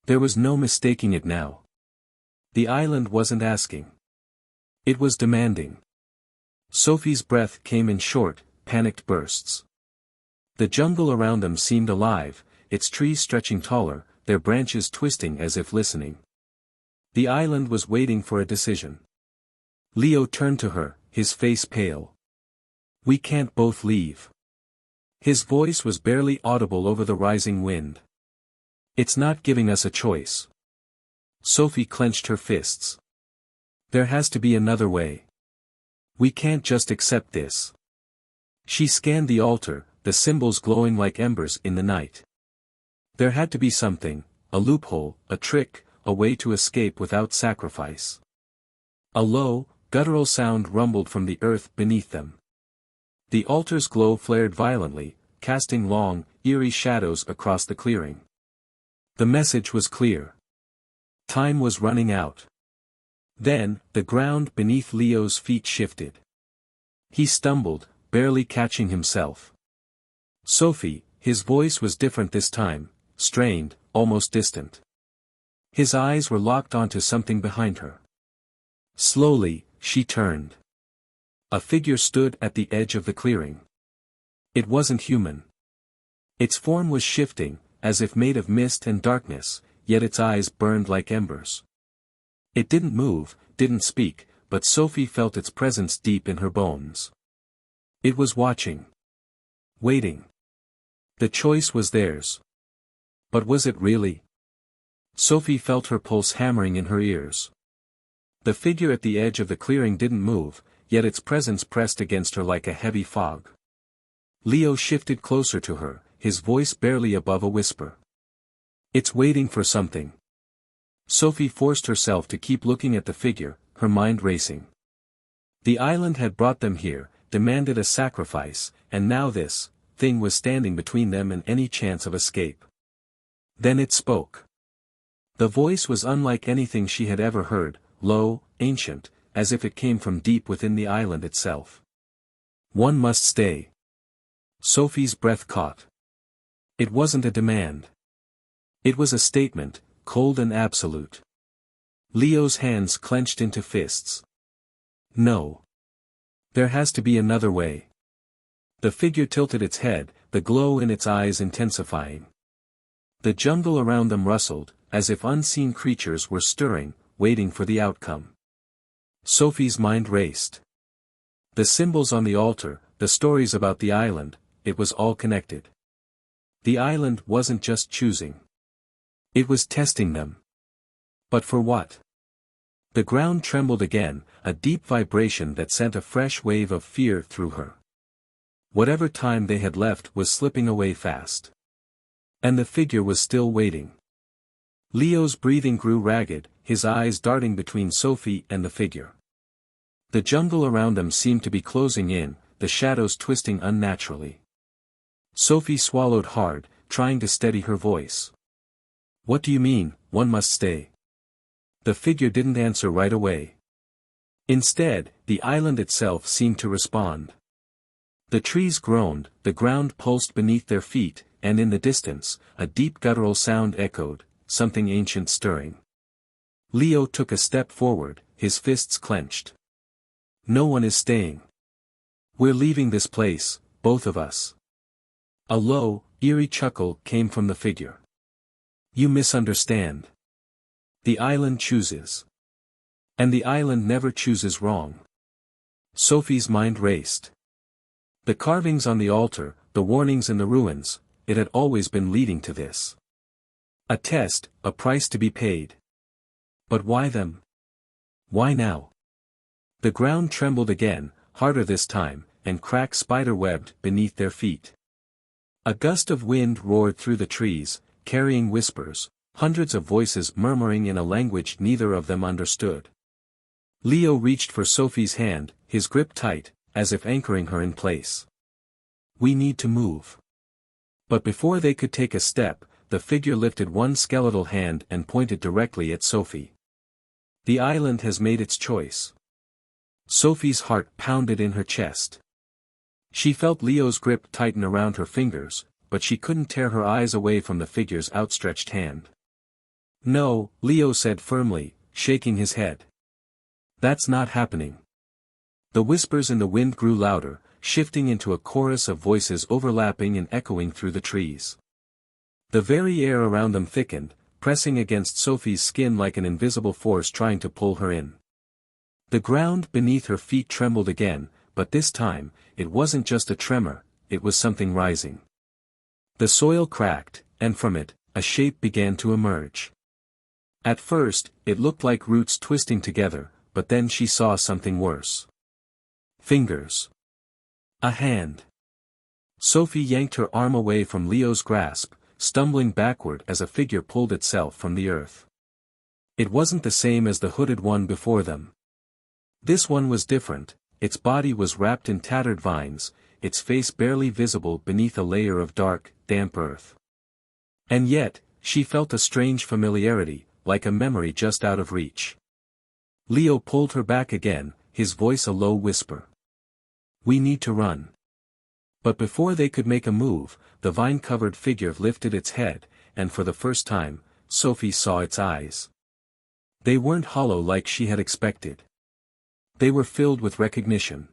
There was no mistaking it now. The island wasn't asking. It was demanding. Sophie's breath came in short, panicked bursts. The jungle around them seemed alive, its trees stretching taller, their branches twisting as if listening. The island was waiting for a decision. Leo turned to her, his face pale. "We can't both leave." His voice was barely audible over the rising wind. "It's not giving us a choice." Sophie clenched her fists. "There has to be another way. We can't just accept this." She scanned the altar, the symbols glowing like embers in the night. There had to be something, a loophole, a trick, a way to escape without sacrifice. A low, guttural sound rumbled from the earth beneath them. The altar's glow flared violently, casting long, eerie shadows across the clearing. The message was clear. Time was running out. Then, the ground beneath Leo's feet shifted. He stumbled, barely catching himself. "Sophie," his voice was different this time, strained, almost distant. His eyes were locked onto something behind her. Slowly, she turned. A figure stood at the edge of the clearing. It wasn't human. Its form was shifting, as if made of mist and darkness, yet its eyes burned like embers. It didn't move, didn't speak, but Sophie felt its presence deep in her bones. It was watching. Waiting. The choice was theirs. But was it really? Sophie felt her pulse hammering in her ears. The figure at the edge of the clearing didn't move, yet its presence pressed against her like a heavy fog. Leo shifted closer to her, his voice barely above a whisper. "It's waiting for something." Sophie forced herself to keep looking at the figure, her mind racing. The island had brought them here, demanded a sacrifice, and now this thing was standing between them and any chance of escape. Then it spoke. The voice was unlike anything she had ever heard, low, ancient, as if it came from deep within the island itself. "One must stay." Sophie's breath caught. It wasn't a demand. It was a statement, cold and absolute. Leo's hands clenched into fists. "No. There has to be another way." The figure tilted its head, the glow in its eyes intensifying. The jungle around them rustled, as if unseen creatures were stirring, waiting for the outcome. Sophie's mind raced. The symbols on the altar, the stories about the island, it was all connected. The island wasn't just choosing. It was testing them. But for what? The ground trembled again, a deep vibration that sent a fresh wave of fear through her. Whatever time they had left was slipping away fast. And the figure was still waiting. Leo's breathing grew ragged, his eyes darting between Sophie and the figure. The jungle around them seemed to be closing in, the shadows twisting unnaturally. Sophie swallowed hard, trying to steady her voice. "What do you mean, one must stay?" The figure didn't answer right away. Instead, the island itself seemed to respond. The trees groaned, the ground pulsed beneath their feet, and in the distance, a deep guttural sound echoed, something ancient stirring. Leo took a step forward, his fists clenched. "No one is staying. We're leaving this place, both of us." A low, eerie chuckle came from the figure. "You misunderstand. The island chooses. And the island never chooses wrong." Sophie's mind raced. The carvings on the altar, the warnings in the ruins, it had always been leading to this. A test, a price to be paid. But why them? Why now? The ground trembled again, harder this time, and cracks spider-webbed beneath their feet. A gust of wind roared through the trees, carrying whispers, hundreds of voices murmuring in a language neither of them understood. Leo reached for Sophie's hand, his grip tight, as if anchoring her in place. "We need to move." But before they could take a step, the figure lifted one skeletal hand and pointed directly at Sophie. "The island has made its choice." Sophie's heart pounded in her chest. She felt Leo's grip tighten around her fingers, but she couldn't tear her eyes away from the figure's outstretched hand. "No," Leo said firmly, shaking his head. "That's not happening." The whispers in the wind grew louder, shifting into a chorus of voices overlapping and echoing through the trees. The very air around them thickened, pressing against Sophie's skin like an invisible force trying to pull her in. The ground beneath her feet trembled again, but this time, it wasn't just a tremor, it was something rising. The soil cracked, and from it, a shape began to emerge. At first, it looked like roots twisting together, but then she saw something worse. Fingers. A hand. Sophie yanked her arm away from Leo's grasp, stumbling backward as a figure pulled itself from the earth. It wasn't the same as the hooded one before them. This one was different, its body was wrapped in tattered vines, its face barely visible beneath a layer of dark, damp earth. And yet, she felt a strange familiarity, like a memory just out of reach. Leo pulled her back again, his voice a low whisper. "We need to run." But before they could make a move, the vine-covered figure lifted its head, and for the first time, Sophie saw its eyes. They weren't hollow like she had expected. They were filled with recognition.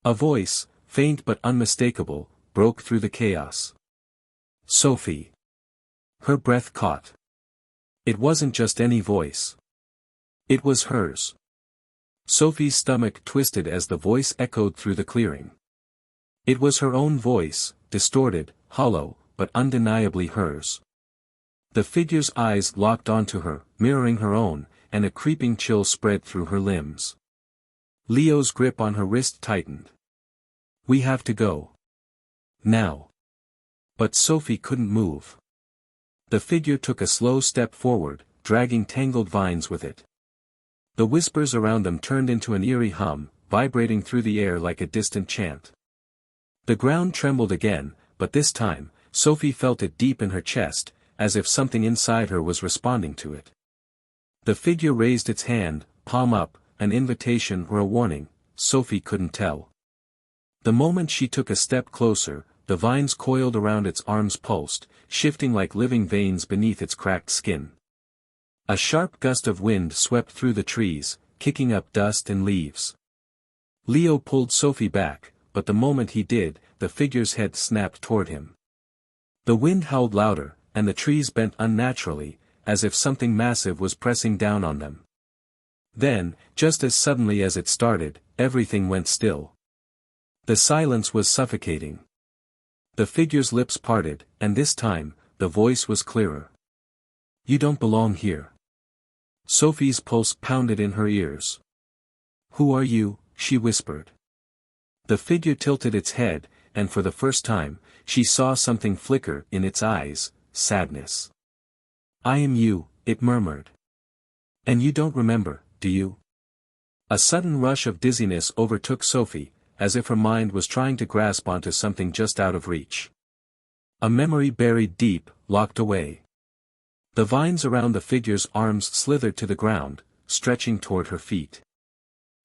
A voice, faint but unmistakable, broke through the chaos. "Sophie." Her breath caught. It wasn't just any voice. It was hers. Sophie's stomach twisted as the voice echoed through the clearing. It was her own voice, distorted, hollow, but undeniably hers. The figure's eyes locked onto her, mirroring her own, and a creeping chill spread through her limbs. Leo's grip on her wrist tightened. "We have to go. Now." But Sophie couldn't move. The figure took a slow step forward, dragging tangled vines with it. The whispers around them turned into an eerie hum, vibrating through the air like a distant chant. The ground trembled again, but this time, Sophie felt it deep in her chest, as if something inside her was responding to it. The figure raised its hand, palm up, an invitation or a warning, Sophie couldn't tell. The moment she took a step closer, the vines coiled around its arms pulsed, shifting like living veins beneath its cracked skin. A sharp gust of wind swept through the trees, kicking up dust and leaves. Leo pulled Sophie back, but the moment he did, the figure's head snapped toward him. The wind howled louder, and the trees bent unnaturally, as if something massive was pressing down on them. Then, just as suddenly as it started, everything went still. The silence was suffocating. The figure's lips parted, and this time, the voice was clearer. "You don't belong here." Sophie's pulse pounded in her ears. "Who are you?" she whispered. The figure tilted its head, and for the first time, she saw something flicker in its eyes, sadness. "I am you," it murmured. "And you don't remember, do you?" A sudden rush of dizziness overtook Sophie, as if her mind was trying to grasp onto something just out of reach. A memory buried deep, locked away. The vines around the figure's arms slithered to the ground, stretching toward her feet.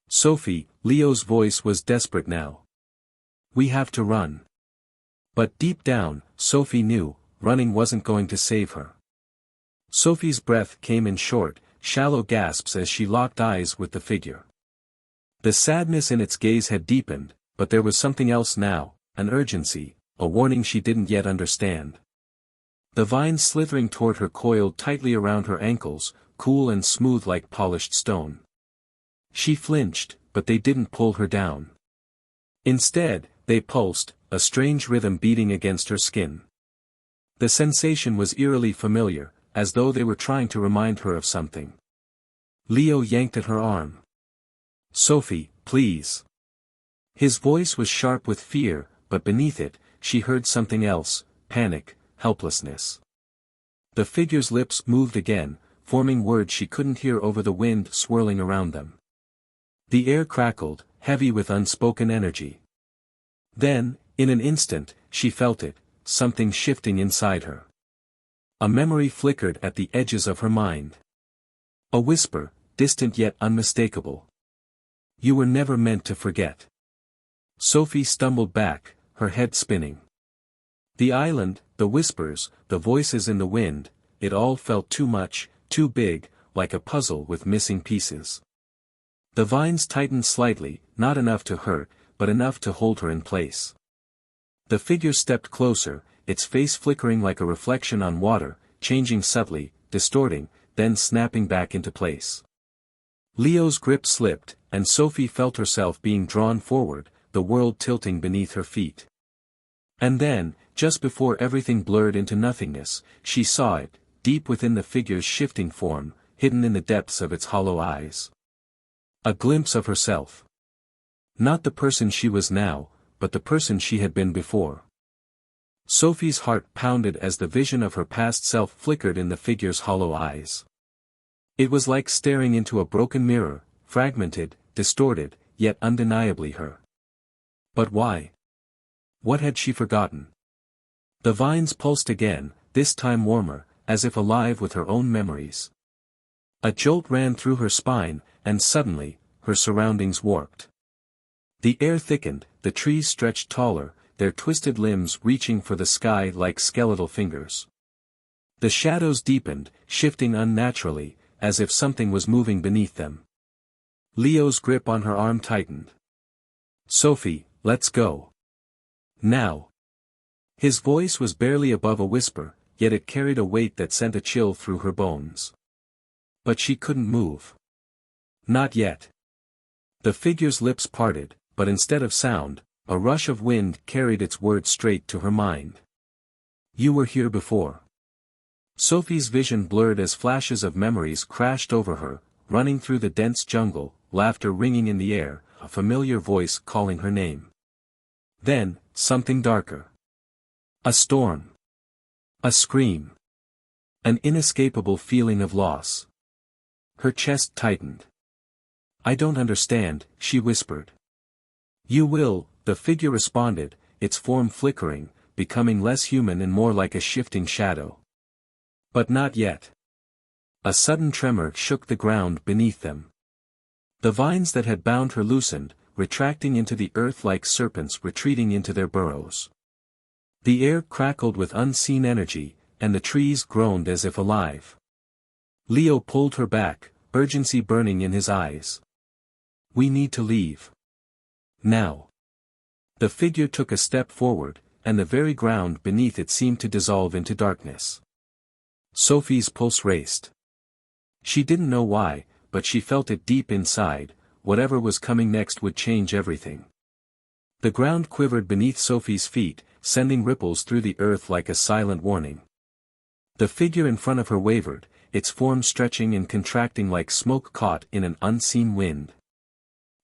"Sophie," Leo's voice was desperate now. "We have to run." But deep down, Sophie knew, running wasn't going to save her. Sophie's breath came in short, shallow gasps as she locked eyes with the figure. The sadness in its gaze had deepened, but there was something else now, an urgency, a warning she didn't yet understand. The vines slithering toward her coiled tightly around her ankles, cool and smooth like polished stone. She flinched, but they didn't pull her down. Instead, they pulsed, a strange rhythm beating against her skin. The sensation was eerily familiar, as though they were trying to remind her of something. Leo yanked at her arm. "Sophie, please." His voice was sharp with fear, but beneath it, she heard something else, panic, helplessness. The figure's lips moved again, forming words she couldn't hear over the wind swirling around them. The air crackled, heavy with unspoken energy. Then, in an instant, she felt it, something shifting inside her. A memory flickered at the edges of her mind. A whisper, distant yet unmistakable. "You were never meant to forget." Sophie stumbled back, her head spinning. The island, the whispers, the voices in the wind, it all felt too much, too big, like a puzzle with missing pieces. The vines tightened slightly, not enough to hurt, but enough to hold her in place. The figure stepped closer, its face flickering like a reflection on water, changing subtly, distorting, then snapping back into place. Leo's grip slipped, and Sophie felt herself being drawn forward, the world tilting beneath her feet. And then, just before everything blurred into nothingness, she saw it, deep within the figure's shifting form, hidden in the depths of its hollow eyes. A glimpse of herself. Not the person she was now, but the person she had been before. Sophie's heart pounded as the vision of her past self flickered in the figure's hollow eyes. It was like staring into a broken mirror, fragmented, distorted, yet undeniably her. But why? What had she forgotten? The vines pulsed again, this time warmer, as if alive with her own memories. A jolt ran through her spine, and suddenly, her surroundings warped. The air thickened, the trees stretched taller, their twisted limbs reaching for the sky like skeletal fingers. The shadows deepened, shifting unnaturally, as if something was moving beneath them. Leo's grip on her arm tightened. "Sophie, let's go. Now." His voice was barely above a whisper, yet it carried a weight that sent a chill through her bones. But she couldn't move. Not yet. The figure's lips parted, but instead of sound, a rush of wind carried its words straight to her mind. "You were here before." Sophie's vision blurred as flashes of memories crashed over her, running through the dense jungle, laughter ringing in the air, a familiar voice calling her name. Then, something darker. A storm. A scream. An inescapable feeling of loss. Her chest tightened. "I don't understand," she whispered. "You will," the figure responded, its form flickering, becoming less human and more like a shifting shadow. But not yet. A sudden tremor shook the ground beneath them. The vines that had bound her loosened, retracting into the earth like serpents retreating into their burrows. The air crackled with unseen energy, and the trees groaned as if alive. Leo pulled her back, urgency burning in his eyes. "We need to leave. Now." The figure took a step forward, and the very ground beneath it seemed to dissolve into darkness. Sophie's pulse raced. She didn't know why, but she felt it deep inside, whatever was coming next would change everything. The ground quivered beneath Sophie's feet, sending ripples through the earth like a silent warning. The figure in front of her wavered, its form stretching and contracting like smoke caught in an unseen wind.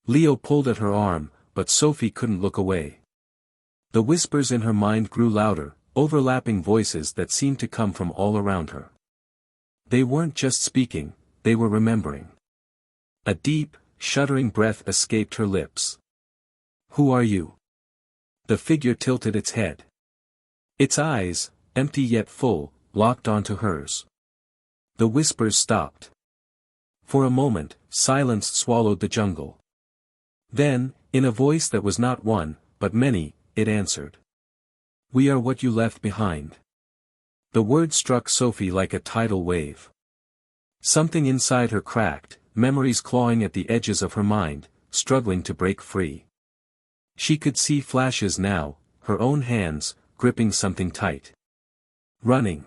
Leo pulled at her arm, but Sophie couldn't look away. The whispers in her mind grew louder, overlapping voices that seemed to come from all around her. They weren't just speaking, they were remembering. A deep, shuddering breath escaped her lips. "Who are you?" The figure tilted its head. Its eyes, empty yet full, locked onto hers. The whispers stopped. For a moment, silence swallowed the jungle. Then, in a voice that was not one, but many, it answered. "We are what you left behind." The word struck Sophie like a tidal wave. Something inside her cracked, memories clawing at the edges of her mind, struggling to break free. She could see flashes now, her own hands, gripping something tight. Running.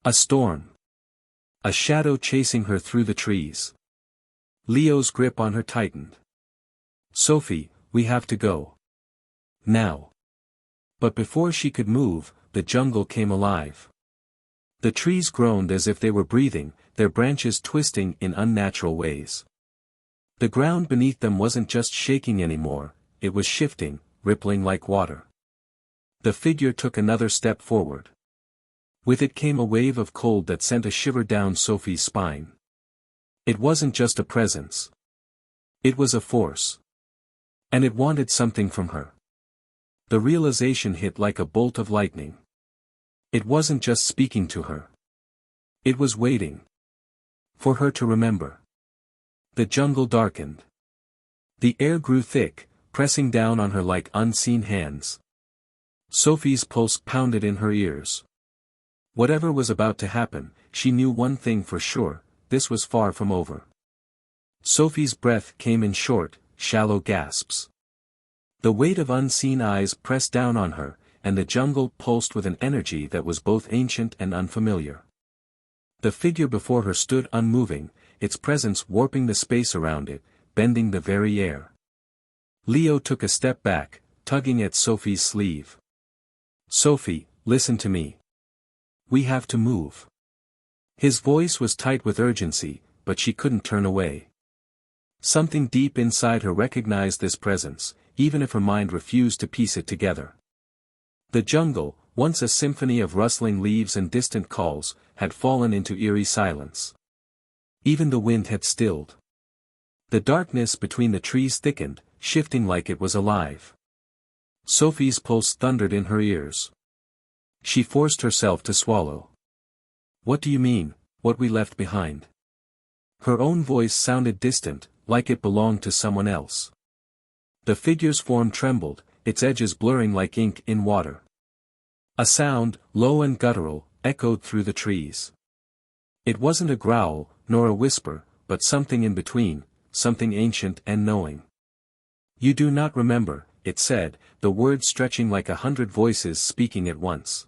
A storm. A shadow chasing her through the trees. Leo's grip on her tightened. "Sophie, we have to go. Now." But before she could move, the jungle came alive. The trees groaned as if they were breathing, their branches twisting in unnatural ways. The ground beneath them wasn't just shaking anymore, it was shifting, rippling like water. The figure took another step forward. With it came a wave of cold that sent a shiver down Sophie's spine. It wasn't just a presence. It was a force. And it wanted something from her. The realization hit like a bolt of lightning. It wasn't just speaking to her. It was waiting. For her to remember. The jungle darkened. The air grew thick, pressing down on her like unseen hands. Sophie's pulse pounded in her ears. Whatever was about to happen, she knew one thing for sure, this was far from over. Sophie's breath came in short, shallow gasps. The weight of unseen eyes pressed down on her, and the jungle pulsed with an energy that was both ancient and unfamiliar. The figure before her stood unmoving, its presence warping the space around it, bending the very air. Leo took a step back, tugging at Sophie's sleeve. "Sophie, listen to me. We have to move." His voice was tight with urgency, but she couldn't turn away. Something deep inside her recognized this presence, even if her mind refused to piece it together. The jungle, once a symphony of rustling leaves and distant calls, had fallen into eerie silence. Even the wind had stilled. The darkness between the trees thickened, shifting like it was alive. Sophie's pulse thundered in her ears. She forced herself to swallow. "What do you mean, what we left behind?" Her own voice sounded distant, like it belonged to someone else. The figure's form trembled, its edges blurring like ink in water. A sound, low and guttural, echoed through the trees. It wasn't a growl, nor a whisper, but something in between, something ancient and knowing. "You do not remember," it said, the words stretching like 100 voices speaking at once.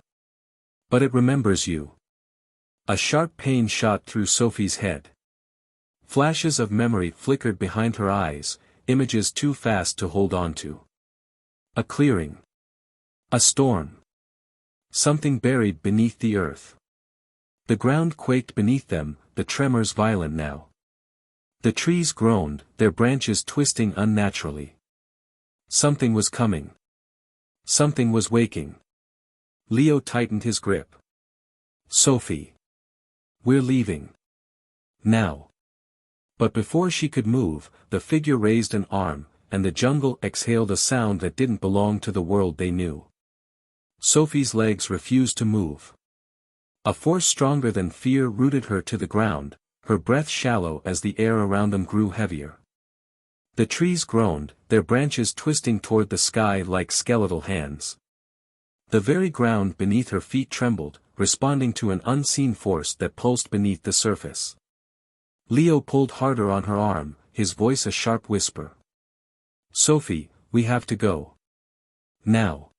"But it remembers you." A sharp pain shot through Sophie's head. Flashes of memory flickered behind her eyes, images too fast to hold on to. A clearing. A storm. Something buried beneath the earth. The ground quaked beneath them, the tremors violent now. The trees groaned, their branches twisting unnaturally. Something was coming. Something was waking. Leo tightened his grip. "Sophie. We're leaving. Now." But before she could move, the figure raised an arm, and the jungle exhaled a sound that didn't belong to the world they knew. Sophie's legs refused to move. A force stronger than fear rooted her to the ground, her breath shallow as the air around them grew heavier. The trees groaned, their branches twisting toward the sky like skeletal hands. The very ground beneath her feet trembled, responding to an unseen force that pulsed beneath the surface. Leo pulled harder on her arm, his voice a sharp whisper. "Sophie, we have to go. Now."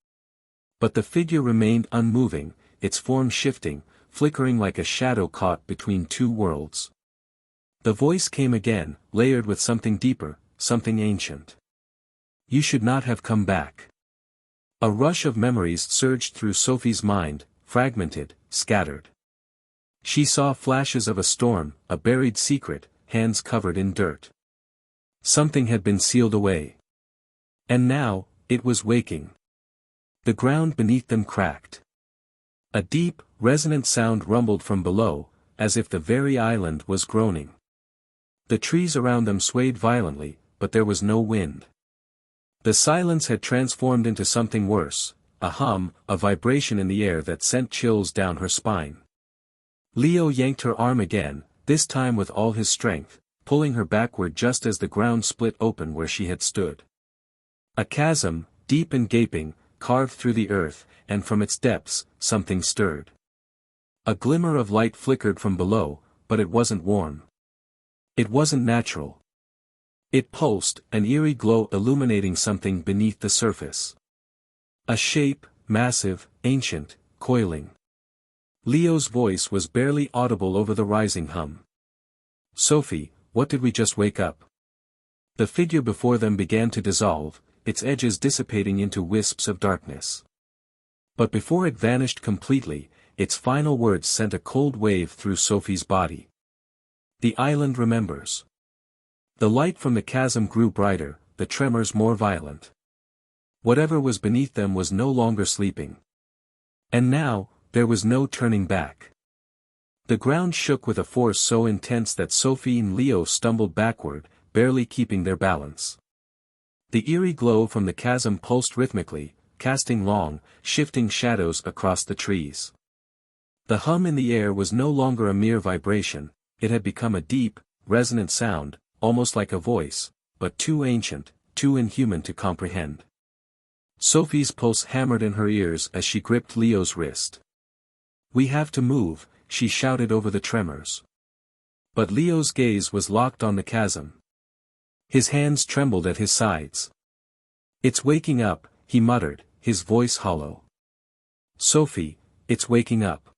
But the figure remained unmoving, its form shifting, flickering like a shadow caught between two worlds. The voice came again, layered with something deeper, something ancient. You should not have come back. A rush of memories surged through Sophie's mind, fragmented, scattered. She saw flashes of a storm, a buried secret, hands covered in dirt. Something had been sealed away. And now, it was waking. The ground beneath them cracked. A deep, resonant sound rumbled from below, as if the very island was groaning. The trees around them swayed violently, but there was no wind. The silence had transformed into something worse, a hum, a vibration in the air that sent chills down her spine. Leo yanked her arm again, this time with all his strength, pulling her backward just as the ground split open where she had stood. A chasm, deep and gaping, carved through the earth, and from its depths, something stirred. A glimmer of light flickered from below, but it wasn't warm. It wasn't natural. It pulsed, an eerie glow illuminating something beneath the surface. A shape, massive, ancient, coiling. Leo's voice was barely audible over the rising hum. Sophie, what did we just wake up? The figure before them began to dissolve, its edges dissipating into wisps of darkness. But before it vanished completely, its final words sent a cold wave through Sophie's body. The island remembers. The light from the chasm grew brighter, the tremors more violent. Whatever was beneath them was no longer sleeping. And now, there was no turning back. The ground shook with a force so intense that Sophie and Leo stumbled backward, barely keeping their balance. The eerie glow from the chasm pulsed rhythmically, casting long, shifting shadows across the trees. The hum in the air was no longer a mere vibration, it had become a deep, resonant sound, almost like a voice, but too ancient, too inhuman to comprehend. Sophie's pulse hammered in her ears as she gripped Leo's wrist. We have to move, she shouted over the tremors. But Leo's gaze was locked on the chasm. His hands trembled at his sides. It's waking up, he muttered, his voice hollow. Sophie, it's waking up.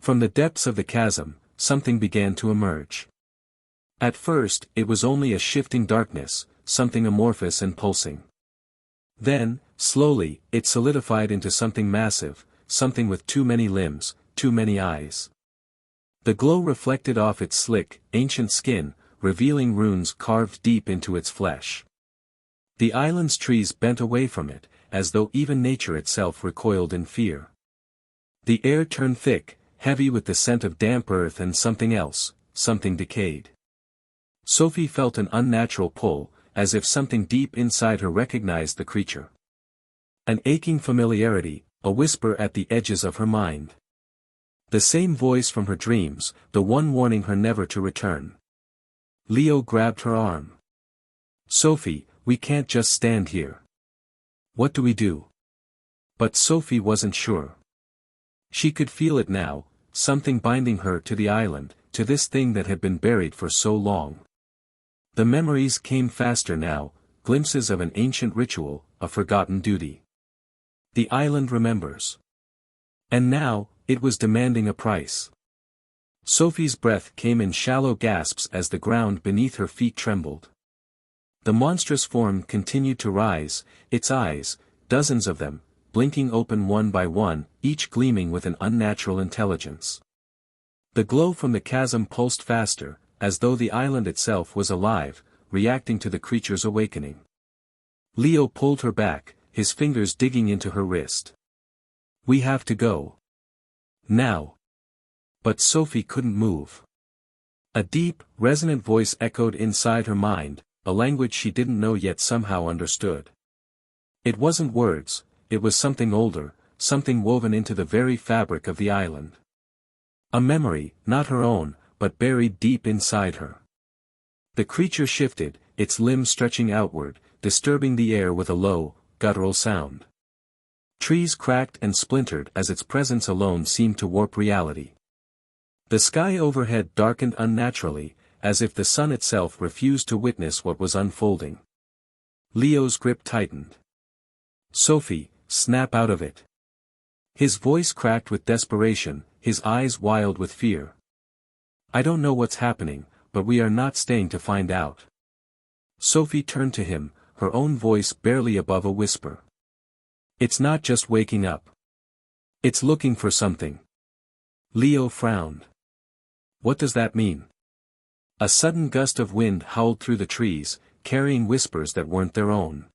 From the depths of the chasm, something began to emerge. At first, it was only a shifting darkness, something amorphous and pulsing. Then, slowly, it solidified into something massive, something with too many limbs, too many eyes. The glow reflected off its slick, ancient skin, revealing runes carved deep into its flesh. The island's trees bent away from it, as though even nature itself recoiled in fear. The air turned thick, heavy with the scent of damp earth and something else, something decayed. Sophie felt an unnatural pull, as if something deep inside her recognized the creature. An aching familiarity, a whisper at the edges of her mind. The same voice from her dreams, the one warning her never to return. Leo grabbed her arm. Sophie, we can't just stand here. What do we do? But Sophie wasn't sure. She could feel it now, something binding her to the island, to this thing that had been buried for so long. The memories came faster now, glimpses of an ancient ritual, a forgotten duty. The island remembers. And now, it was demanding a price. Sophie's breath came in shallow gasps as the ground beneath her feet trembled. The monstrous form continued to rise, its eyes, dozens of them, blinking open one by one, each gleaming with an unnatural intelligence. The glow from the chasm pulsed faster, as though the island itself was alive, reacting to the creature's awakening. Leo pulled her back, his fingers digging into her wrist. We have to go. Now. But Sophie couldn't move. A deep, resonant voice echoed inside her mind, a language she didn't know yet somehow understood. It wasn't words, it was something older, something woven into the very fabric of the island. A memory, not her own, but buried deep inside her. The creature shifted, its limbs stretching outward, disturbing the air with a low, guttural sound. Trees cracked and splintered as its presence alone seemed to warp reality. The sky overhead darkened unnaturally, as if the sun itself refused to witness what was unfolding. Leo's grip tightened. Sophie, snap out of it. His voice cracked with desperation, his eyes wild with fear. I don't know what's happening, but we are not staying to find out. Sophie turned to him, her own voice barely above a whisper. It's not just waking up. It's looking for something. Leo frowned. What does that mean? A sudden gust of wind howled through the trees, carrying whispers that weren't their own.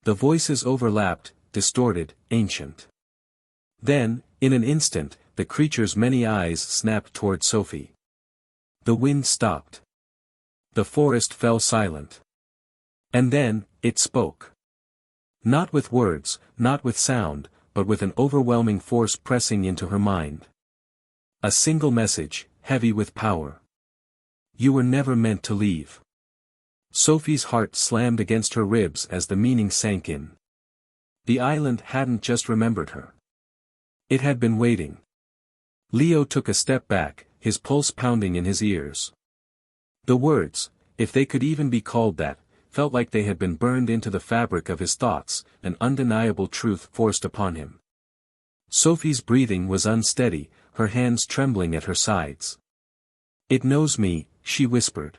The voices overlapped, distorted, ancient. Then, in an instant, the creature's many eyes snapped toward Sophie. The wind stopped. The forest fell silent. And then, it spoke. Not with words, not with sound, but with an overwhelming force pressing into her mind. A single message, heavy with power. You were never meant to leave. Sophie's heart slammed against her ribs as the meaning sank in. The island hadn't just remembered her. It had been waiting. Leo took a step back, his pulse pounding in his ears. The words, if they could even be called that, felt like they had been burned into the fabric of his thoughts, an undeniable truth forced upon him. Sophie's breathing was unsteady, her hands trembling at her sides. It knows me, she whispered.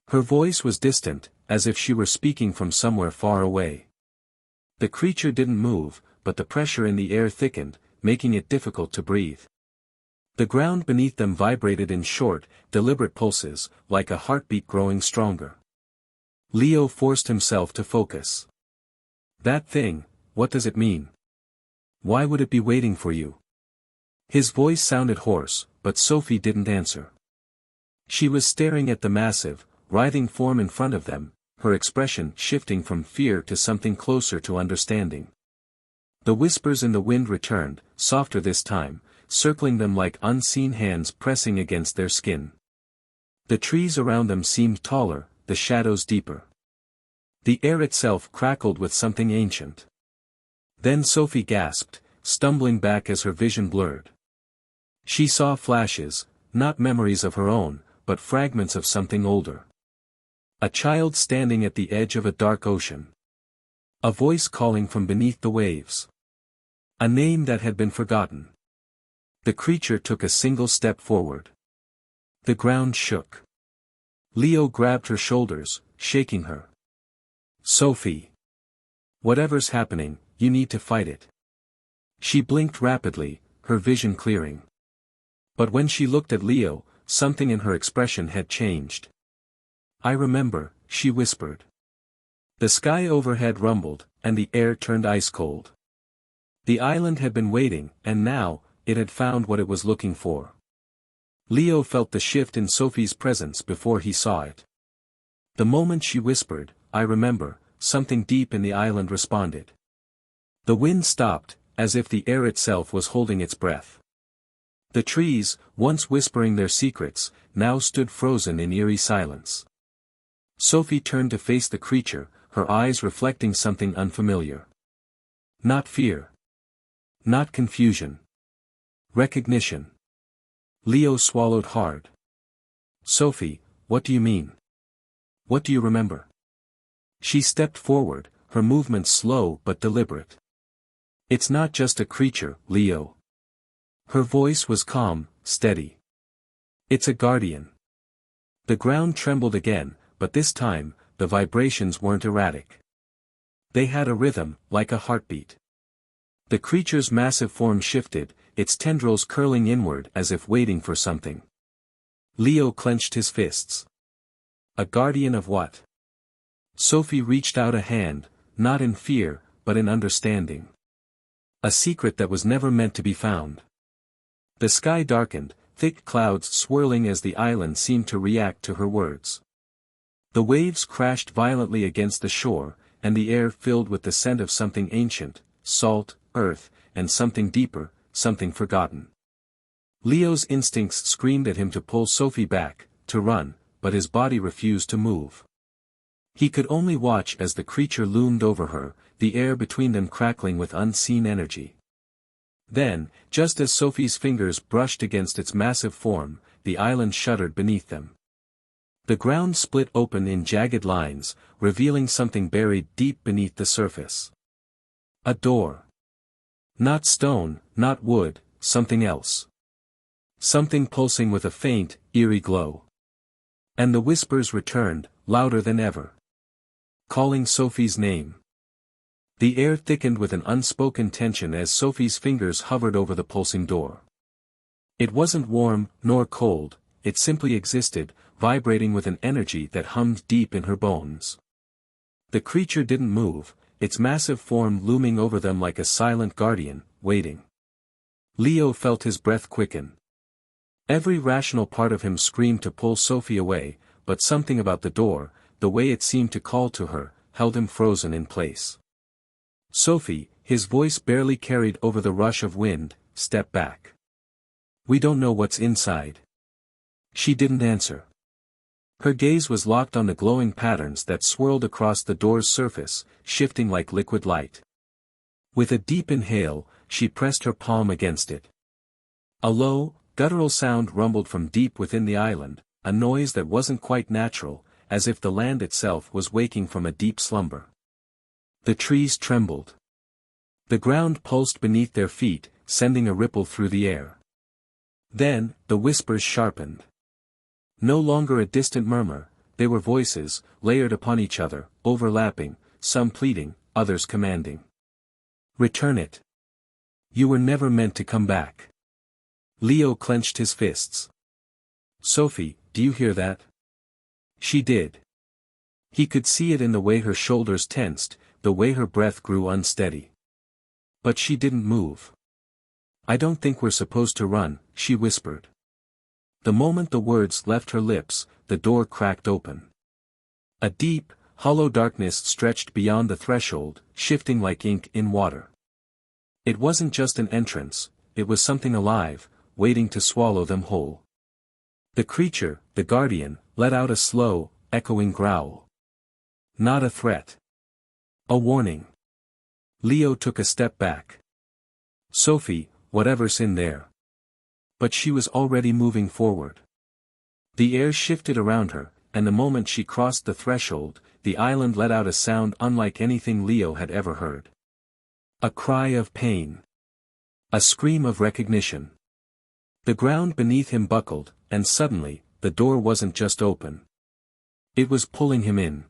Her voice was distant, as if she were speaking from somewhere far away. The creature didn't move, but the pressure in the air thickened, making it difficult to breathe. The ground beneath them vibrated in short, deliberate pulses, like a heartbeat growing stronger. Leo forced himself to focus. That thing, what does it mean? Why would it be waiting for you? His voice sounded hoarse, but Sophie didn't answer. She was staring at the massive, writhing form in front of them, her expression shifting from fear to something closer to understanding. The whispers in the wind returned, softer this time, circling them like unseen hands pressing against their skin. The trees around them seemed taller, the shadows deeper. The air itself crackled with something ancient. Then Sophie gasped, stumbling back as her vision blurred. She saw flashes, not memories of her own, but fragments of something older. A child standing at the edge of a dark ocean. A voice calling from beneath the waves. A name that had been forgotten. The creature took a single step forward. The ground shook. Leo grabbed her shoulders, shaking her. Sophie. Whatever's happening, you need to fight it. She blinked rapidly, her vision clearing. But when she looked at Leo, something in her expression had changed. I remember, she whispered. The sky overhead rumbled, and the air turned ice cold. The island had been waiting, and now, it had found what it was looking for. Leo felt the shift in Sophie's presence before he saw it. The moment she whispered, I remember, something deep in the island responded. The wind stopped, as if the air itself was holding its breath. The trees, once whispering their secrets, now stood frozen in eerie silence. Sophie turned to face the creature, her eyes reflecting something unfamiliar. Not fear. Not confusion. Recognition. Leo swallowed hard. Sophie, what do you mean? What do you remember? She stepped forward, her movements slow but deliberate. It's not just a creature, Leo. Her voice was calm, steady. It's a guardian. The ground trembled again, but this time, the vibrations weren't erratic. They had a rhythm, like a heartbeat. The creature's massive form shifted, its tendrils curling inward as if waiting for something. Leo clenched his fists. A guardian of what? Sophie reached out a hand, not in fear, but in understanding. A secret that was never meant to be found. The sky darkened, thick clouds swirling as the island seemed to react to her words. The waves crashed violently against the shore, and the air filled with the scent of something ancient, salt, earth, and something deeper, something forgotten. Leo's instincts screamed at him to pull Sophie back, to run, but his body refused to move. He could only watch as the creature loomed over her, the air between them crackling with unseen energy. Then, just as Sophie's fingers brushed against its massive form, the island shuddered beneath them. The ground split open in jagged lines, revealing something buried deep beneath the surface. A door. Not stone, not wood, something else. Something pulsing with a faint, eerie glow. And the whispers returned, louder than ever. Calling Sophie's name. The air thickened with an unspoken tension as Sophie's fingers hovered over the pulsing door. It wasn't warm, nor cold, it simply existed, vibrating with an energy that hummed deep in her bones. The creature didn't move, its massive form looming over them like a silent guardian, waiting. Leo felt his breath quicken. Every rational part of him screamed to pull Sophie away, but something about the door, the way it seemed to call to her, held him frozen in place. Sophie, his voice barely carried over the rush of wind, step back. We don't know what's inside. She didn't answer. Her gaze was locked on the glowing patterns that swirled across the door's surface, shifting like liquid light. With a deep inhale, she pressed her palm against it. A low, guttural sound rumbled from deep within the island, a noise that wasn't quite natural, as if the land itself was waking from a deep slumber. The trees trembled. The ground pulsed beneath their feet, sending a ripple through the air. Then, the whispers sharpened. No longer a distant murmur, they were voices, layered upon each other, overlapping, some pleading, others commanding. Return it. You were never meant to come back. Leo clenched his fists. Sophie, do you hear that? She did. He could see it in the way her shoulders tensed, the way her breath grew unsteady. But she didn't move. I don't think we're supposed to run, she whispered. The moment the words left her lips, the door cracked open. A deep, hollow darkness stretched beyond the threshold, shifting like ink in water. It wasn't just an entrance, it was something alive, waiting to swallow them whole. The creature, the guardian, let out a slow, echoing growl. Not a threat. A warning. Leo took a step back. Sophie, whatever's in there. But she was already moving forward. The air shifted around her, and the moment she crossed the threshold, the island let out a sound unlike anything Leo had ever heard. A cry of pain. A scream of recognition. The ground beneath him buckled, and suddenly, the door wasn't just open. It was pulling him in.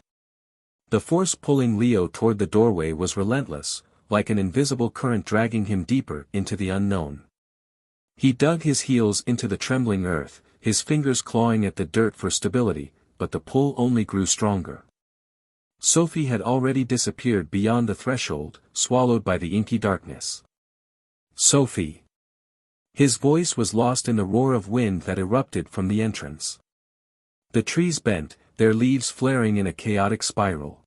The force pulling Leo toward the doorway was relentless, like an invisible current dragging him deeper into the unknown. He dug his heels into the trembling earth, his fingers clawing at the dirt for stability, but the pull only grew stronger. Sophie had already disappeared beyond the threshold, swallowed by the inky darkness. Sophie. His voice was lost in the roar of wind that erupted from the entrance. The trees bent, their leaves flaring in a chaotic spiral.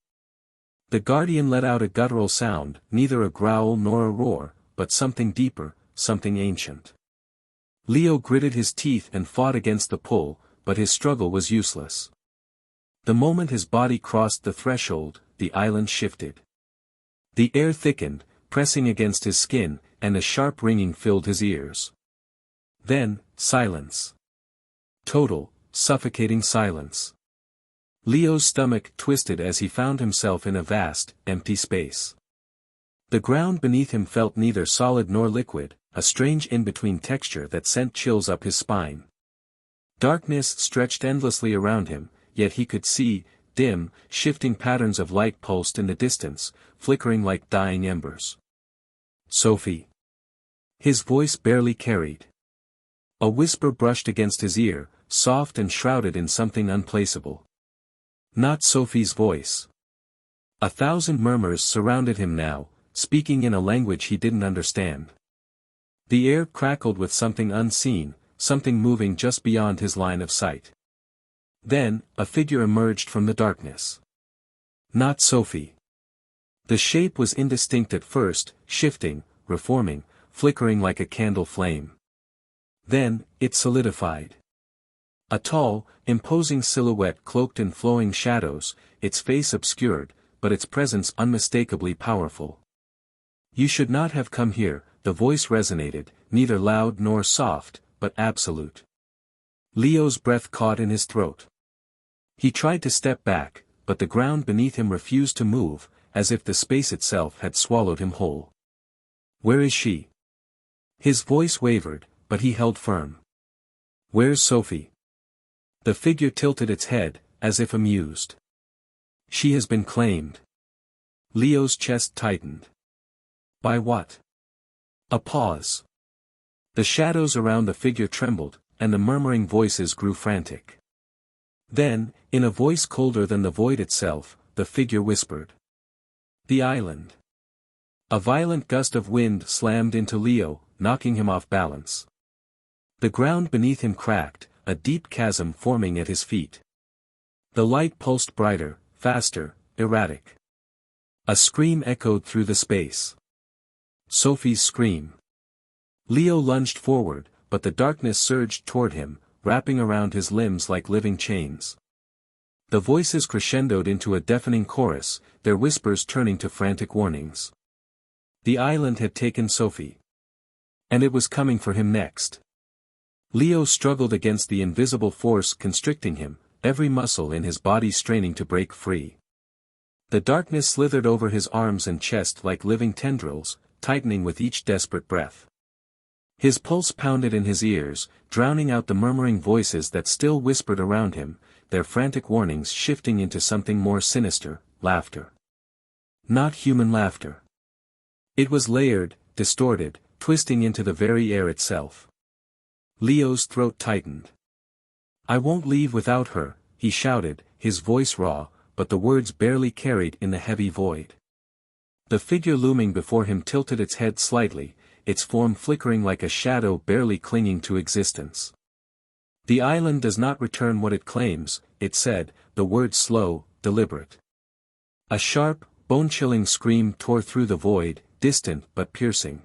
The guardian let out a guttural sound, neither a growl nor a roar, but something deeper, something ancient. Leo gritted his teeth and fought against the pull, but his struggle was useless. The moment his body crossed the threshold, the island shifted. The air thickened, pressing against his skin, and a sharp ringing filled his ears. Then, silence. Total, suffocating silence. Leo's stomach twisted as he found himself in a vast, empty space. The ground beneath him felt neither solid nor liquid, a strange in-between texture that sent chills up his spine. Darkness stretched endlessly around him, yet he could see, dim, shifting patterns of light pulsed in the distance, flickering like dying embers. Sophie. His voice barely carried. A whisper brushed against his ear, soft and shrouded in something unplaceable. Not Sophie's voice. 1,000 murmurs surrounded him now, speaking in a language he didn't understand. The air crackled with something unseen, something moving just beyond his line of sight. Then, a figure emerged from the darkness. Not Sophie. The shape was indistinct at first, shifting, reforming, flickering like a candle flame. Then, it solidified. A tall, imposing silhouette cloaked in flowing shadows, its face obscured, but its presence unmistakably powerful. You should not have come here, the voice resonated, neither loud nor soft, but absolute. Leo's breath caught in his throat. He tried to step back, but the ground beneath him refused to move, as if the space itself had swallowed him whole. Where is she? His voice wavered, but he held firm. Where's Sophie? The figure tilted its head, as if amused. She has been claimed. Leo's chest tightened. By what? A pause. The shadows around the figure trembled, and the murmuring voices grew frantic. Then, in a voice colder than the void itself, the figure whispered. The island. A violent gust of wind slammed into Leo, knocking him off balance. The ground beneath him cracked, a deep chasm forming at his feet. The light pulsed brighter, faster, erratic. A scream echoed through the space. Sophie's scream. Leo lunged forward, but the darkness surged toward him, wrapping around his limbs like living chains. The voices crescendoed into a deafening chorus, their whispers turning to frantic warnings. The island had taken Sophie. And it was coming for him next. Leo struggled against the invisible force constricting him, every muscle in his body straining to break free. The darkness slithered over his arms and chest like living tendrils, tightening with each desperate breath. His pulse pounded in his ears, drowning out the murmuring voices that still whispered around him, their frantic warnings shifting into something more sinister, laughter. Not human laughter. It was layered, distorted, twisting into the very air itself. Leo's throat tightened. I won't leave without her, he shouted, his voice raw, but the words barely carried in the heavy void. The figure looming before him tilted its head slightly, its form flickering like a shadow barely clinging to existence. The island does not return what it claims, it said, the words slow, deliberate. A sharp, bone-chilling scream tore through the void, distant but piercing.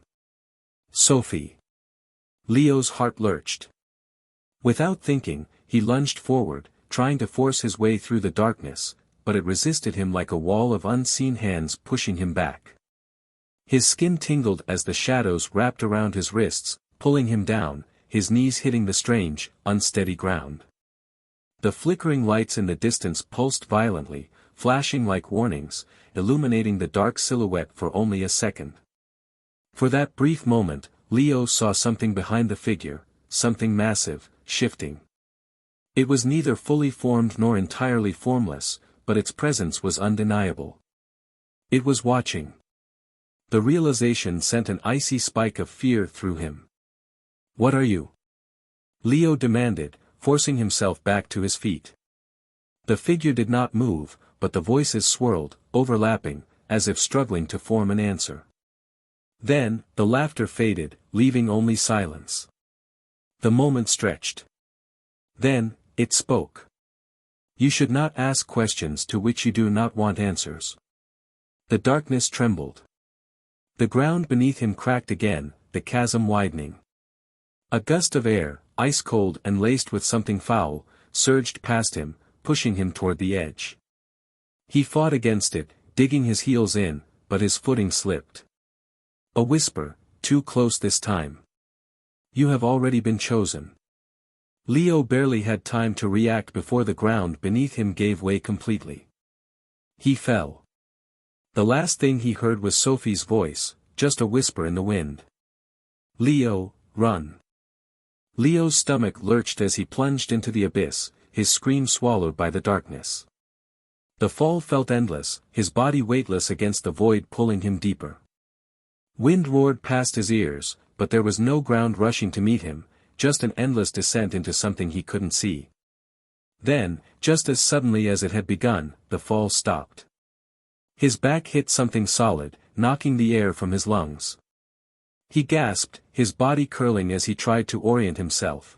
Sophie. Leo's heart lurched. Without thinking, he lunged forward, trying to force his way through the darkness, but it resisted him like a wall of unseen hands pushing him back. His skin tingled as the shadows wrapped around his wrists, pulling him down, his knees hitting the strange, unsteady ground. The flickering lights in the distance pulsed violently, flashing like warnings, illuminating the dark silhouette for only a second. For that brief moment, Leo saw something behind the figure, something massive, shifting. It was neither fully formed nor entirely formless, but its presence was undeniable. It was watching. The realization sent an icy spike of fear through him. What are you? Leo demanded, forcing himself back to his feet. The figure did not move, but the voices swirled, overlapping, as if struggling to form an answer. Then, the laughter faded, leaving only silence. The moment stretched. Then, it spoke. You should not ask questions to which you do not want answers. The darkness trembled. The ground beneath him cracked again, the chasm widening. A gust of air, ice-cold and laced with something foul, surged past him, pushing him toward the edge. He fought against it, digging his heels in, but his footing slipped. A whisper, too close this time. You have already been chosen. Leo barely had time to react before the ground beneath him gave way completely. He fell. The last thing he heard was Sophie's voice, just a whisper in the wind. Leo, run. Leo's stomach lurched as he plunged into the abyss, his scream swallowed by the darkness. The fall felt endless, his body weightless against the void pulling him deeper. Wind roared past his ears, but there was no ground rushing to meet him, just an endless descent into something he couldn't see. Then, just as suddenly as it had begun, the fall stopped. His back hit something solid, knocking the air from his lungs. He gasped, his body curling as he tried to orient himself.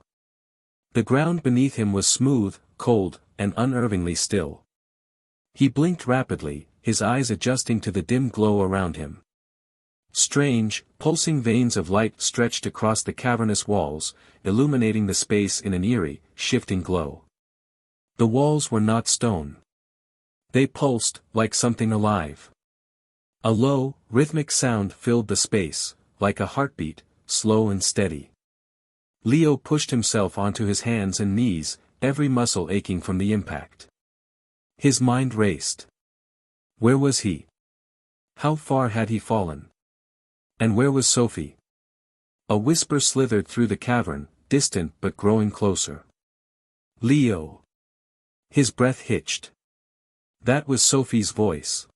The ground beneath him was smooth, cold, and unnervingly still. He blinked rapidly, his eyes adjusting to the dim glow around him. Strange, pulsing veins of light stretched across the cavernous walls, illuminating the space in an eerie, shifting glow. The walls were not stone. They pulsed, like something alive. A low, rhythmic sound filled the space, like a heartbeat, slow and steady. Leo pushed himself onto his hands and knees, every muscle aching from the impact. His mind raced. Where was he? How far had he fallen? And where was Sophie? A whisper slithered through the cavern, distant but growing closer. Leo. His breath hitched. That was Sophie's voice.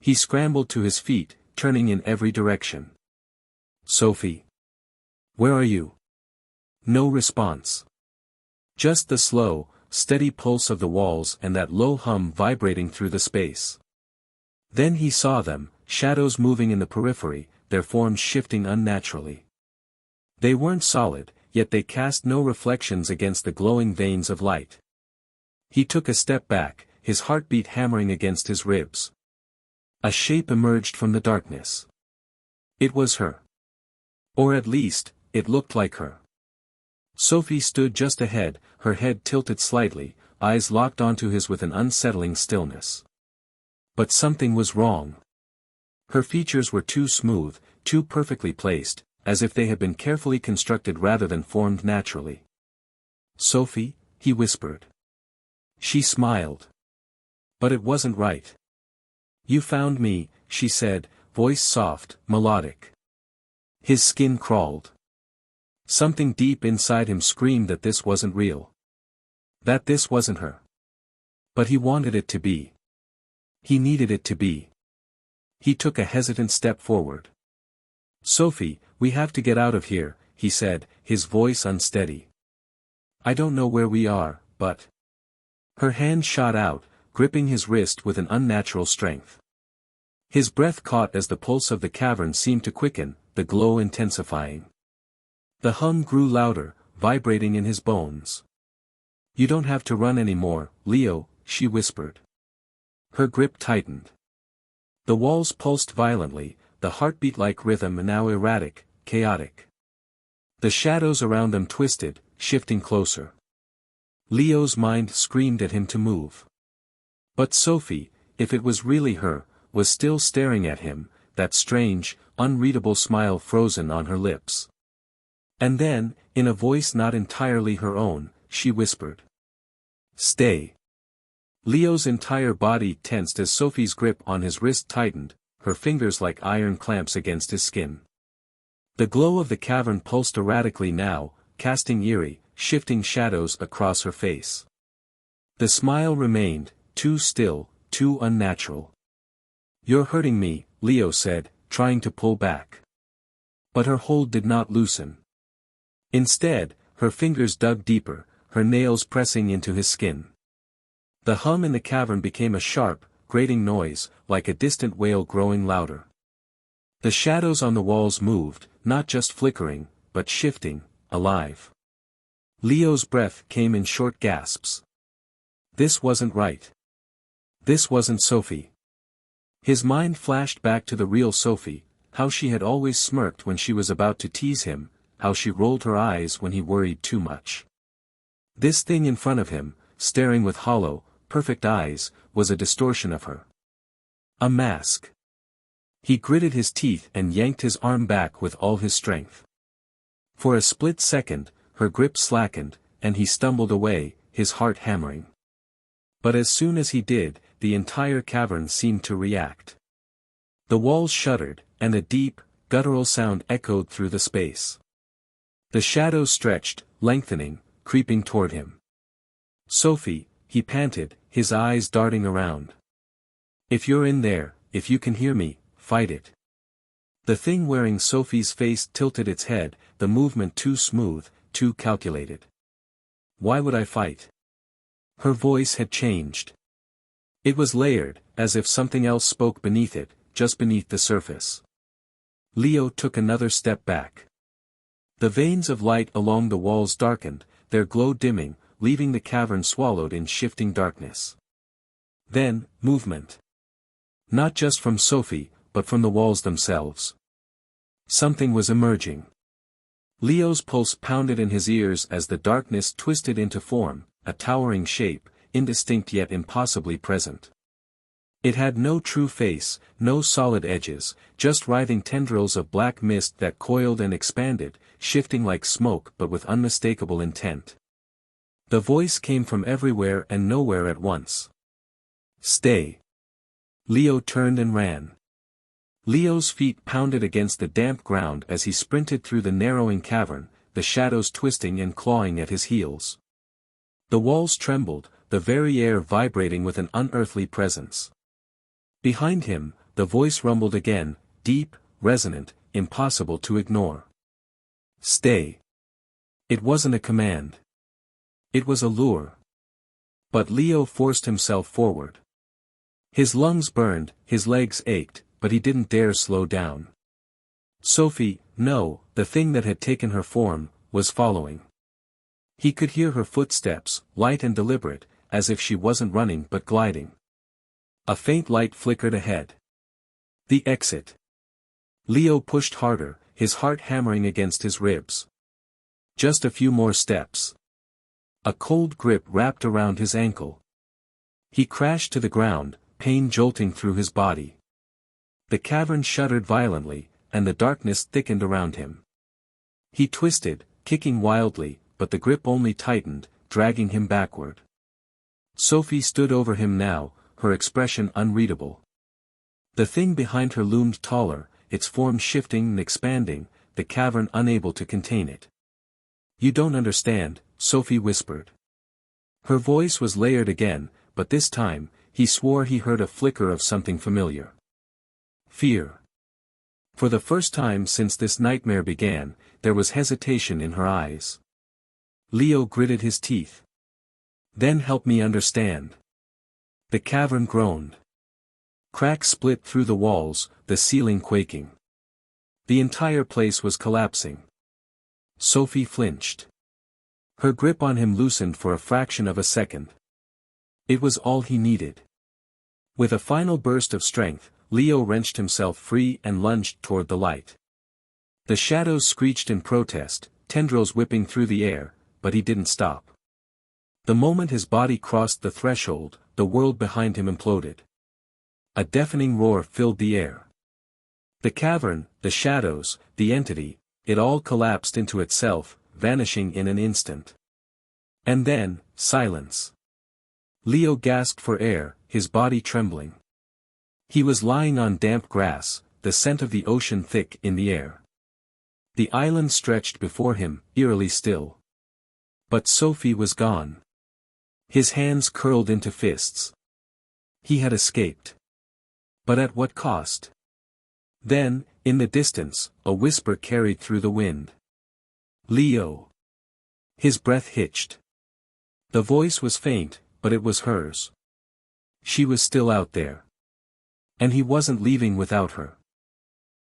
He scrambled to his feet, turning in every direction. Sophie. Where are you? No response. Just the slow, steady pulse of the walls and that low hum vibrating through the space. Then he saw them, shadows moving in the periphery, their forms shifting unnaturally. They weren't solid, yet they cast no reflections against the glowing veins of light. He took a step back, his heartbeat hammering against his ribs. A shape emerged from the darkness. It was her. Or at least, it looked like her. Sophie stood just ahead, her head tilted slightly, eyes locked onto his with an unsettling stillness. But something was wrong. Her features were too smooth, too perfectly placed, as if they had been carefully constructed rather than formed naturally. Sophie, he whispered. She smiled. But it wasn't right. You found me, she said, voice soft, melodic. His skin crawled. Something deep inside him screamed that this wasn't real. That this wasn't her. But he wanted it to be. He needed it to be. He took a hesitant step forward. Sophie, we have to get out of here, he said, his voice unsteady. I don't know where we are, but... Her hand shot out, gripping his wrist with an unnatural strength. His breath caught as the pulse of the cavern seemed to quicken, the glow intensifying. The hum grew louder, vibrating in his bones. You don't have to run anymore, Leo, she whispered. Her grip tightened. The walls pulsed violently, the heartbeat-like rhythm now erratic, chaotic. The shadows around them twisted, shifting closer. Leo's mind screamed at him to move. But Sophie, if it was really her, was still staring at him, that strange, unreadable smile frozen on her lips. And then, in a voice not entirely her own, she whispered. Stay. Leo's entire body tensed as Sophie's grip on his wrist tightened, her fingers like iron clamps against his skin. The glow of the cavern pulsed erratically now, casting eerie, shifting shadows across her face. The smile remained, too still, too unnatural. You're hurting me, Leo said, trying to pull back. But her hold did not loosen. Instead, her fingers dug deeper, her nails pressing into his skin. The hum in the cavern became a sharp, grating noise, like a distant wail growing louder. The shadows on the walls moved, not just flickering, but shifting, alive. Leo's breath came in short gasps. This wasn't right. This wasn't Sophie. His mind flashed back to the real Sophie, how she had always smirked when she was about to tease him, how she rolled her eyes when he worried too much. This thing in front of him, staring with hollow, perfect eyes, was a distortion of her. A mask. He gritted his teeth and yanked his arm back with all his strength. For a split second, her grip slackened, and he stumbled away, his heart hammering. But as soon as he did, the entire cavern seemed to react. The walls shuddered, and a deep, guttural sound echoed through the space. The shadows stretched, lengthening, creeping toward him. Sophie, he panted, his eyes darting around. If you're in there, if you can hear me, fight it. The thing wearing Sophie's face tilted its head, the movement too smooth, too calculated. Why would I fight? Her voice had changed. It was layered, as if something else spoke beneath it, just beneath the surface. Leo took another step back. The veins of light along the walls darkened, their glow dimming, leaving the cavern swallowed in shifting darkness. Then, movement. Not just from Sophie, but from the walls themselves. Something was emerging. Leo's pulse pounded in his ears as the darkness twisted into form, a towering shape, indistinct yet impossibly present. It had no true face, no solid edges, just writhing tendrils of black mist that coiled and expanded, shifting like smoke but with unmistakable intent. The voice came from everywhere and nowhere at once. Stay. Leo turned and ran. Leo's feet pounded against the damp ground as he sprinted through the narrowing cavern, the shadows twisting and clawing at his heels. The walls trembled, the very air vibrating with an unearthly presence. Behind him, the voice rumbled again, deep, resonant, impossible to ignore. Stay. It wasn't a command. It was a lure. But Leo forced himself forward. His lungs burned, his legs ached, but he didn't dare slow down. Sophie, no, the thing that had taken her form, was following. He could hear her footsteps, light and deliberate, as if she wasn't running but gliding. A faint light flickered ahead. The exit. Leo pushed harder, his heart hammering against his ribs. Just a few more steps. A cold grip wrapped around his ankle. He crashed to the ground, pain jolting through his body. The cavern shuddered violently, and the darkness thickened around him. He twisted, kicking wildly, but the grip only tightened, dragging him backward. Sophie stood over him now, her expression unreadable. The thing behind her loomed taller, its form shifting and expanding, the cavern unable to contain it. "You don't understand," Sophie whispered. Her voice was layered again, but this time, he swore he heard a flicker of something familiar. Fear. For the first time since this nightmare began, there was hesitation in her eyes. Leo gritted his teeth. "Then help me understand." The cavern groaned. Cracks split through the walls, the ceiling quaking. The entire place was collapsing. Sophie flinched. Her grip on him loosened for a fraction of a second. It was all he needed. With a final burst of strength, Leo wrenched himself free and lunged toward the light. The shadows screeched in protest, tendrils whipping through the air, but he didn't stop. The moment his body crossed the threshold, the world behind him imploded. A deafening roar filled the air. The cavern, the shadows, the entity, it all collapsed into itself, vanishing in an instant. And then, silence. Leo gasped for air, his body trembling. He was lying on damp grass, the scent of the ocean thick in the air. The island stretched before him, eerily still. But Sophie was gone. His hands curled into fists. He had escaped. But at what cost? Then, in the distance, a whisper carried through the wind. "Leo." His breath hitched. The voice was faint, but it was hers. She was still out there. And he wasn't leaving without her.